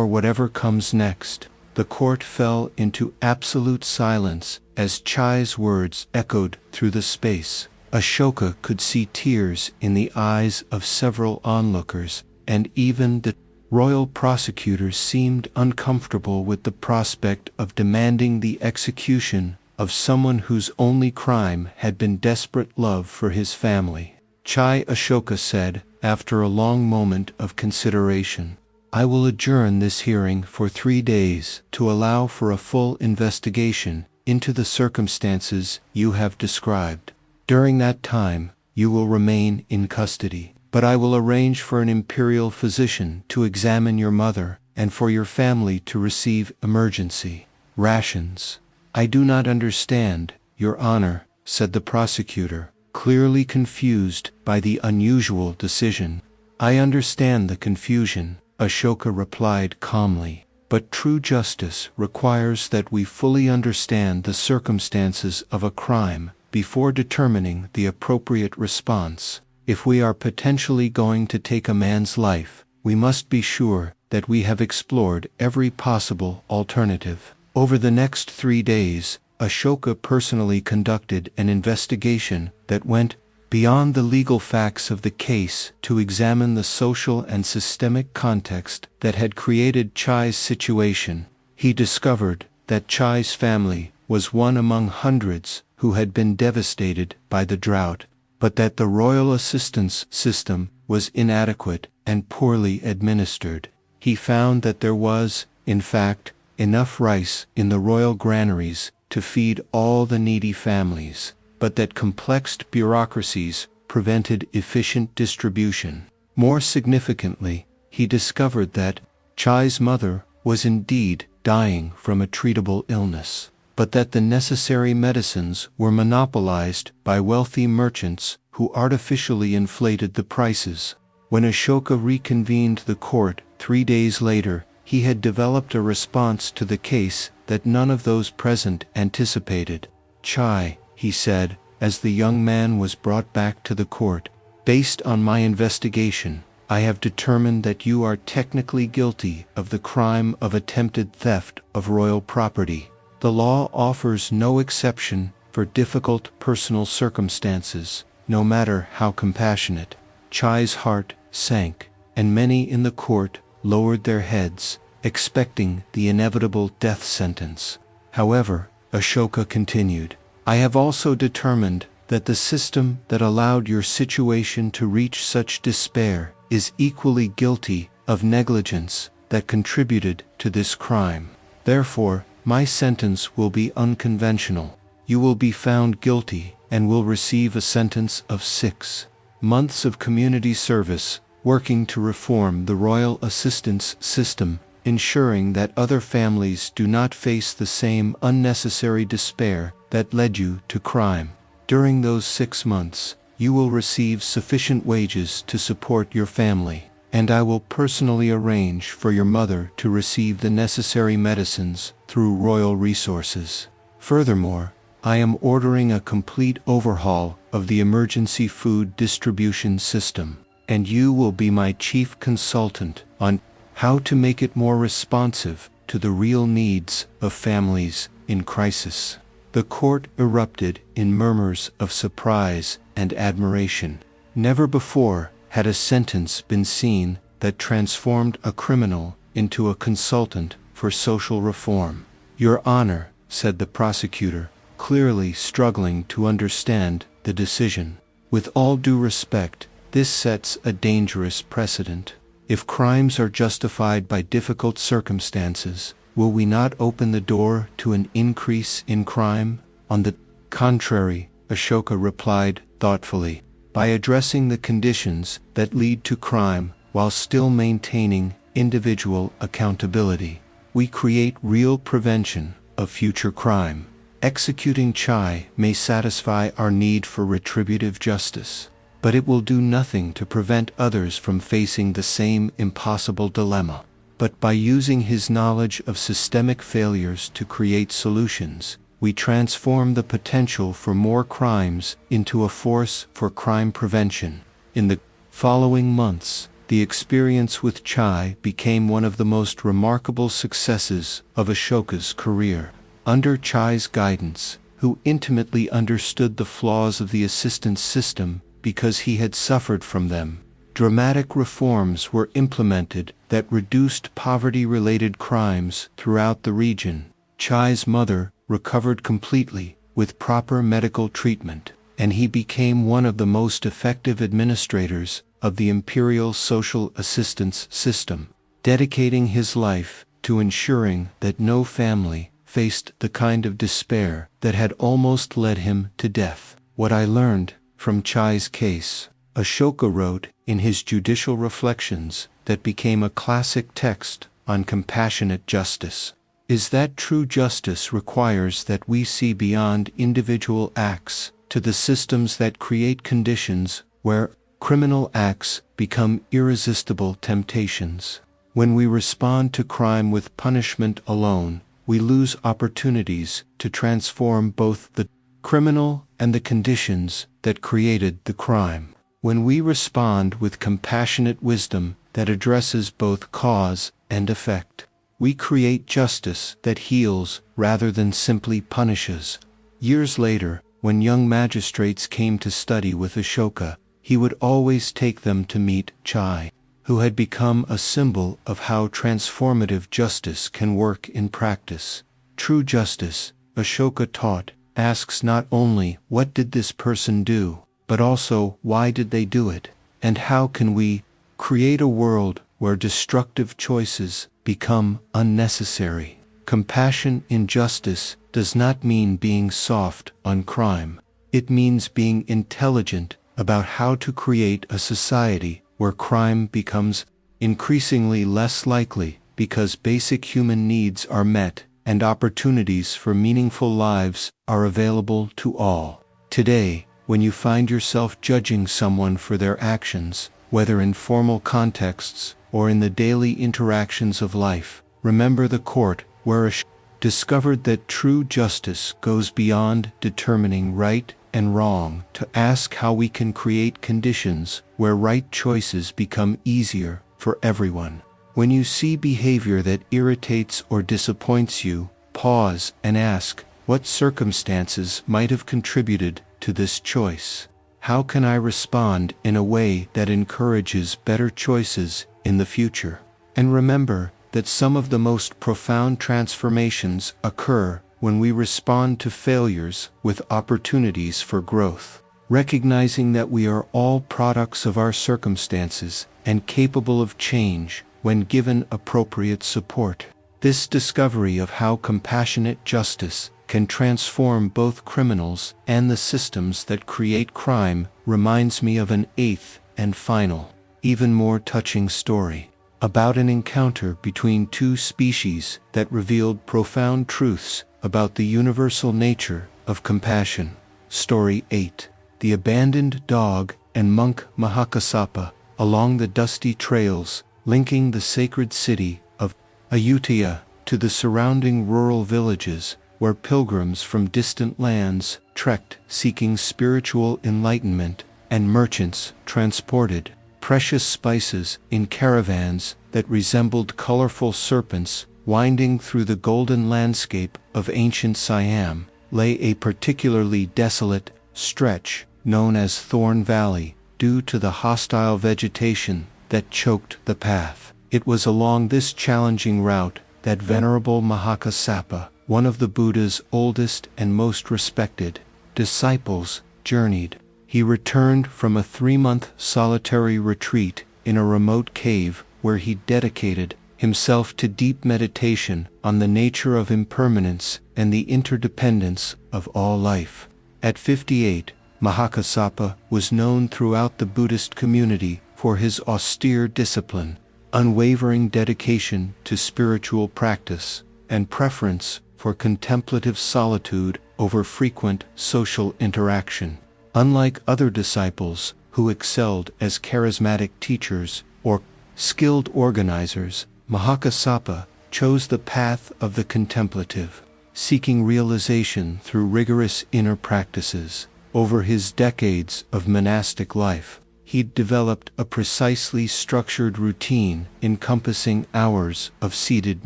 whatever comes next. The court fell into absolute silence as Chai's words echoed through the space. Ashoka could see tears in the eyes of several onlookers, and even the royal prosecutors seemed uncomfortable with the prospect of demanding the execution of someone whose only crime had been desperate love for his family. Chai Ashoka said, after a long moment of consideration, "I will adjourn this hearing for 3 days to allow for a full investigation into the circumstances you have described. During that time, you will remain in custody, but I will arrange for an imperial physician to examine your mother and for your family to receive emergency rations." "I do not understand, Your Honor," said the prosecutor, clearly confused by the unusual decision. "I understand the confusion," Ashoka replied calmly, "but true justice requires that we fully understand the circumstances of a crime before determining the appropriate response. If we are potentially going to take a man's life, we must be sure that we have explored every possible alternative." Over the next 3 days, Ashoka personally conducted an investigation that went beyond the legal facts of the case to examine the social and systemic context that had created Chai's situation. He discovered that Chai's family was one among hundreds who had been devastated by the drought, but that the royal assistance system was inadequate and poorly administered. He found that there was, in fact, enough rice in the royal granaries to feed all the needy families, but that complex bureaucracies prevented efficient distribution. More significantly, he discovered that Chai's mother was indeed dying from a treatable illness, but that the necessary medicines were monopolized by wealthy merchants who artificially inflated the prices. When Ashoka reconvened the court 3 days later, he had developed a response to the case that none of those present anticipated. "Chai," he said, as the young man was brought back to the court, "based on my investigation, I have determined that you are technically guilty of the crime of attempted theft of royal property. The law offers no exception for difficult personal circumstances, no matter how compassionate." Chai's heart sank, and many in the court lowered their heads, expecting the inevitable death sentence. However, Ashoka continued, "I have also determined that the system that allowed your situation to reach such despair is equally guilty of negligence that contributed to this crime. Therefore, my sentence will be unconventional. You will be found guilty and will receive a sentence of 6 months of community service working to reform the royal assistance system, ensuring that other families do not face the same unnecessary despair that led you to crime. During those 6 months, you will receive sufficient wages to support your family, and I will personally arrange for your mother to receive the necessary medicines through royal resources. Furthermore, I am ordering a complete overhaul of the emergency food distribution system, and you will be my chief consultant on how to make it more responsive to the real needs of families in crisis." The court erupted in murmurs of surprise and admiration. Never before had a sentence been seen that transformed a criminal into a consultant for social reform. "Your Honor," said the prosecutor, clearly struggling to understand the decision. With all due respect, this sets a dangerous precedent. If crimes are justified by difficult circumstances, will we not open the door to an increase in crime? On the contrary, Ashoka replied thoughtfully, by addressing the conditions that lead to crime while still maintaining individual accountability, we create real prevention of future crime. Executing Chai may satisfy our need for retributive justice, but it will do nothing to prevent others from facing the same impossible dilemma. But by using his knowledge of systemic failures to create solutions, we transform the potential for more crimes into a force for crime prevention. In the following months, the experience with Chai became one of the most remarkable successes of Ashoka's career. Under Chai's guidance, who intimately understood the flaws of the assistance system because he had suffered from them, dramatic reforms were implemented that reduced poverty-related crimes throughout the region. Chai's mother recovered completely with proper medical treatment, and he became one of the most effective administrators of the imperial social assistance system, dedicating his life to ensuring that no family faced the kind of despair that had almost led him to death. What I learned from Chai's case, Ashoka wrote in his judicial reflections that became a classic text on compassionate justice, is that true justice requires that we see beyond individual acts to the systems that create conditions where criminal acts become irresistible temptations. When we respond to crime with punishment alone, we lose opportunities to transform both the criminal and the conditions that created the crime. When we respond with compassionate wisdom that addresses both cause and effect, we create justice that heals rather than simply punishes. Years later, when young magistrates came to study with Ashoka, he would always take them to meet Chai, who had become a symbol of how transformative justice can work in practice. True justice, Ashoka taught, asks not only what did this person do, but also why did they do it, and how can we create a world where destructive choices become unnecessary. Compassion in justice does not mean being soft on crime. It means being intelligent about how to create a society where crime becomes increasingly less likely because basic human needs are met and opportunities for meaningful lives are available to all. Today, when you find yourself judging someone for their actions, whether in formal contexts or in the daily interactions of life, remember the court where Ashoka discovered that true justice goes beyond determining right and wrong to ask how we can create conditions where right choices become easier for everyone. When you see behavior that irritates or disappoints you, pause and ask, what circumstances might have contributed to this choice? How can I respond in a way that encourages better choices in the future? And remember that some of the most profound transformations occur when we respond to failures with opportunities for growth, recognizing that we are all products of our circumstances and capable of change when given appropriate support. This discovery of how compassionate justice can transform both criminals and the systems that create crime reminds me of an eighth and final, even more touching story about an encounter between two species that revealed profound truths about the universal nature of compassion. Story 8. The abandoned dog and monk Mahakasapa along the dusty trails linking the sacred city of Ayutthaya to the surrounding rural villages where pilgrims from distant lands trekked seeking spiritual enlightenment, and merchants transported precious spices in caravans that resembled colorful serpents winding through the golden landscape of ancient Siam, lay a particularly desolate stretch known as Thorn Valley due to the hostile vegetation that choked the path. It was along this challenging route that Venerable Mahakasapa, one of the Buddha's oldest and most respected disciples, journeyed. He returned from a 3-month solitary retreat in a remote cave where he dedicated himself to deep meditation on the nature of impermanence and the interdependence of all life. At 58, Mahakassapa was known throughout the Buddhist community for his austere discipline, unwavering dedication to spiritual practice, and preference for contemplative solitude over frequent social interaction. Unlike other disciples who excelled as charismatic teachers or skilled organizers, Mahakassapa chose the path of the contemplative, seeking realization through rigorous inner practices. Over his decades of monastic life, he'd developed a precisely structured routine encompassing hours of seated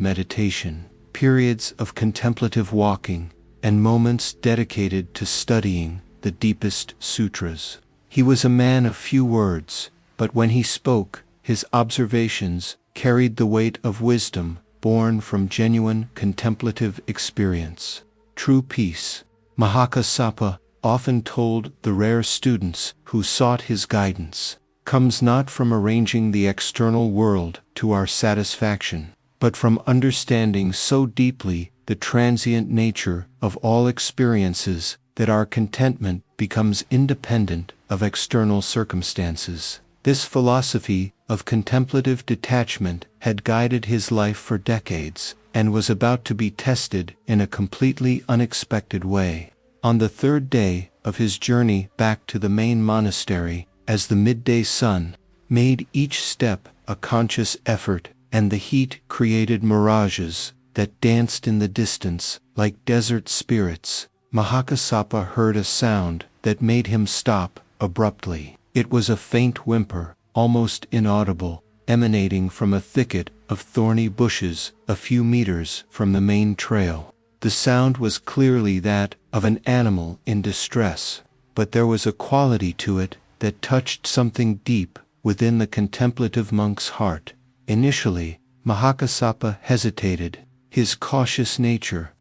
meditation, periods of contemplative walking, and moments dedicated to studying the deepest sutras. He was a man of few words, but when he spoke, his observations carried the weight of wisdom born from genuine contemplative experience. True peace, Mahakassapa often told the rare students who sought his guidance, comes not from arranging the external world to our satisfaction, but from understanding so deeply the transient nature of all experiences that our contentment becomes independent of external circumstances. This philosophy of contemplative detachment had guided his life for decades, and was about to be tested in a completely unexpected way. On the 3rd day of his journey back to the main monastery, as the midday sun made each step a conscious effort, and the heat created mirages that danced in the distance like desert spirits, Mahakassapa heard a sound that made him stop abruptly. It was a faint whimper, almost inaudible, emanating from a thicket of thorny bushes a few meters from the main trail. The sound was clearly that of an animal in distress, but there was a quality to it that touched something deep within the contemplative monk's heart. Initially, Mahakassapa hesitated. His cautious nature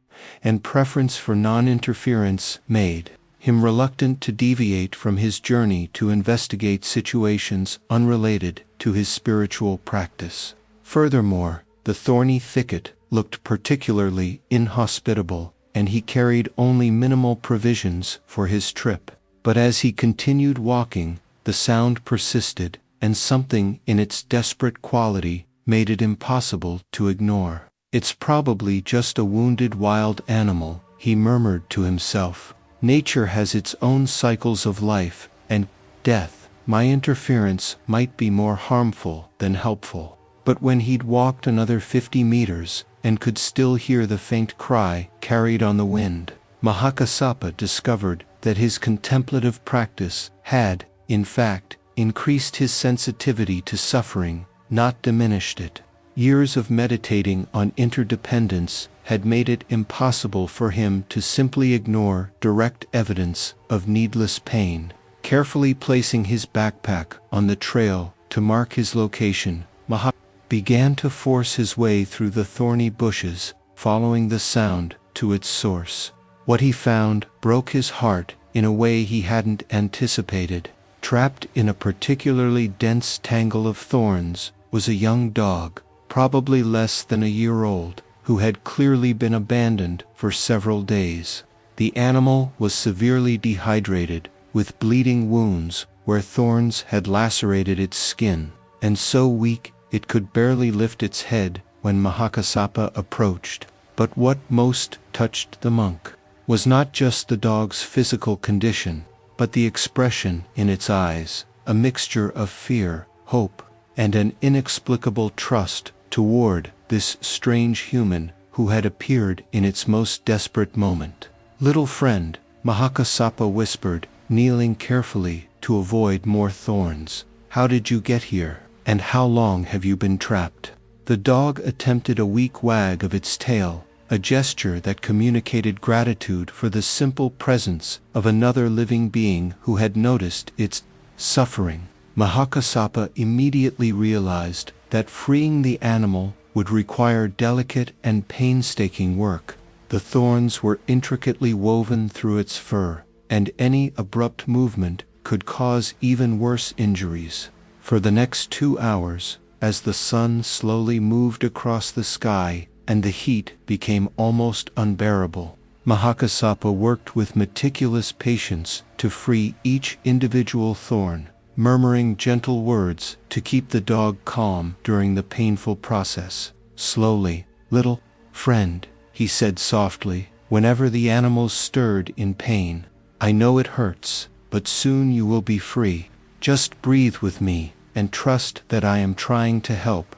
and preference for non-interference made him reluctant to deviate from his journey to investigate situations unrelated to his spiritual practice. Furthermore, the thorny thicket looked particularly inhospitable, and he carried only minimal provisions for his trip. But as he continued walking, the sound persisted, and something in its desperate quality made it impossible to ignore. "It's probably just a wounded wild animal," he murmured to himself. "Nature has its own cycles of life and death. My interference might be more harmful than helpful." But when he'd walked another 50 meters and could still hear the faint cry carried on the wind, Mahakassapa discovered that his contemplative practice had, in fact, increased his sensitivity to suffering, not diminished it. Years of meditating on interdependence had made it impossible for him to simply ignore direct evidence of needless pain. Carefully placing his backpack on the trail to mark his location, Mahakassapa began to force his way through the thorny bushes, following the sound to its source. What he found broke his heart in a way he hadn't anticipated. Trapped in a particularly dense tangle of thorns was a young dog, probably less than a year old, who had clearly been abandoned for several days. The animal was severely dehydrated, with bleeding wounds where thorns had lacerated its skin, and so weak it could barely lift its head when Mahakassapa approached. But what most touched the monk was not just the dog's physical condition, but the expression in its eyes, a mixture of fear, hope, and an inexplicable trust toward this strange human who had appeared in its most desperate moment. "Little friend," Mahakassapa whispered, kneeling carefully to avoid more thorns, "how did you get here, and how long have you been trapped?" The dog attempted a weak wag of its tail, a gesture that communicated gratitude for the simple presence of another living being who had noticed its suffering. Mahakassapa immediately realized that freeing the animal would require delicate and painstaking work. The thorns were intricately woven through its fur, and any abrupt movement could cause even worse injuries. For the next 2 hours, as the sun slowly moved across the sky and the heat became almost unbearable, Mahakasapa worked with meticulous patience to free each individual thorn, murmuring gentle words to keep the dog calm during the painful process. Slowly, "Little friend," he said softly, whenever the animals stirred in pain, "I know it hurts, but soon you will be free. Just breathe with me, and trust that I am trying to help."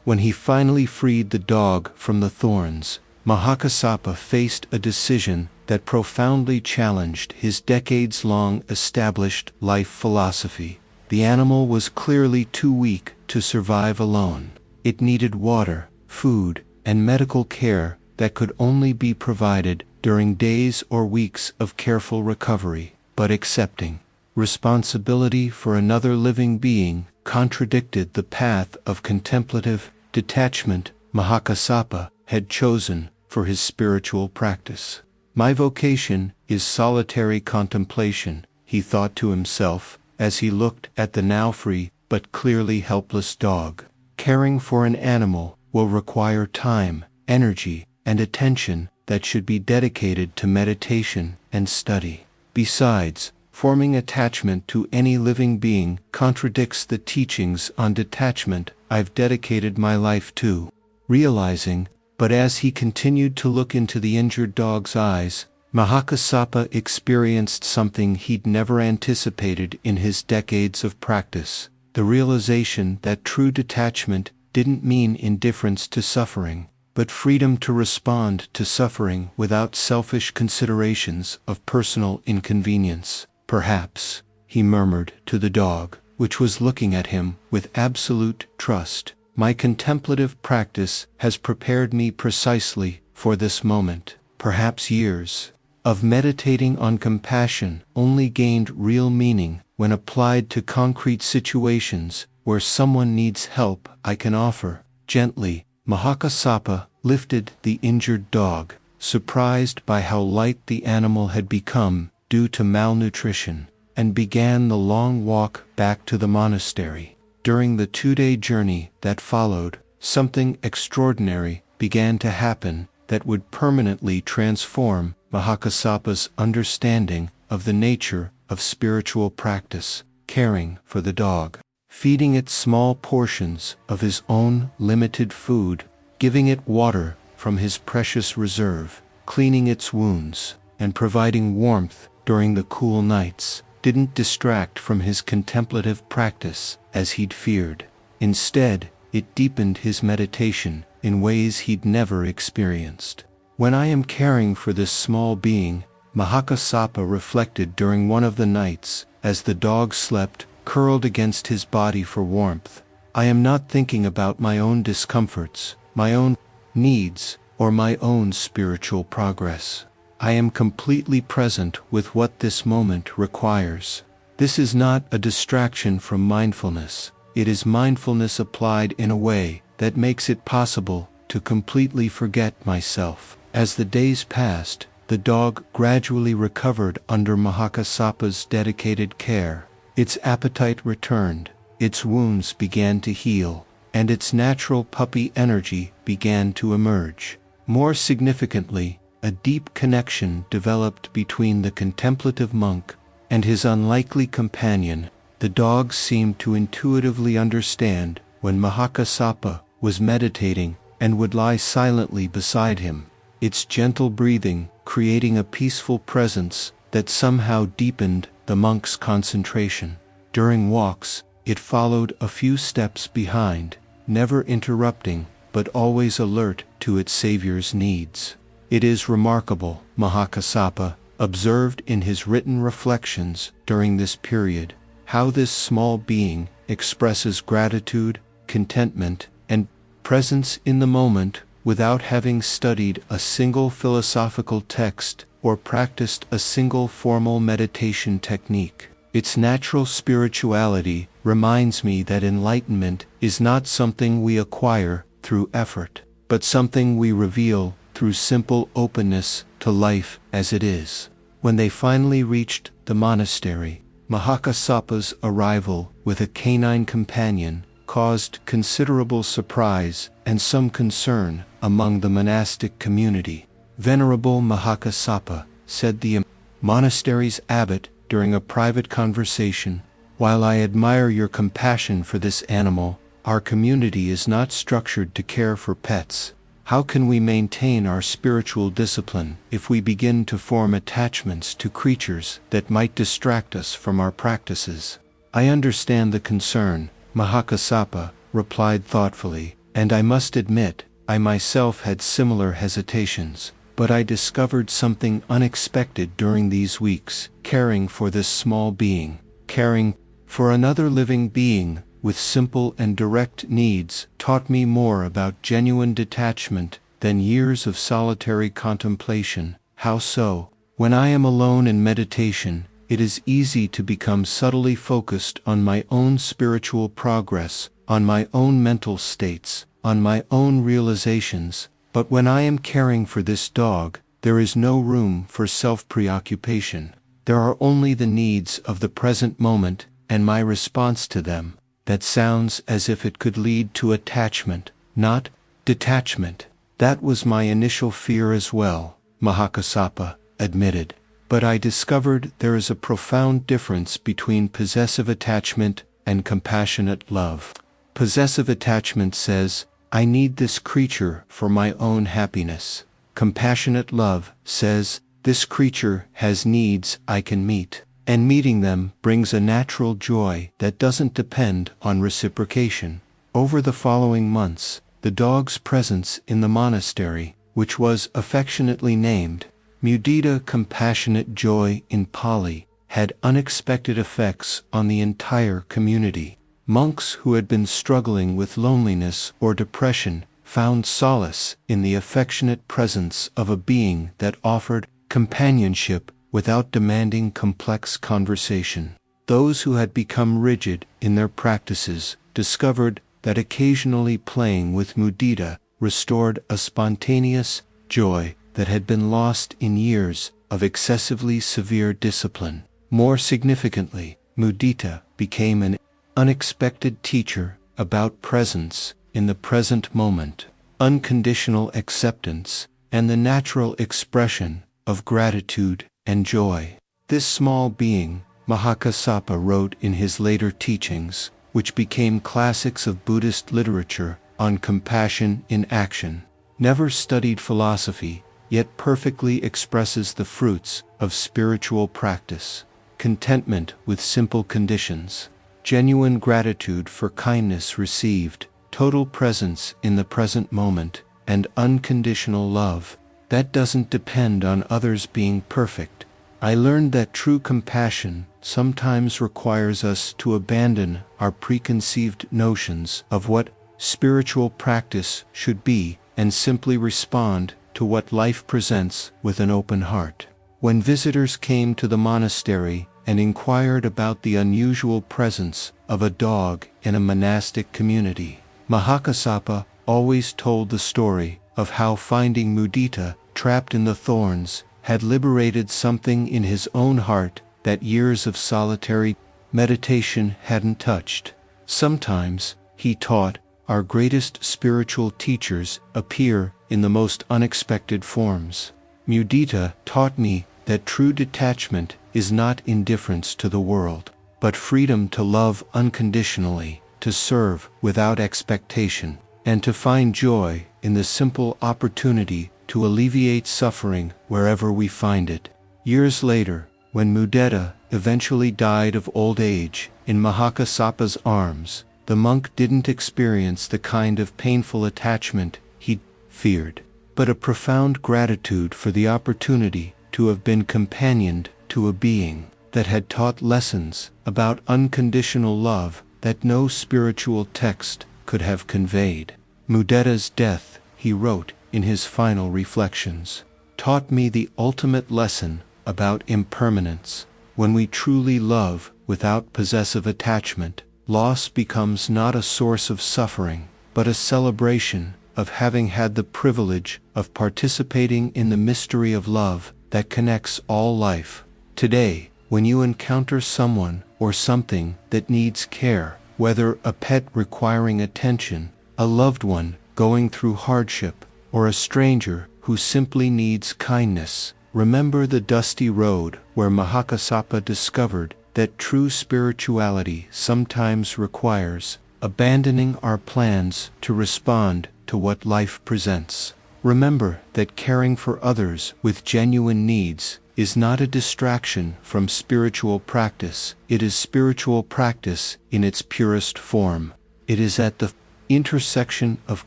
When he finally freed the dog from the thorns, Mahakasapa faced a decision that profoundly challenged his decades-long established life philosophy. The animal was clearly too weak to survive alone. It needed water, food, and medical care that could only be provided during days or weeks of careful recovery. But accepting responsibility for another living being contradicted the path of contemplative detachment Mahakasapa had chosen for his spiritual practice. "My vocation is solitary contemplation," he thought to himself as he looked at the now free but clearly helpless dog. "Caring for an animal will require time, energy, and attention that should be dedicated to meditation and study. Besides, forming attachment to any living being contradicts the teachings on detachment I've dedicated my life to." Realizing, but as he continued to look into the injured dog's eyes, Mahakasapa experienced something he'd never anticipated in his decades of practice: the realization that true detachment didn't mean indifference to suffering, but freedom to respond to suffering without selfish considerations of personal inconvenience. "Perhaps," he murmured to the dog, which was looking at him with absolute trust, "my contemplative practice has prepared me precisely for this moment." Perhaps years of meditating on compassion only gained real meaning when applied to concrete situations where someone needs help. "I can offer." Gently, Mahakasapa lifted the injured dog, surprised by how light the animal had become due to malnutrition, and began the long walk back to the monastery. During the 2-day journey that followed, something extraordinary began to happen that would permanently transform Mahakasapa's understanding of the nature of spiritual practice. Caring for the dog, feeding it small portions of his own limited food, giving it water from his precious reserve, cleaning its wounds, and providing warmth during the cool nights, didn't distract from his contemplative practice as he'd feared. Instead, it deepened his meditation in ways he'd never experienced. "When I am caring for this small being," Mahakasapa reflected during one of the nights as the dog slept, curled against his body for warmth, "I am not thinking about my own discomforts, my own needs, or my own spiritual progress. I am completely present with what this moment requires." This is not a distraction from mindfulness. It is mindfulness applied in a way that makes it possible to completely forget myself. As the days passed, the dog gradually recovered under Mahakasapa's dedicated care. Its appetite returned, its wounds began to heal, and its natural puppy energy began to emerge. More significantly, a deep connection developed between the contemplative monk and his unlikely companion. The dog seemed to intuitively understand when Mahakasapa was meditating and would lie silently beside him, its gentle breathing creating a peaceful presence that somehow deepened the monk's concentration. During walks, it followed a few steps behind, never interrupting, but always alert to its savior's needs. "It is remarkable," Mahakasapa observed in his written reflections during this period, "how this small being expresses gratitude, contentment, and presence in the moment without having studied a single philosophical text or practiced a single formal meditation technique. Its natural spirituality reminds me that enlightenment is not something we acquire through effort, but something we reveal through simple openness to life as it is. When they finally reached the monastery, Mahakasapa's arrival with a canine companion caused considerable surprise and some concern among the monastic community. "Venerable Mahakasapa," said the monastery's abbot during a private conversation, "while I admire your compassion for this animal, our community is not structured to care for pets. How can we maintain our spiritual discipline if we begin to form attachments to creatures that might distract us from our practices?" "I understand the concern," Mahakasapa replied thoughtfully, "and I must admit, I myself had similar hesitations. But I discovered something unexpected during these weeks, caring for this small being, caring for another living being with simple and direct needs taught me more about genuine detachment than years of solitary contemplation." "How so?" "When I am alone in meditation, it is easy to become subtly focused on my own spiritual progress, on my own mental states, on my own realizations. But when I am caring for this dog, there is no room for self-preoccupation. There are only the needs of the present moment and my response to them. That sounds as if it could lead to attachment, not detachment." "That was my initial fear as well," Mahakasapa admitted. "But I discovered there is a profound difference between possessive attachment and compassionate love. Possessive attachment says, 'I need this creature for my own happiness.' Compassionate love says, 'This creature has needs I can meet.' And meeting them brings a natural joy that doesn't depend on reciprocation." Over the following months, the dog's presence in the monastery, which was affectionately named Mudita, compassionate joy in Pali, had unexpected effects on the entire community. Monks who had been struggling with loneliness or depression found solace in the affectionate presence of a being that offered companionship without demanding complex conversation. Those who had become rigid in their practices discovered that occasionally playing with mudita restored a spontaneous joy that had been lost in years of excessively severe discipline. More significantly, mudita became an unexpected teacher about presence in the present moment, unconditional acceptance, and the natural expression of gratitude and joy. This small being, Mahakasapa wrote in his later teachings, which became classics of Buddhist literature on compassion in action, never studied philosophy, yet perfectly expresses the fruits of spiritual practice: contentment with simple conditions, genuine gratitude for kindness received, total presence in the present moment, and unconditional love that doesn't depend on others being perfect. I learned that true compassion sometimes requires us to abandon our preconceived notions of what spiritual practice should be and simply respond to what life presents with an open heart. When visitors came to the monastery and inquired about the unusual presence of a dog in a monastic community, Mahakasapa always told the story of how finding mudita trapped in the thorns had liberated something in his own heart that years of solitary meditation hadn't touched. Sometimes, he taught, our greatest spiritual teachers appear in the most unexpected forms. Mudita taught me that true detachment is not indifference to the world, but freedom to love unconditionally, to serve without expectation, and to find joy in the simple opportunity to alleviate suffering wherever we find it. Years later, when Mudita eventually died of old age in Mahakasapa's arms, the monk didn't experience the kind of painful attachment he feared, but a profound gratitude for the opportunity to have been companioned to a being that had taught lessons about unconditional love that no spiritual text could have conveyed. Mudita's death, he wrote in his final reflections, taught me the ultimate lesson about impermanence. When we truly love without possessive attachment, loss becomes not a source of suffering, but a celebration of having had the privilege of participating in the mystery of love that connects all life. Today, when you encounter someone or something that needs care, whether a pet requiring attention, a loved one going through hardship, or a stranger who simply needs kindness, remember the dusty road where Mahakasapa discovered that true spirituality sometimes requires abandoning our plans to respond to what life presents. Remember that caring for others with genuine needs is not a distraction from spiritual practice. It is spiritual practice in its purest form. It is at the intersection of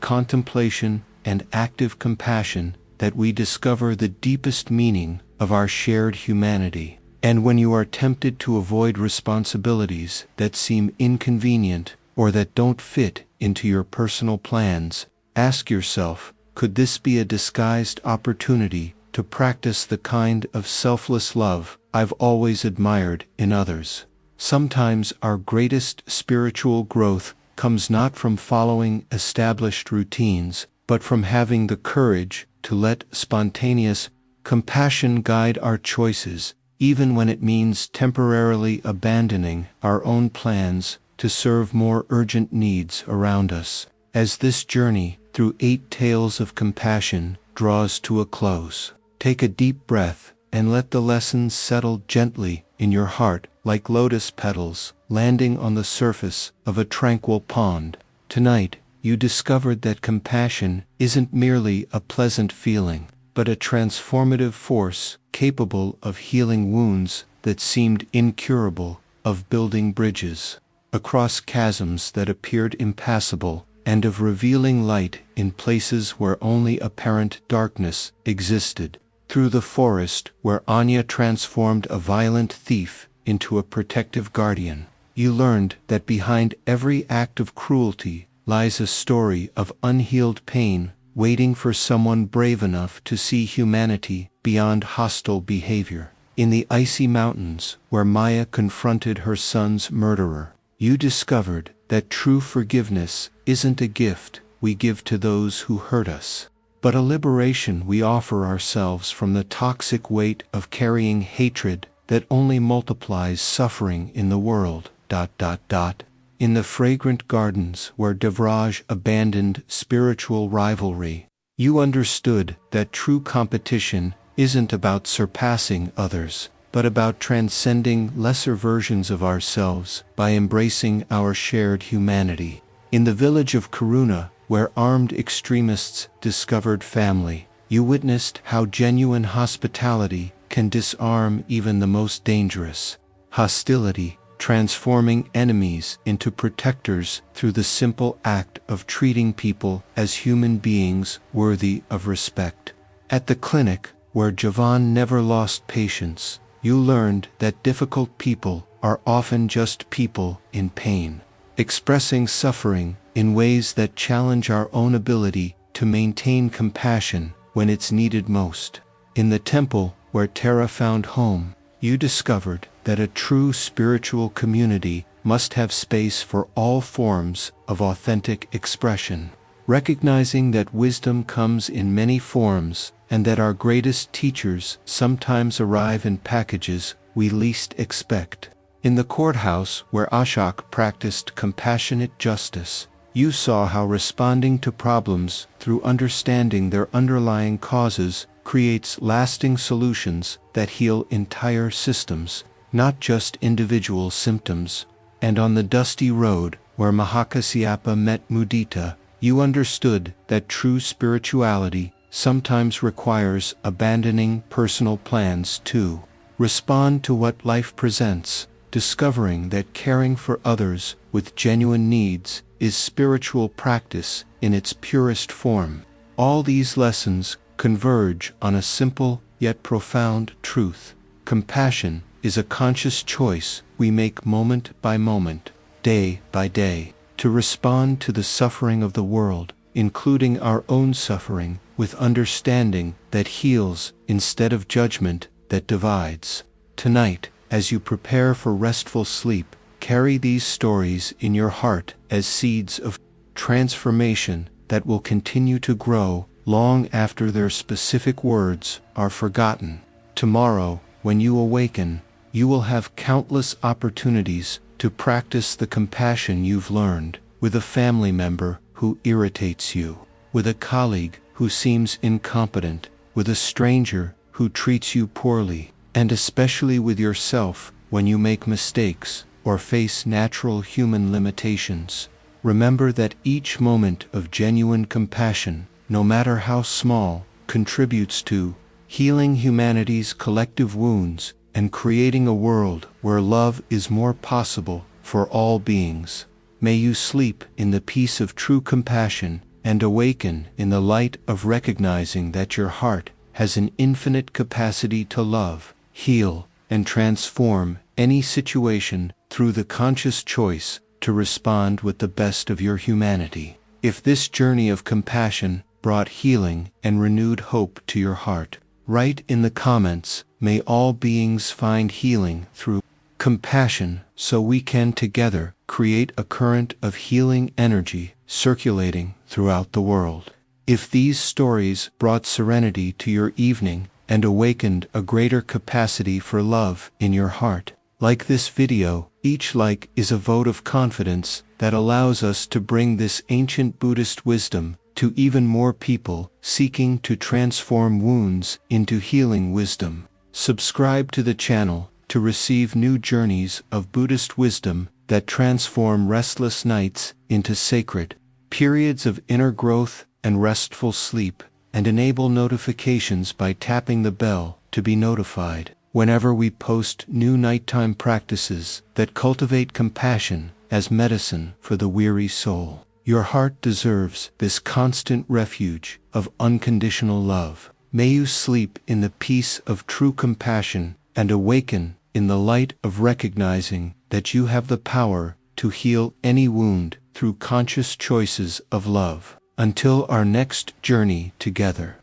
contemplation and active compassion that we discover the deepest meaning of our shared humanity. And when you are tempted to avoid responsibilities that seem inconvenient or that don't fit into your personal plans, ask yourself, could this be a disguised opportunity to practice the kind of selfless love I've always admired in others? Sometimes our greatest spiritual growth comes not from following established routines, but from having the courage to let spontaneous compassion guide our choices, even when it means temporarily abandoning our own plans to serve more urgent needs around us. As this journey through 8 tales of compassion draws to a close, take a deep breath and let the lessons settle gently in your heart like lotus petals landing on the surface of a tranquil pond. Tonight, you discovered that compassion isn't merely a pleasant feeling, but a transformative force capable of healing wounds that seemed incurable, of building bridges across chasms that appeared impassable, and of revealing light in places where only apparent darkness existed. Through the forest where Anya transformed a violent thief into a protective guardian, you learned that behind every act of cruelty lies a story of unhealed pain waiting for someone brave enough to see humanity beyond hostile behavior. In the icy mountains where Maya confronted her son's murderer, you discovered that true forgiveness isn't a gift we give to those who hurt us, but a liberation we offer ourselves from the toxic weight of carrying hatred that only multiplies suffering in the world. In the fragrant gardens where Devraj abandoned spiritual rivalry, you understood that true competition isn't about surpassing others, but about transcending lesser versions of ourselves by embracing our shared humanity. In the village of Karuna, where armed extremists discovered family, you witnessed how genuine hospitality can disarm even the most dangerous hostility, transforming enemies into protectors through the simple act of treating people as human beings worthy of respect. At the clinic, where Javan never lost patience, you learned that difficult people are often just people in pain, expressing suffering in ways that challenge our own ability to maintain compassion when it's needed most. In the temple where Tara found home, you discovered that a true spiritual community must have space for all forms of authentic expression, recognizing that wisdom comes in many forms and that our greatest teachers sometimes arrive in packages we least expect. In the courthouse where Ashok practiced compassionate justice, you saw how responding to problems through understanding their underlying causes creates lasting solutions that heal entire systems, not just individual symptoms. And on the dusty road where Mahakasyapa met Mudita, you understood that true spirituality sometimes requires abandoning personal plans to respond to what life presents, discovering that caring for others with genuine needs is spiritual practice in its purest form. All these lessons converge on a simple yet profound truth. Compassion is a conscious choice we make moment by moment, day by day, to respond to the suffering of the world, including our own suffering, with understanding that heals instead of judgment that divides. Tonight, as you prepare for restful sleep, carry these stories in your heart as seeds of transformation that will continue to grow long after their specific words are forgotten. Tomorrow, when you awaken, you will have countless opportunities to practice the compassion you've learned with a family member who irritates you, with a colleague who seems incompetent, with a stranger who treats you poorly, and especially with yourself when you make mistakes or face natural human limitations. Remember that each moment of genuine compassion, no matter how small, contributes to healing humanity's collective wounds and creating a world where love is more possible for all beings. May you sleep in the peace of true compassion and awaken in the light of recognizing that your heart has an infinite capacity to love, heal, and transform any situation through the conscious choice to respond with the best of your humanity. If this journey of compassion brought healing and renewed hope to your heart, write in the comments, "May all beings find healing through compassion," so we can together create a current of healing energy circulating throughout the world. If these stories brought serenity to your evening and awakened a greater capacity for love in your heart, like this video, each like is a vote of confidence that allows us to bring this ancient Buddhist wisdom to even more people seeking to transform wounds into healing wisdom. Subscribe to the channel to receive new journeys of Buddhist wisdom that transform restless nights into sacred periods of inner growth and restful sleep, and enable notifications by tapping the bell to be notified whenever we post new nighttime practices that cultivate compassion as medicine for the weary soul. Your heart deserves this constant refuge of unconditional love. May you sleep in the peace of true compassion and awaken in the light of recognizing that you have the power to heal any wound through conscious choices of love. Until our next journey together.